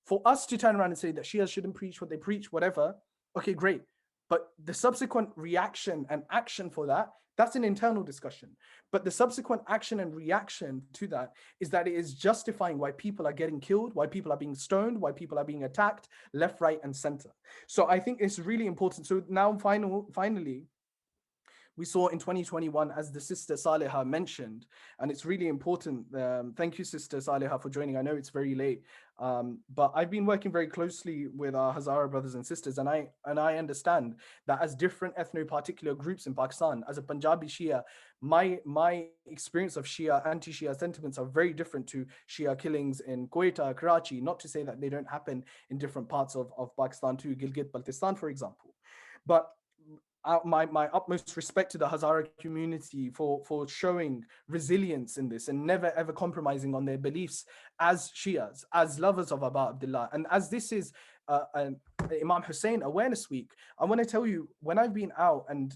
For us to turn around and say that Shias shouldn't preach what they preach, whatever, okay, great. But the subsequent reaction and action for that, that's an internal discussion. But the subsequent action and reaction to that is that it is justifying why people are getting killed, why people are being stoned, why people are being attacked, left, right, and center. So I think it's really important. So now finally, we saw in 2021, as the sister Saliha mentioned, and it's really important. Thank you, sister Saliha, for joining. I know it's very late, but I've been working very closely with our Hazara brothers and sisters, and I understand that as different ethno-particular groups in Pakistan, as a Punjabi Shia, my experience of Shia, anti-Shia sentiments are very different to Shia killings in Quetta, Karachi, not to say that they don't happen in different parts of Pakistan too, Gilgit-Baltistan, for example. But my utmost respect to the Hazara community for showing resilience in this and never ever compromising on their beliefs as Shias, as lovers of Aba Abdullah. And as this is Imam Hussain Awareness Week, I want to tell you, when I've been out and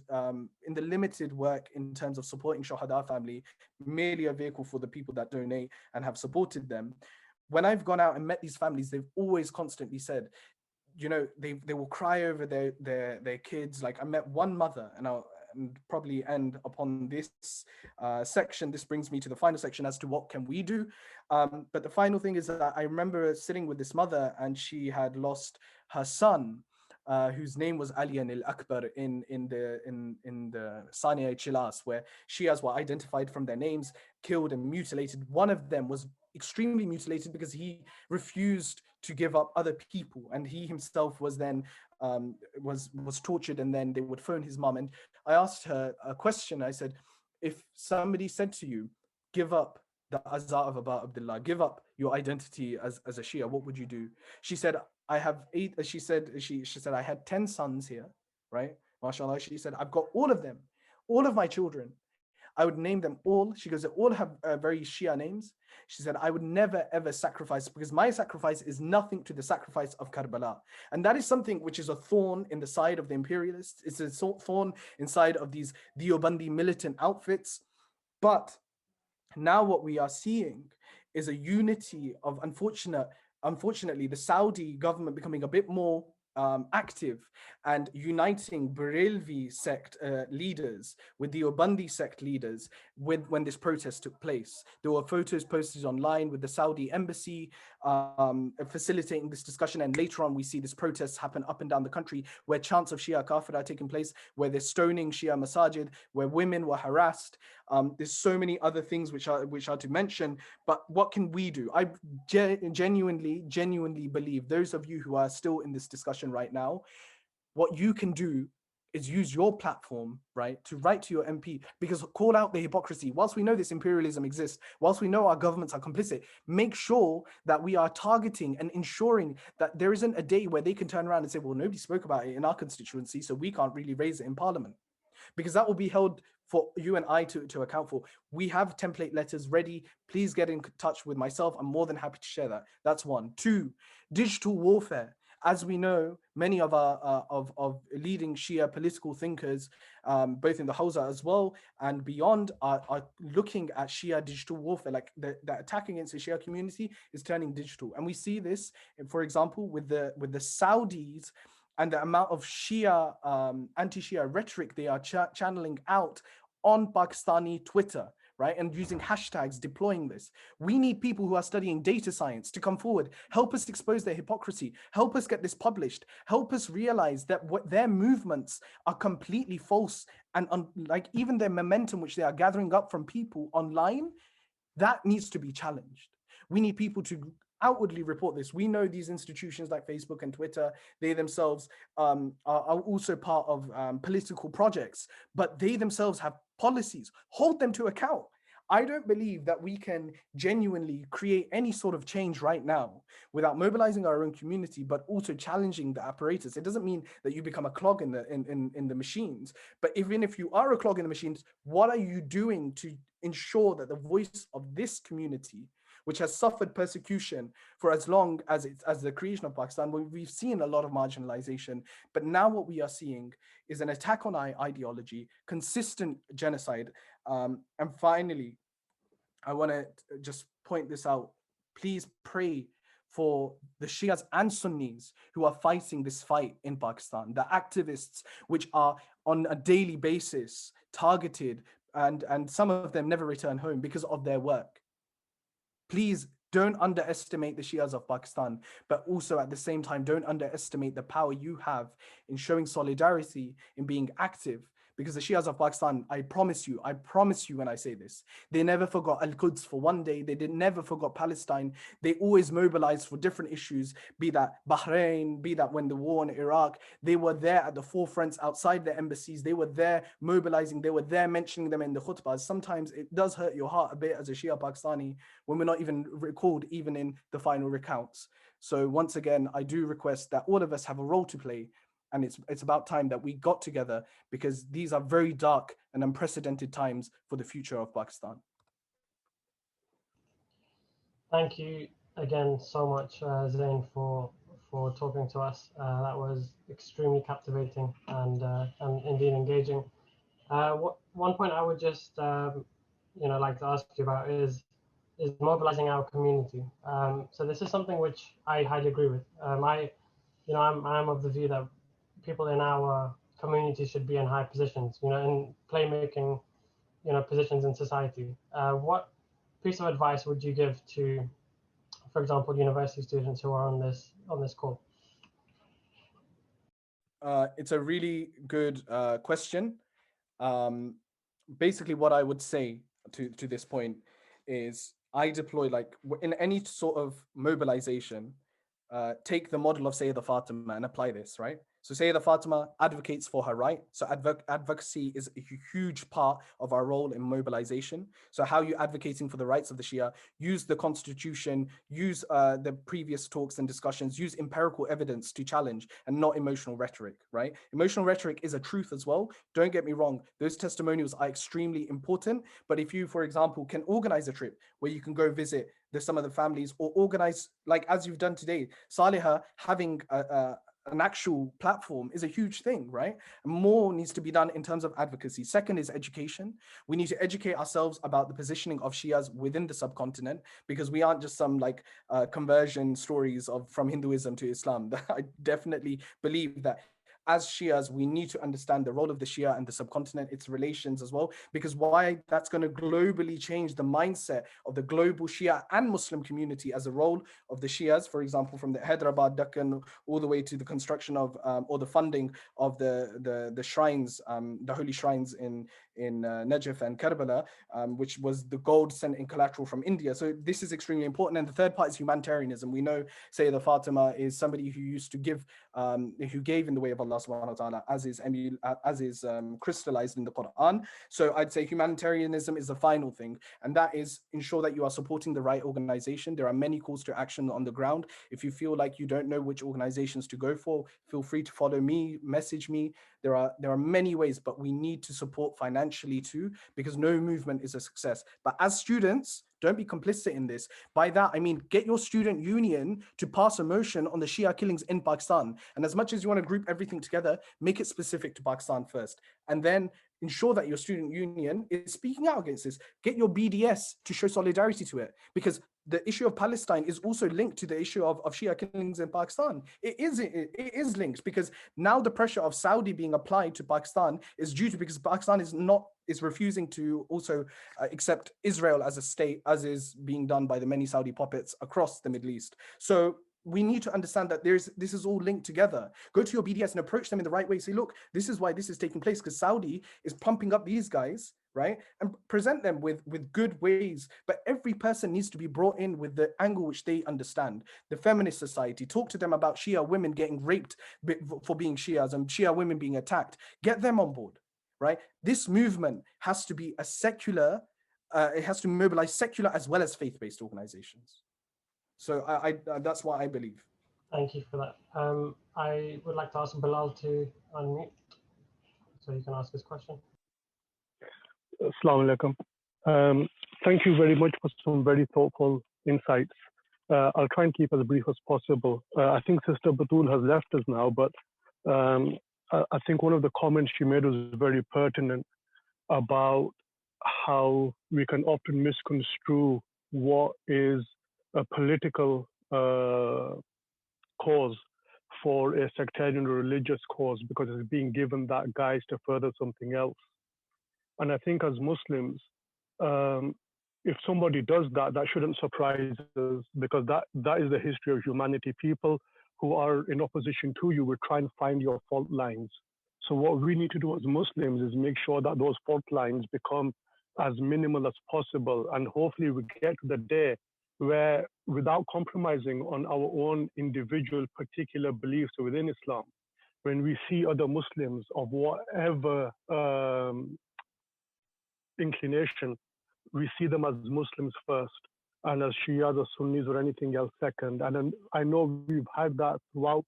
in the limited work in terms of supporting Shuhada family, merely a vehicle for the people that donate and have supported them, when I've gone out and met these families, they've always constantly said, you know, they will cry over their kids. Like I met one mother, and I'll probably end upon this section. This brings me to the final section as to what can we do. But the final thing is that I remember sitting with this mother, and she had lost her son, whose name was Aliyan al-Akbar in the Saniya Chilas, where Shias were identified from their names, killed and mutilated. One of them was extremely mutilated because he refused to give up other people, and he himself was then was tortured, and then they would phone his mom. And I asked her a question. I said, if somebody said to you, give up the Azza of Aba Abdullah, give up your identity as a Shia, what would you do? She said, I have 8, she said I had 10 sons here, right? MashaAllah, she said, I've got all of them, all of my children. I would name them all. She goes, they all have very Shia names. She said, I would never ever sacrifice, because my sacrifice is nothing to the sacrifice of Karbala. And that is something which is a thorn in the side of the imperialists. It's a thorn inside of these Deobandi militant outfits. But now what we are seeing is a unity of, unfortunately, the Saudi government becoming a bit more active and uniting Barelvi sect leaders with the Deobandi sect leaders when this protest took place. There were photos posted online with the Saudi embassy facilitating this discussion, and later on we see this protest happen up and down the country where chants of Shia Kafir are taking place, where they're stoning Shia Masajid, where women were harassed. There's so many other things which are to mention, but what can we do? I genuinely believe, those of you who are still in this discussion right now, what you can do is use your platform, right, to write to your MP, because call out the hypocrisy. Whilst we know this imperialism exists, whilst we know our governments are complicit, make sure that we are targeting and ensuring that there isn't a day where they can turn around and say, well, nobody spoke about it in our constituency, so we can't really raise it in Parliament. Because that will be held for you and I to account for. We have template letters ready. Please get in touch with myself. I'm more than happy to share that. That's one. Two, digital warfare. As we know, many of our of leading Shia political thinkers, both in the Hawza as well and beyond, are looking at Shia digital warfare. Like the attack against the Shia community is turning digital, and we see this, for example, with the Saudis and the amount of Shia anti-Shia rhetoric they are channeling out on Pakistani Twitter, right? And using hashtags, deploying this. We need people who are studying data science to come forward, help us expose their hypocrisy, help us get this published, help us realize that what their movements are completely false, and like even their momentum, which they are gathering up from people online, that needs to be challenged. We need people to outwardly report this. We know these institutions like Facebook and Twitter, they themselves are also part of political projects, but they themselves have policies. Hold them to account. I don't believe that we can genuinely create any sort of change right now without mobilizing our own community, but also challenging the apparatus. It doesn't mean that you become a clog in the machines, but even if you are a clog in the machines, what are you doing to ensure that the voice of this community, which has suffered persecution for as long as the creation of Pakistan, we've seen a lot of marginalization, but now what we are seeing is an attack on our ideology, consistent genocide. And finally, I want to just point this out. Please pray for the Shias and Sunnis who are fighting this fight in Pakistan, the activists which are on a daily basis targeted, and some of them never return home because of their work. Please don't underestimate the Shias of Pakistan, but also at the same time, don't underestimate the power you have in showing solidarity, in being active. Because the Shias of Pakistan, I promise you when I say this, they never forgot Al-Quds for one day. They never forgot Palestine. They always mobilized for different issues, be that Bahrain, be that when the war in Iraq. They were there at the forefronts outside their embassies. They were there mobilizing. They were there mentioning them in the khutbahs. Sometimes it does hurt your heart a bit as a Shia Pakistani when we're not even recalled even in the final recounts. So once again, I do request that all of us have a role to play. And it's about time that we got together, because these are very dark and unprecedented times for the future of Pakistan. Thank you again so much, Zain, for talking to us. That was extremely captivating and indeed engaging. One point I would just like to ask you about is mobilizing our community. So this is something which I highly agree with. I'm of the view that people in our community should be in high positions, in playmaking, positions in society. What piece of advice would you give to, for example, university students who are on this call? It's a really good question. Basically, what I would say to this point is I deploy, like in any sort of mobilization, take the model of Sayyidah Fatima and apply this, right? So Sayyidah Fatima advocates for her right. So advocacy is a huge part of our role in mobilization. So how you advocating for the rights of the Shia? Use the constitution, use the previous talks and discussions, use empirical evidence to challenge and not emotional rhetoric, right? Emotional rhetoric is a truth as well. Don't get me wrong. Those testimonials are extremely important. But if you, for example, can organize a trip where you can go visit some of the families, or organize, like as you've done today, Saliha having an actual platform is a huge thing, right? More needs to be done in terms of advocacy. Second is education. We need to educate ourselves about the positioning of Shias within the subcontinent, because we aren't just some like conversion stories from Hinduism to Islam. I definitely believe that as Shias, we need to understand the role of the Shia and the subcontinent, its relations as well, because why that's going to globally change the mindset of the global Shia and Muslim community as a role of the Shias, for example, from the Hyderabad, Deccan, all the way to the construction of or the funding of the shrines, the holy shrines in Najaf and Karbala, which was the gold sent in collateral from India. So this is extremely important. And the third part is humanitarianism. We know Sayyidah Fatima is somebody who used to give, who gave in the way of Allah subhanahu wa ta'ala, as is crystallized in the Quran. So I'd say humanitarianism is the final thing, and that is ensure that you are supporting the right organization. There are many calls to action on the ground. If you feel like you don't know which organizations to go for, feel free to follow me, message me. There are many ways, but we need to support financially too, because no movement is a success. But as students, don't be complicit in this. By that, I mean, get your student union to pass a motion on the Shia killings in Pakistan. And as much as you want to group everything together, make it specific to Pakistan first. And then ensure that your student union is speaking out against this. Get your BDS to show solidarity to it, because the issue of Palestine is also linked to the issue of Shia killings in Pakistan. It is linked, because now the pressure of Saudi being applied to Pakistan is due to, because Pakistan is refusing to also accept Israel as a state, as is being done by the many Saudi puppets across the Middle East. So we need to understand that this is all linked together. Go to your BDS and approach them in the right way. Say, look, this is why this is taking place, because Saudi is pumping up these guys, right? And present them with good ways. But every person needs to be brought in with the angle which they understand. The feminist society, talk to them about Shia women getting raped for being Shias and Shia women being attacked. Get them on board, right? This movement has to be a secular, it has to mobilize secular as well as faith-based organizations. So I that's what I believe. Thank you for that. I would like to ask Bilal to unmute so you can ask his question. Assalamu alaikum. Thank you very much for some very thoughtful insights. I'll try and keep as brief as possible. I think Sister Batool has left us now, but I think one of the comments she made was very pertinent about how we can often misconstrue what is a political cause for a sectarian or religious cause, because it's being given that guise to further something else. And I think as Muslims, if somebody does that, that shouldn't surprise us, because that is the history of humanity. People who are in opposition to you will try and find your fault lines. So what we need to do as Muslims is make sure that those fault lines become as minimal as possible. And hopefully we get to the day where, without compromising on our own individual particular beliefs within Islam, when we see other Muslims of whatever inclination, we see them as Muslims first, and as Shias or Sunnis or anything else second. And then I know we've had that throughout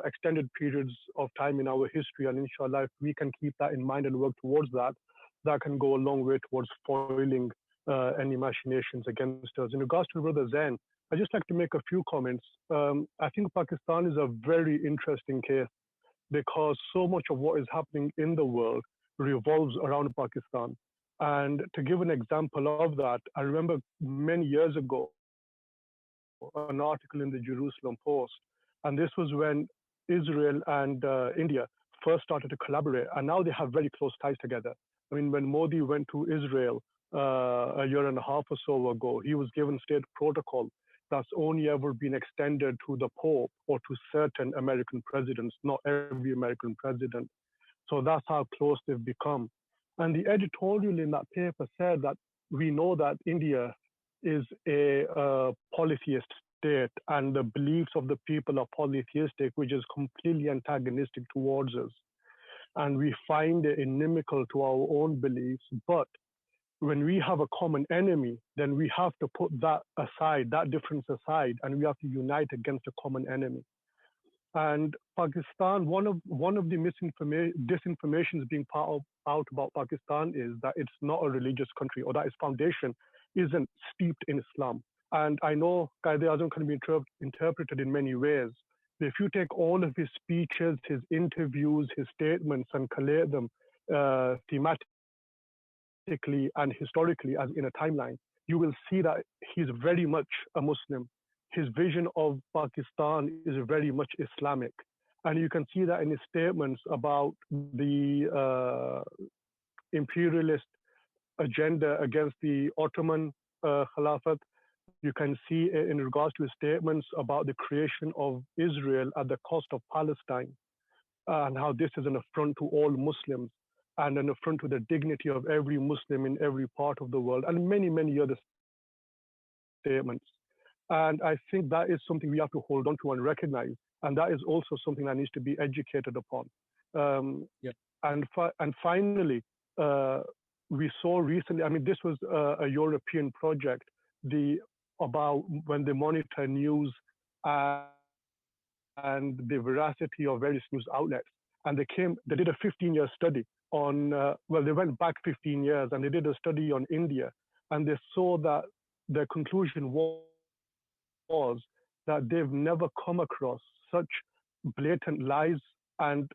extended periods of time in our history, and inshallah, if we can keep that in mind and work towards that, that can go a long way towards foiling any machinations against us. In regards to Brother Zain, I'd just like to make a few comments. I think Pakistan is a very interesting case, because so much of what is happening in the world revolves around Pakistan. And to give an example of that, I remember many years ago, an article in the Jerusalem Post, and this was when Israel and India first started to collaborate, and now they have very close ties together. I mean, when Modi went to Israel a year and a half or so ago, he was given state protocol that's only ever been extended to the Pope or to certain American presidents, not every American president. So that's how close they've become. And the editorial in that paper said that we know that India is a polytheist state and the beliefs of the people are polytheistic, which is completely antagonistic towards us. And we find it inimical to our own beliefs. But when we have a common enemy, then we have to put that aside, that difference aside, and we have to unite against a common enemy. And Pakistan, one of the disinformations being out about Pakistan is that it's not a religious country, or that its foundation isn't steeped in Islam. And I know Quaid-e-Azam can be interpreted in many ways. But if you take all of his speeches, his interviews, his statements, and collate them thematically and historically as in a timeline, you will see that he's very much a Muslim. His vision of Pakistan is very much Islamic. And you can see that in his statements about the imperialist agenda against the Ottoman Khilafat. You can see it in regards to his statements about the creation of Israel at the cost of Palestine, and how this is an affront to all Muslims and an affront to the dignity of every Muslim in every part of the world, and many, many other statements. And I think that is something we have to hold on to and recognize. And that is also something that needs to be educated upon. And finally, we saw recently, I mean, this was a European project, about when they monitor news and the veracity of various news outlets. And they did a 15-year study on, well, they went back 15 years and they did a study on India. And they saw that their conclusion was that they've never come across such blatant lies and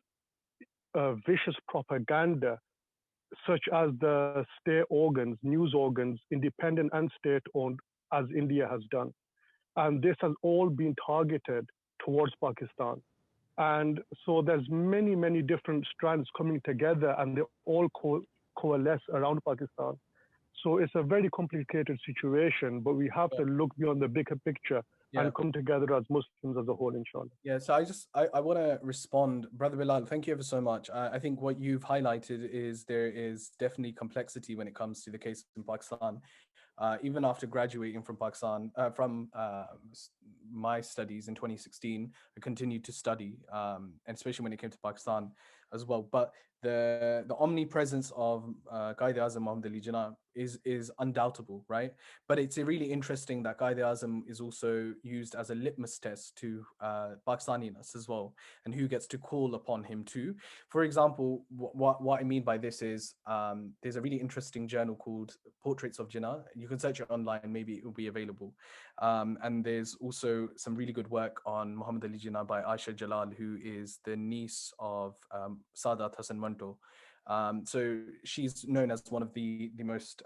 vicious propaganda, such as the state organs, news organs, independent and state-owned, as India has done. And this has all been targeted towards Pakistan. And so there's many, many different strands coming together, and they all coalesce around Pakistan. So it's a very complicated situation, but we have to look beyond the bigger picture and come together as Muslims as a whole, inshallah. Yeah, so I want to respond. Brother Bilal, thank you ever so much. I think what you've highlighted is there is definitely complexity when it comes to the case in Pakistan. Even after graduating from Pakistan, from my studies in 2016, I continued to study, and especially when it came to Pakistan as well. But the omnipresence of Quaid-e-Azam Muhammad Ali Jinnah is undoubtable, right? But it's really interesting that Quaid-e-Azam is also used as a litmus test to Pakistaniness as well, and who gets to call upon him too. For example, what I mean by this is there's a really interesting journal called Portraits of Jinnah. You can search it online, maybe it will be available. And there's also some really good work on Muhammad Ali Jinnah by Aisha Jalal, who is the niece of Sadat Hassan Manto. So she's known as one of the most,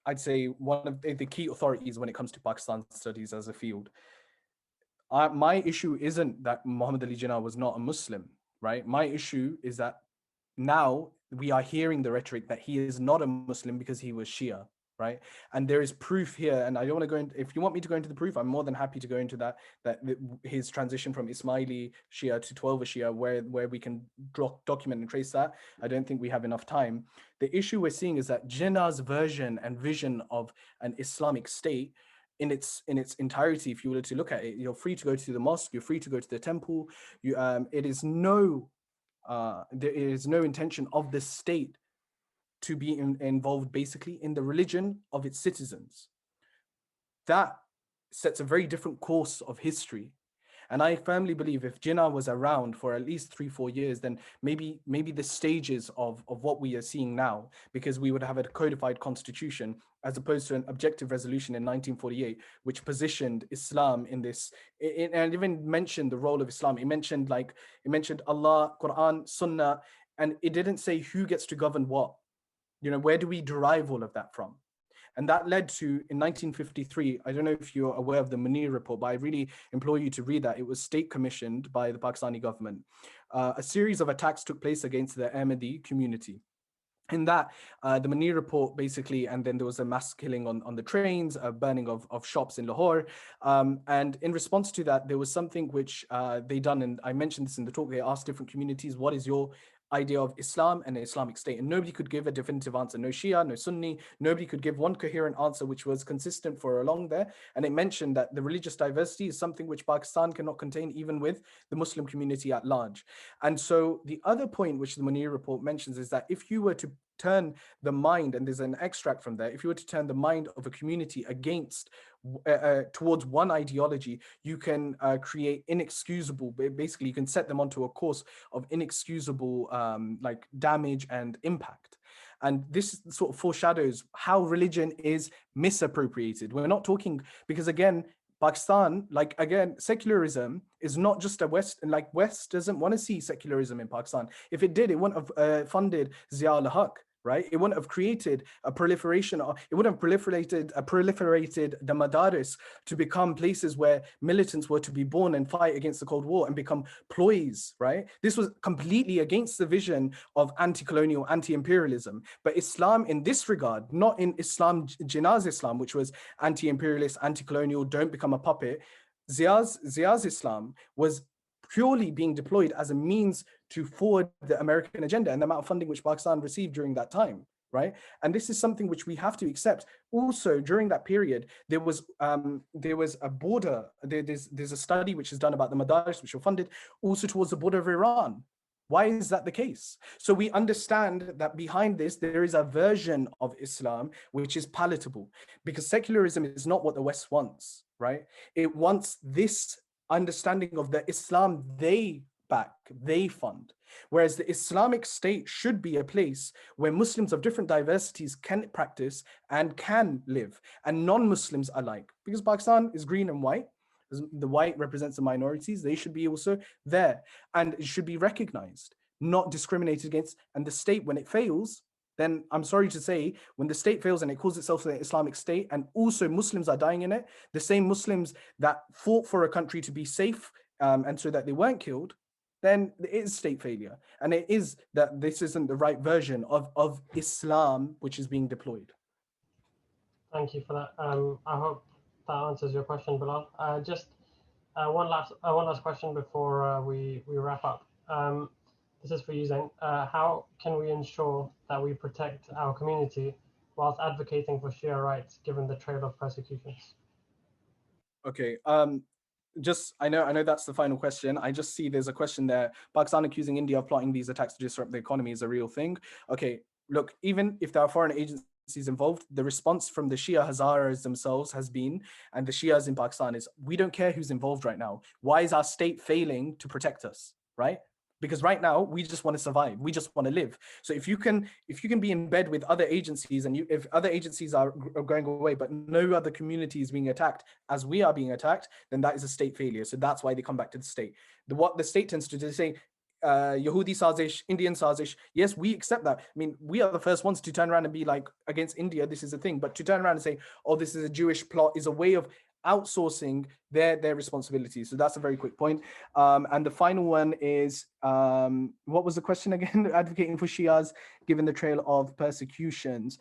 I'd say, one of the key authorities when it comes to Pakistan studies as a field. My issue isn't that Muhammad Ali Jinnah was not a Muslim, right? My issue is that now we are hearing the rhetoric that he is not a Muslim because he was Shia, right? And there is proof here, and I don't want to go into, if you want me to go into the proof, I'm more than happy to go into that his transition from Ismaili Shia to 12 Shia, where we can document and trace that. I don't think we have enough time. The issue we're seeing is that Jinnah's version and vision of an Islamic state in its entirety, if you were to look at it, you're free to go to the mosque, you're free to go to the temple. There is no intention of the state to be involved basically in the religion of its citizens. That sets a very different course of history. And I firmly believe if Jinnah was around for at least 3-4 years, then maybe the stages of what we are seeing now, because we would have a codified constitution as opposed to an objective resolution in 1948, which positioned Islam in this, and even mentioned the role of Islam. It mentioned Allah, Quran, Sunnah, and it didn't say who gets to govern what. You know, where do we derive all of that from? And that led to, in 1953, I don't know if you're aware of the Munir report, but I really implore you to read that. It was state commissioned by the Pakistani government. A series of attacks took place against the Ahmadi community. In that, the Munir report basically, and then there was a mass killing on the trains, a burning of shops in Lahore. And in response to that, there was something which they done, and I mentioned this in the talk, they asked different communities, what is your idea of Islam and the Islamic State, and nobody could give a definitive answer. No Shia, no Sunni, nobody could give one coherent answer which was consistent for along there. And it mentioned that the religious diversity is something which Pakistan cannot contain, even with the Muslim community at large. And so the other point which the Munir report mentions is that if you were to turn the mind, and there's an extract from there, if you were to turn the mind of a community against towards one ideology, you can create inexcusable, basically you can set them onto a course of inexcusable like damage and impact. And this sort of foreshadows how religion is misappropriated. We're not talking, because again, Pakistan, like again, secularism is not just a West, and like West doesn't want to see secularism in Pakistan. If it did, it wouldn't have funded Zia al-Haq, right? It wouldn't have created a proliferation, or it wouldn't have proliferated the madaris to become places where militants were to be born and fight against the Cold War and become ploys, right? This was completely against the vision of anti-colonial, anti-imperialism. But Islam in this regard, not in Islam, Jinnah's Islam, which was anti-imperialist, anti-colonial, don't become a puppet. Zia's Islam was purely being deployed as a means to forward the American agenda and the amount of funding which Pakistan received during that time, right? And this is something which we have to accept. Also, during that period, there was a border. There's a study which is done about the madaris which were funded also towards the border of Iran. Why is that the case? So we understand that behind this, there is a version of Islam which is palatable, because secularism is not what the West wants, right? It wants this understanding of the Islam they back, they fund. Whereas the Islamic State should be a place where Muslims of different diversities can practice and can live, and non-Muslims alike. Because Pakistan is green and white. The white represents the minorities. They should be also there, and it should be recognized, not discriminated against. And the state, when it fails, then I'm sorry to say, when the state fails and it calls itself the Islamic State, and also Muslims are dying in it, the same Muslims that fought for a country to be safe and so that they weren't killed, then it is state failure. And it is that this isn't the right version of Islam which is being deployed. Thank you for that. I hope that answers your question, Bilal. Just one last question before we wrap up. This is for you, Zain. How can we ensure that we protect our community whilst advocating for Shia rights, given the trail of persecutions? Okay. I know that's the final question. I just see there's a question there. Pakistan accusing India of plotting these attacks to disrupt the economy is a real thing. Okay, look, even if there are foreign agencies involved, the response from the Shia Hazaras themselves has been, and the Shias in Pakistan, is we don't care who's involved right now. Why is our state failing to protect us, right? Because right now we just want to survive, we just want to live. So if you can be in bed with other agencies, and if other agencies are going away but no other community is being attacked as we are being attacked, then that is a state failure. So that's why they come back to the state. What the state tends to do is say, Yahudi Sazish, Indian Sazish. Yes, we accept that. I mean, we are the first ones to turn around and be like, against India, this is a thing. But to turn around and say, oh, this is a Jewish plot, is a way of outsourcing their responsibilities. So that's a very quick point. And the final one is, what was the question again? Advocating for Shias given the trail of persecutions,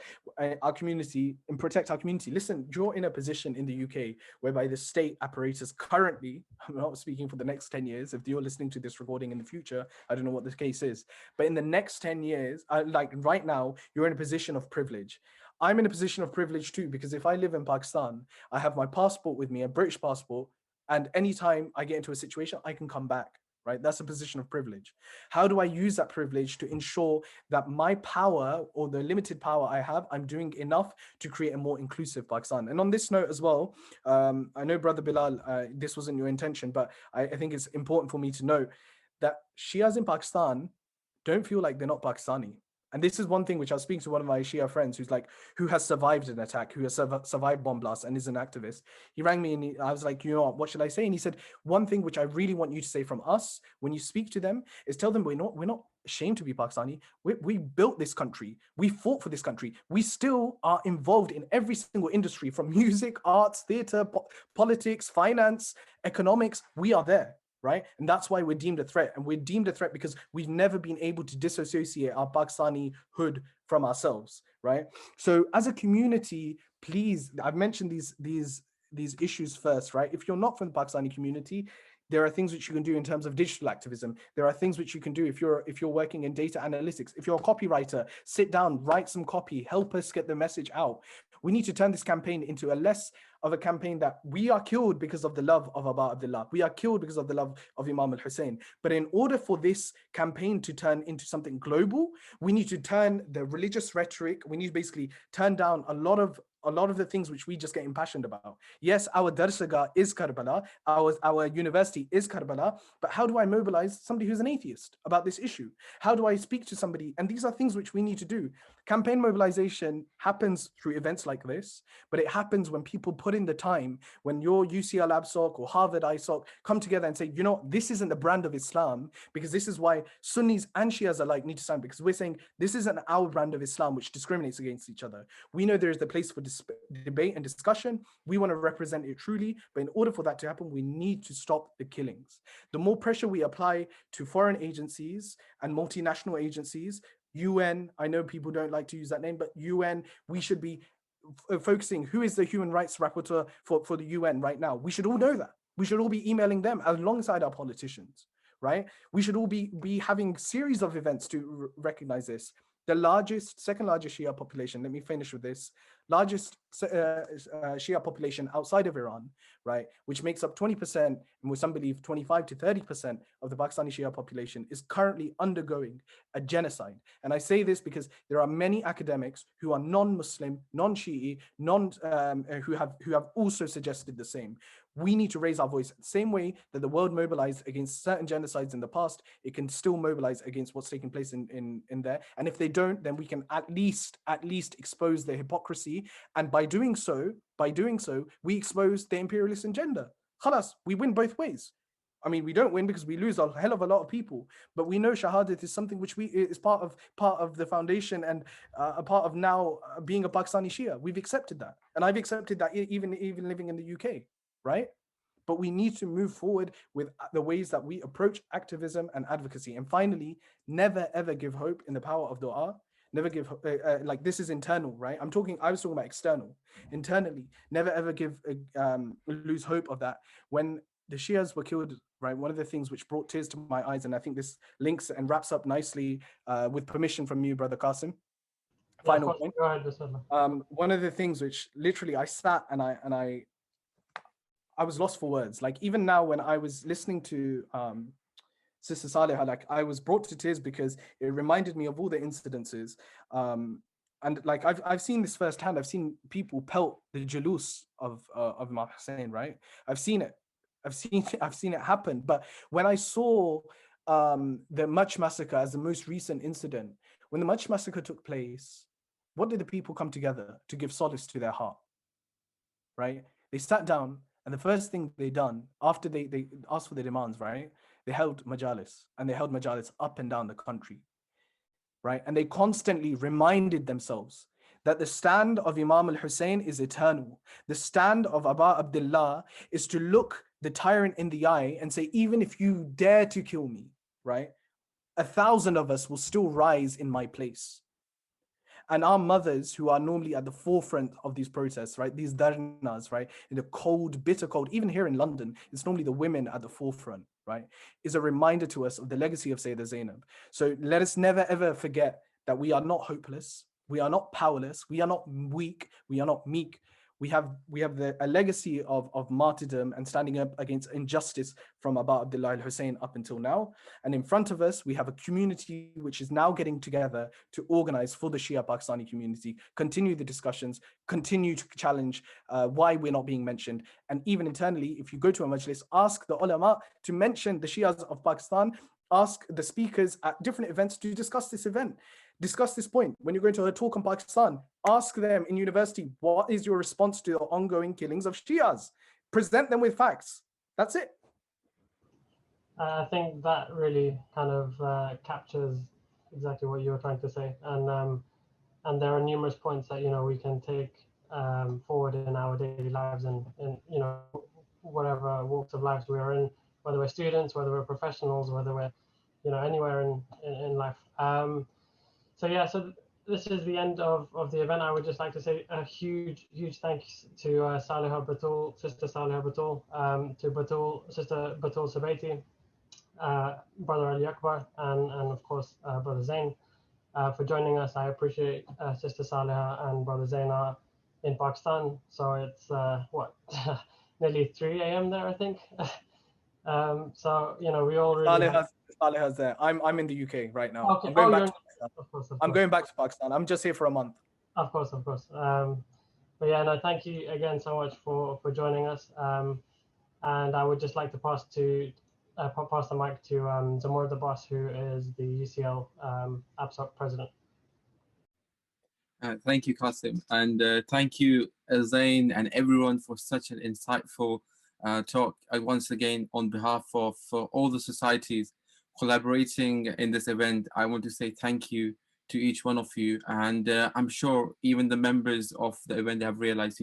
our community, and protect our community. Listen, you're in a position in the UK whereby the state apparatus currently, I'm not speaking for the next 10 years, if you're listening to this recording in the future, I don't know what the case is, but in the next 10 years, like right now, you're in a position of privilege. I'm in a position of privilege too, because if I live in Pakistan, I have my passport with me, a British passport, and anytime I get into a situation, I can come back, right? That's a position of privilege. How do I use that privilege to ensure that my power, or the limited power I have, I'm doing enough to create a more inclusive Pakistan? And on this note as well, I know Brother Bilal, this wasn't your intention, but I think it's important for me to note that Shias in Pakistan don't feel like they're not Pakistani. And this is one thing which I was speaking to one of my Shia friends who has survived an attack, who has survived bomb blasts and is an activist. He rang me and I was like, you know what should I say? And he said, one thing which I really want you to say from us when you speak to them is tell them we're not ashamed to be Pakistani. We built this country. We fought for this country. We still are involved in every single industry, from music, arts, theater, politics, finance, economics. We are there. Right? And that's why we're deemed a threat. And we're deemed a threat because we've never been able to disassociate our Pakistani hood from ourselves, right? So as a community, please, I've mentioned these issues first, right? If you're not from the Pakistani community, there are things which you can do in terms of digital activism. There are things which you can do if you're working in data analytics. If you're a copywriter, sit down, write some copy, help us get the message out. We need to turn this campaign into a less of a campaign that we are killed because of the love of Aba Abdullah. We are killed because of the love of Imam Hussain. But in order for this campaign to turn into something global, we need to turn the religious rhetoric. We need to basically turn down a lot of the things which we just get impassioned about. Yes, our Darsagah is Karbala, our university is Karbala, but how do I mobilize somebody who's an atheist about this issue? How do I speak to somebody? And these are things which we need to do. Campaign mobilization happens through events like this, but it happens when people put in the time, when your UCL ABSOC or Harvard ISOC come together and say, you know, this isn't the brand of Islam, because this is why Sunnis and Shias alike need to stand, because we're saying this isn't our brand of Islam which discriminates against each other. We know there is the place for debate and discussion. We want to represent it truly, but in order for that to happen, we need to stop the killings. The more pressure we apply to foreign agencies and multinational agencies, UN, I know people don't like to use that name, but UN, we should be focusing, who is the human rights rapporteur for the UN right now? We should all know that. We should all be emailing them alongside our politicians, right? We should all be having series of events to recognize this. The second largest Shia population, let me finish with this, largest Shia population outside of Iran, right, which makes up 20%, and with some believe 25 to 30% of the Pakistani Shia population, is currently undergoing a genocide. And I say this because there are many academics who are non-Muslim, non-Shi'i, who have also suggested the same. We need to raise our voice. Same way that the world mobilized against certain genocides in the past, it can still mobilize against what's taking place in there. And if they don't, then we can at least expose their hypocrisy. And by doing so, we expose the imperialist agenda. Khalas, we win both ways. I mean, we don't win because we lose a hell of a lot of people, but we know Shahadat is something which is part of the foundation and a part of now being a Pakistani Shia. We've accepted that, and I've accepted that even living in the UK, right? But we need to move forward with the ways that we approach activism and advocacy. And finally, never ever give hope in the power of dua. Never give like this is internal, right? I was talking about external. Internally, never ever lose hope of that. When the Shias were killed, right, one of the things which brought tears to my eyes, and I think this links and wraps up nicely with permission from you, Brother Qasim. Final point. One of the things which literally I sat and I was lost for words. Like even now when I was listening to Sister Saliha, like I was brought to tears because it reminded me of all the incidences. And like I've seen this firsthand. I've seen people pelt the jalus of Imam Hussain, right? I've seen it. I've seen it happen. But when I saw the Mutch massacre as the most recent incident, when the Mutch massacre took place, what did the people come together to give solace to their heart? Right? They sat down, and the first thing they done after they asked for their demands, right? They held majalis, and they held majalis up and down the country, right? And they constantly reminded themselves that the stand of Imam al-Hussain is eternal. The stand of Aba Abdullah is to look the tyrant in the eye and say, even if you dare to kill me, right? 1,000 of us will still rise in my place. And our mothers, who are normally at the forefront of these protests, right? These dharnas, right? In the cold, bitter cold, even here in London, it's normally the women at the forefront, right? Is a reminder to us of the legacy of Sayyidah Zainab. So let us never ever forget that we are not hopeless. We are not powerless. We are not weak. We are not meek. We have a legacy of martyrdom and standing up against injustice from Aba Abdullah al-Hussain up until now. And in front of us, we have a community which is now getting together to organize for the Shia Pakistani community, continue the discussions, continue to challenge why we're not being mentioned. And even internally, if you go to a majlis, ask the ulama to mention the Shias of Pakistan, ask the speakers at different events to discuss this event. Discuss this point. When you're going to a talk on Pakistan, ask them in university, what is your response to the ongoing killings of Shias? Present them with facts. That's it. I think that really kind of captures exactly what you were trying to say. And there are numerous points that, we can take forward in our daily lives and whatever walks of life we are in, whether we're students, whether we're professionals, whether we're, anywhere in life. So this is the end of the event. I would just like to say a huge thanks to Saliha Batool, Sister Saliha Batool, to Sister Batool Subeiti, Brother Ali Akbar, and of course Brother Zain for joining us. I appreciate Sister Saliha and Brother Zain are in Pakistan, so it's what nearly 3 a.m. there, I think. So we all really. Saliha's there. I'm in the UK right now. Okay. I'm going back to Pakistan. Of course. I'm going back to Pakistan. I'm just here for a month. Of course. But yeah, no, thank you again so much for joining us. And I would just like to pass the mic to Zamur the Boss, who is the UCL APSOC president. Thank you, Qasim, and thank you, Zain, and everyone for such an insightful talk. Once again, on behalf of all the societies collaborating in this event, I want to say thank you to each one of you. And I'm sure even the members of the event have realized,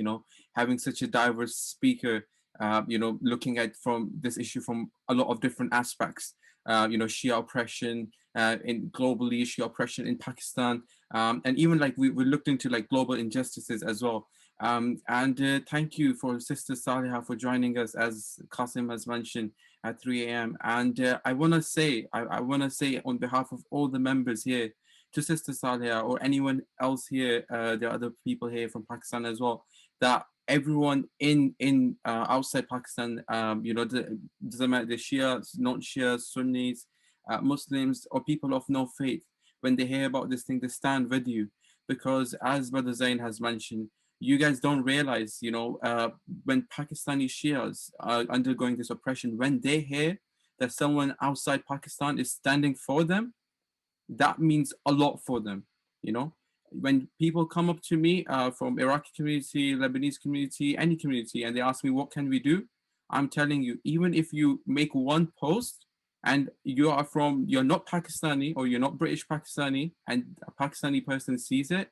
having such a diverse speaker, looking at from this issue from a lot of different aspects, Shia oppression in globally, Shia oppression in Pakistan, and even like we looked into like global injustices as well. And thank you for Sister Saliha for joining us, as Qasim has mentioned, at 3 a.m. And I want to say on behalf of all the members here, to Sister Saliha or anyone else here, there are other people here from Pakistan as well, that everyone in outside Pakistan, doesn't matter the Shias, not Shias, Sunnis, Muslims, or people of no faith, when they hear about this thing, they stand with you, because as Brother Zain has mentioned, you guys don't realize, when Pakistani Shias are undergoing this oppression, when they hear that someone outside Pakistan is standing for them, that means a lot for them. When people come up to me from Iraqi community, Lebanese community, any community, and they ask me, what can we do? I'm telling you, even if you make one post and you're not Pakistani or you're not British Pakistani, and a Pakistani person sees it,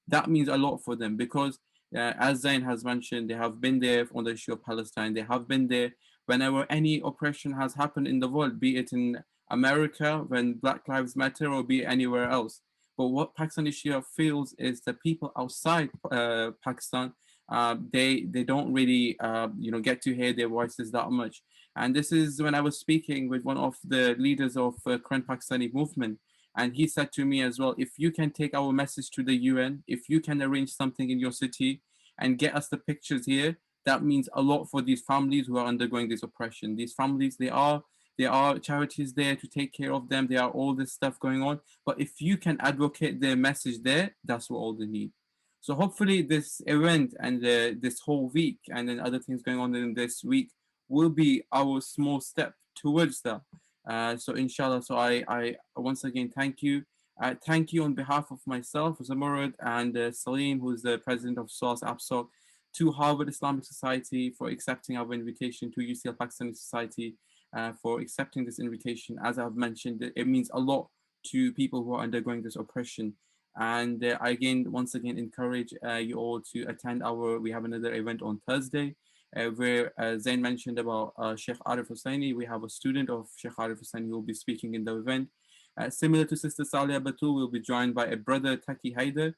that means a lot for them, because as Zain has mentioned, they have been there on the issue of Palestine. They have been there whenever any oppression has happened in the world, be it in America when Black Lives Matter, or be it anywhere else. But what Pakistani Shia feels is that people outside Pakistan, they don't really get to hear their voices that much. And this is when I was speaking with one of the leaders of current Pakistani movement, and he said to me as well, if you can take our message to the UN, if you can arrange something in your city and get us the pictures here, that means a lot for these families who are undergoing this oppression. These families, there are charities there to take care of them. There are all this stuff going on. But if you can advocate their message there, that's what all they need. So hopefully this event and this whole week, and then other things going on in this week, will be our small step towards that. So inshallah, so I once again thank you. Thank you on behalf of myself, Zamurad, and Salim, who is the president of SOAS APSOC, to Harvard Islamic Society for accepting our invitation, to UCL Pakistani Society for accepting this invitation. As I've mentioned, it means a lot to people who are undergoing this oppression. And I once again encourage you all to attend we have another event on Thursday, where Zain mentioned about Sheikh Arif Hussaini. We have a student of Sheikh Arif Hussaini who will be speaking in the event. Similar to Sister Saliha Batool, we'll be joined by a brother, Zain Haider,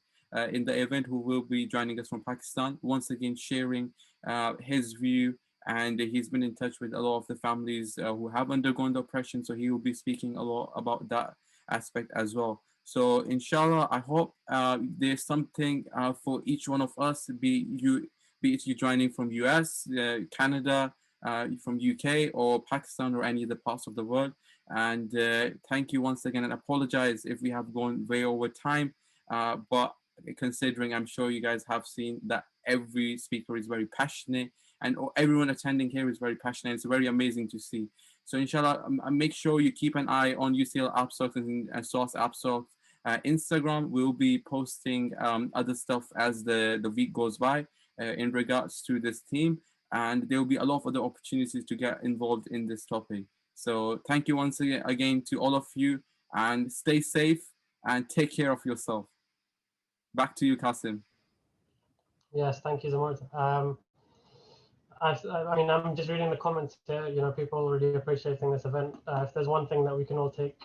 in the event, who will be joining us from Pakistan, once again sharing his view. And he's been in touch with a lot of the families who have undergone the oppression, so he will be speaking a lot about that aspect as well. So inshallah, I hope there's something for each one of us, be it you joining from US, Canada, from UK, or Pakistan, or any other parts of the world. And thank you once again, and apologize if we have gone way over time, but considering I'm sure you guys have seen that every speaker is very passionate, and everyone attending here is very passionate. It's very amazing to see. So inshallah, make sure you keep an eye on UCL APSOC and SOAS APSOC Instagram. We'll be posting other stuff as the week goes by in regards to this theme, and there will be a lot of other opportunities to get involved in this topic. So thank you once again to all of you, and stay safe and take care of yourself. Back to you, Qasim. Yes, thank you so much. I mean, I'm just reading the comments here. You know, people really appreciating this event. If there's one thing that we can all take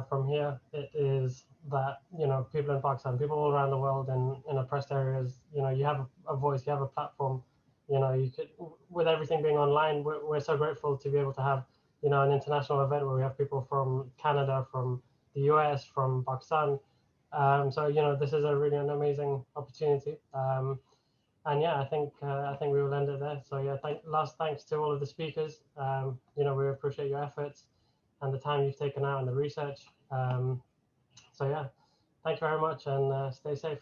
from here, it is that, you know, people in Pakistan, people all around the world in oppressed areas, you know, you have a voice, you have a platform. You know, you could, with everything being online, we're so grateful to be able to have, you know, an international event where we have people from Canada, from the US, from Pakistan. So, you know, this is a really an amazing opportunity. And yeah, I think we will end it there. So yeah, last thanks to all of the speakers. You know, we appreciate your efforts and the time you've taken out and the research. So yeah, thank you very much and stay safe.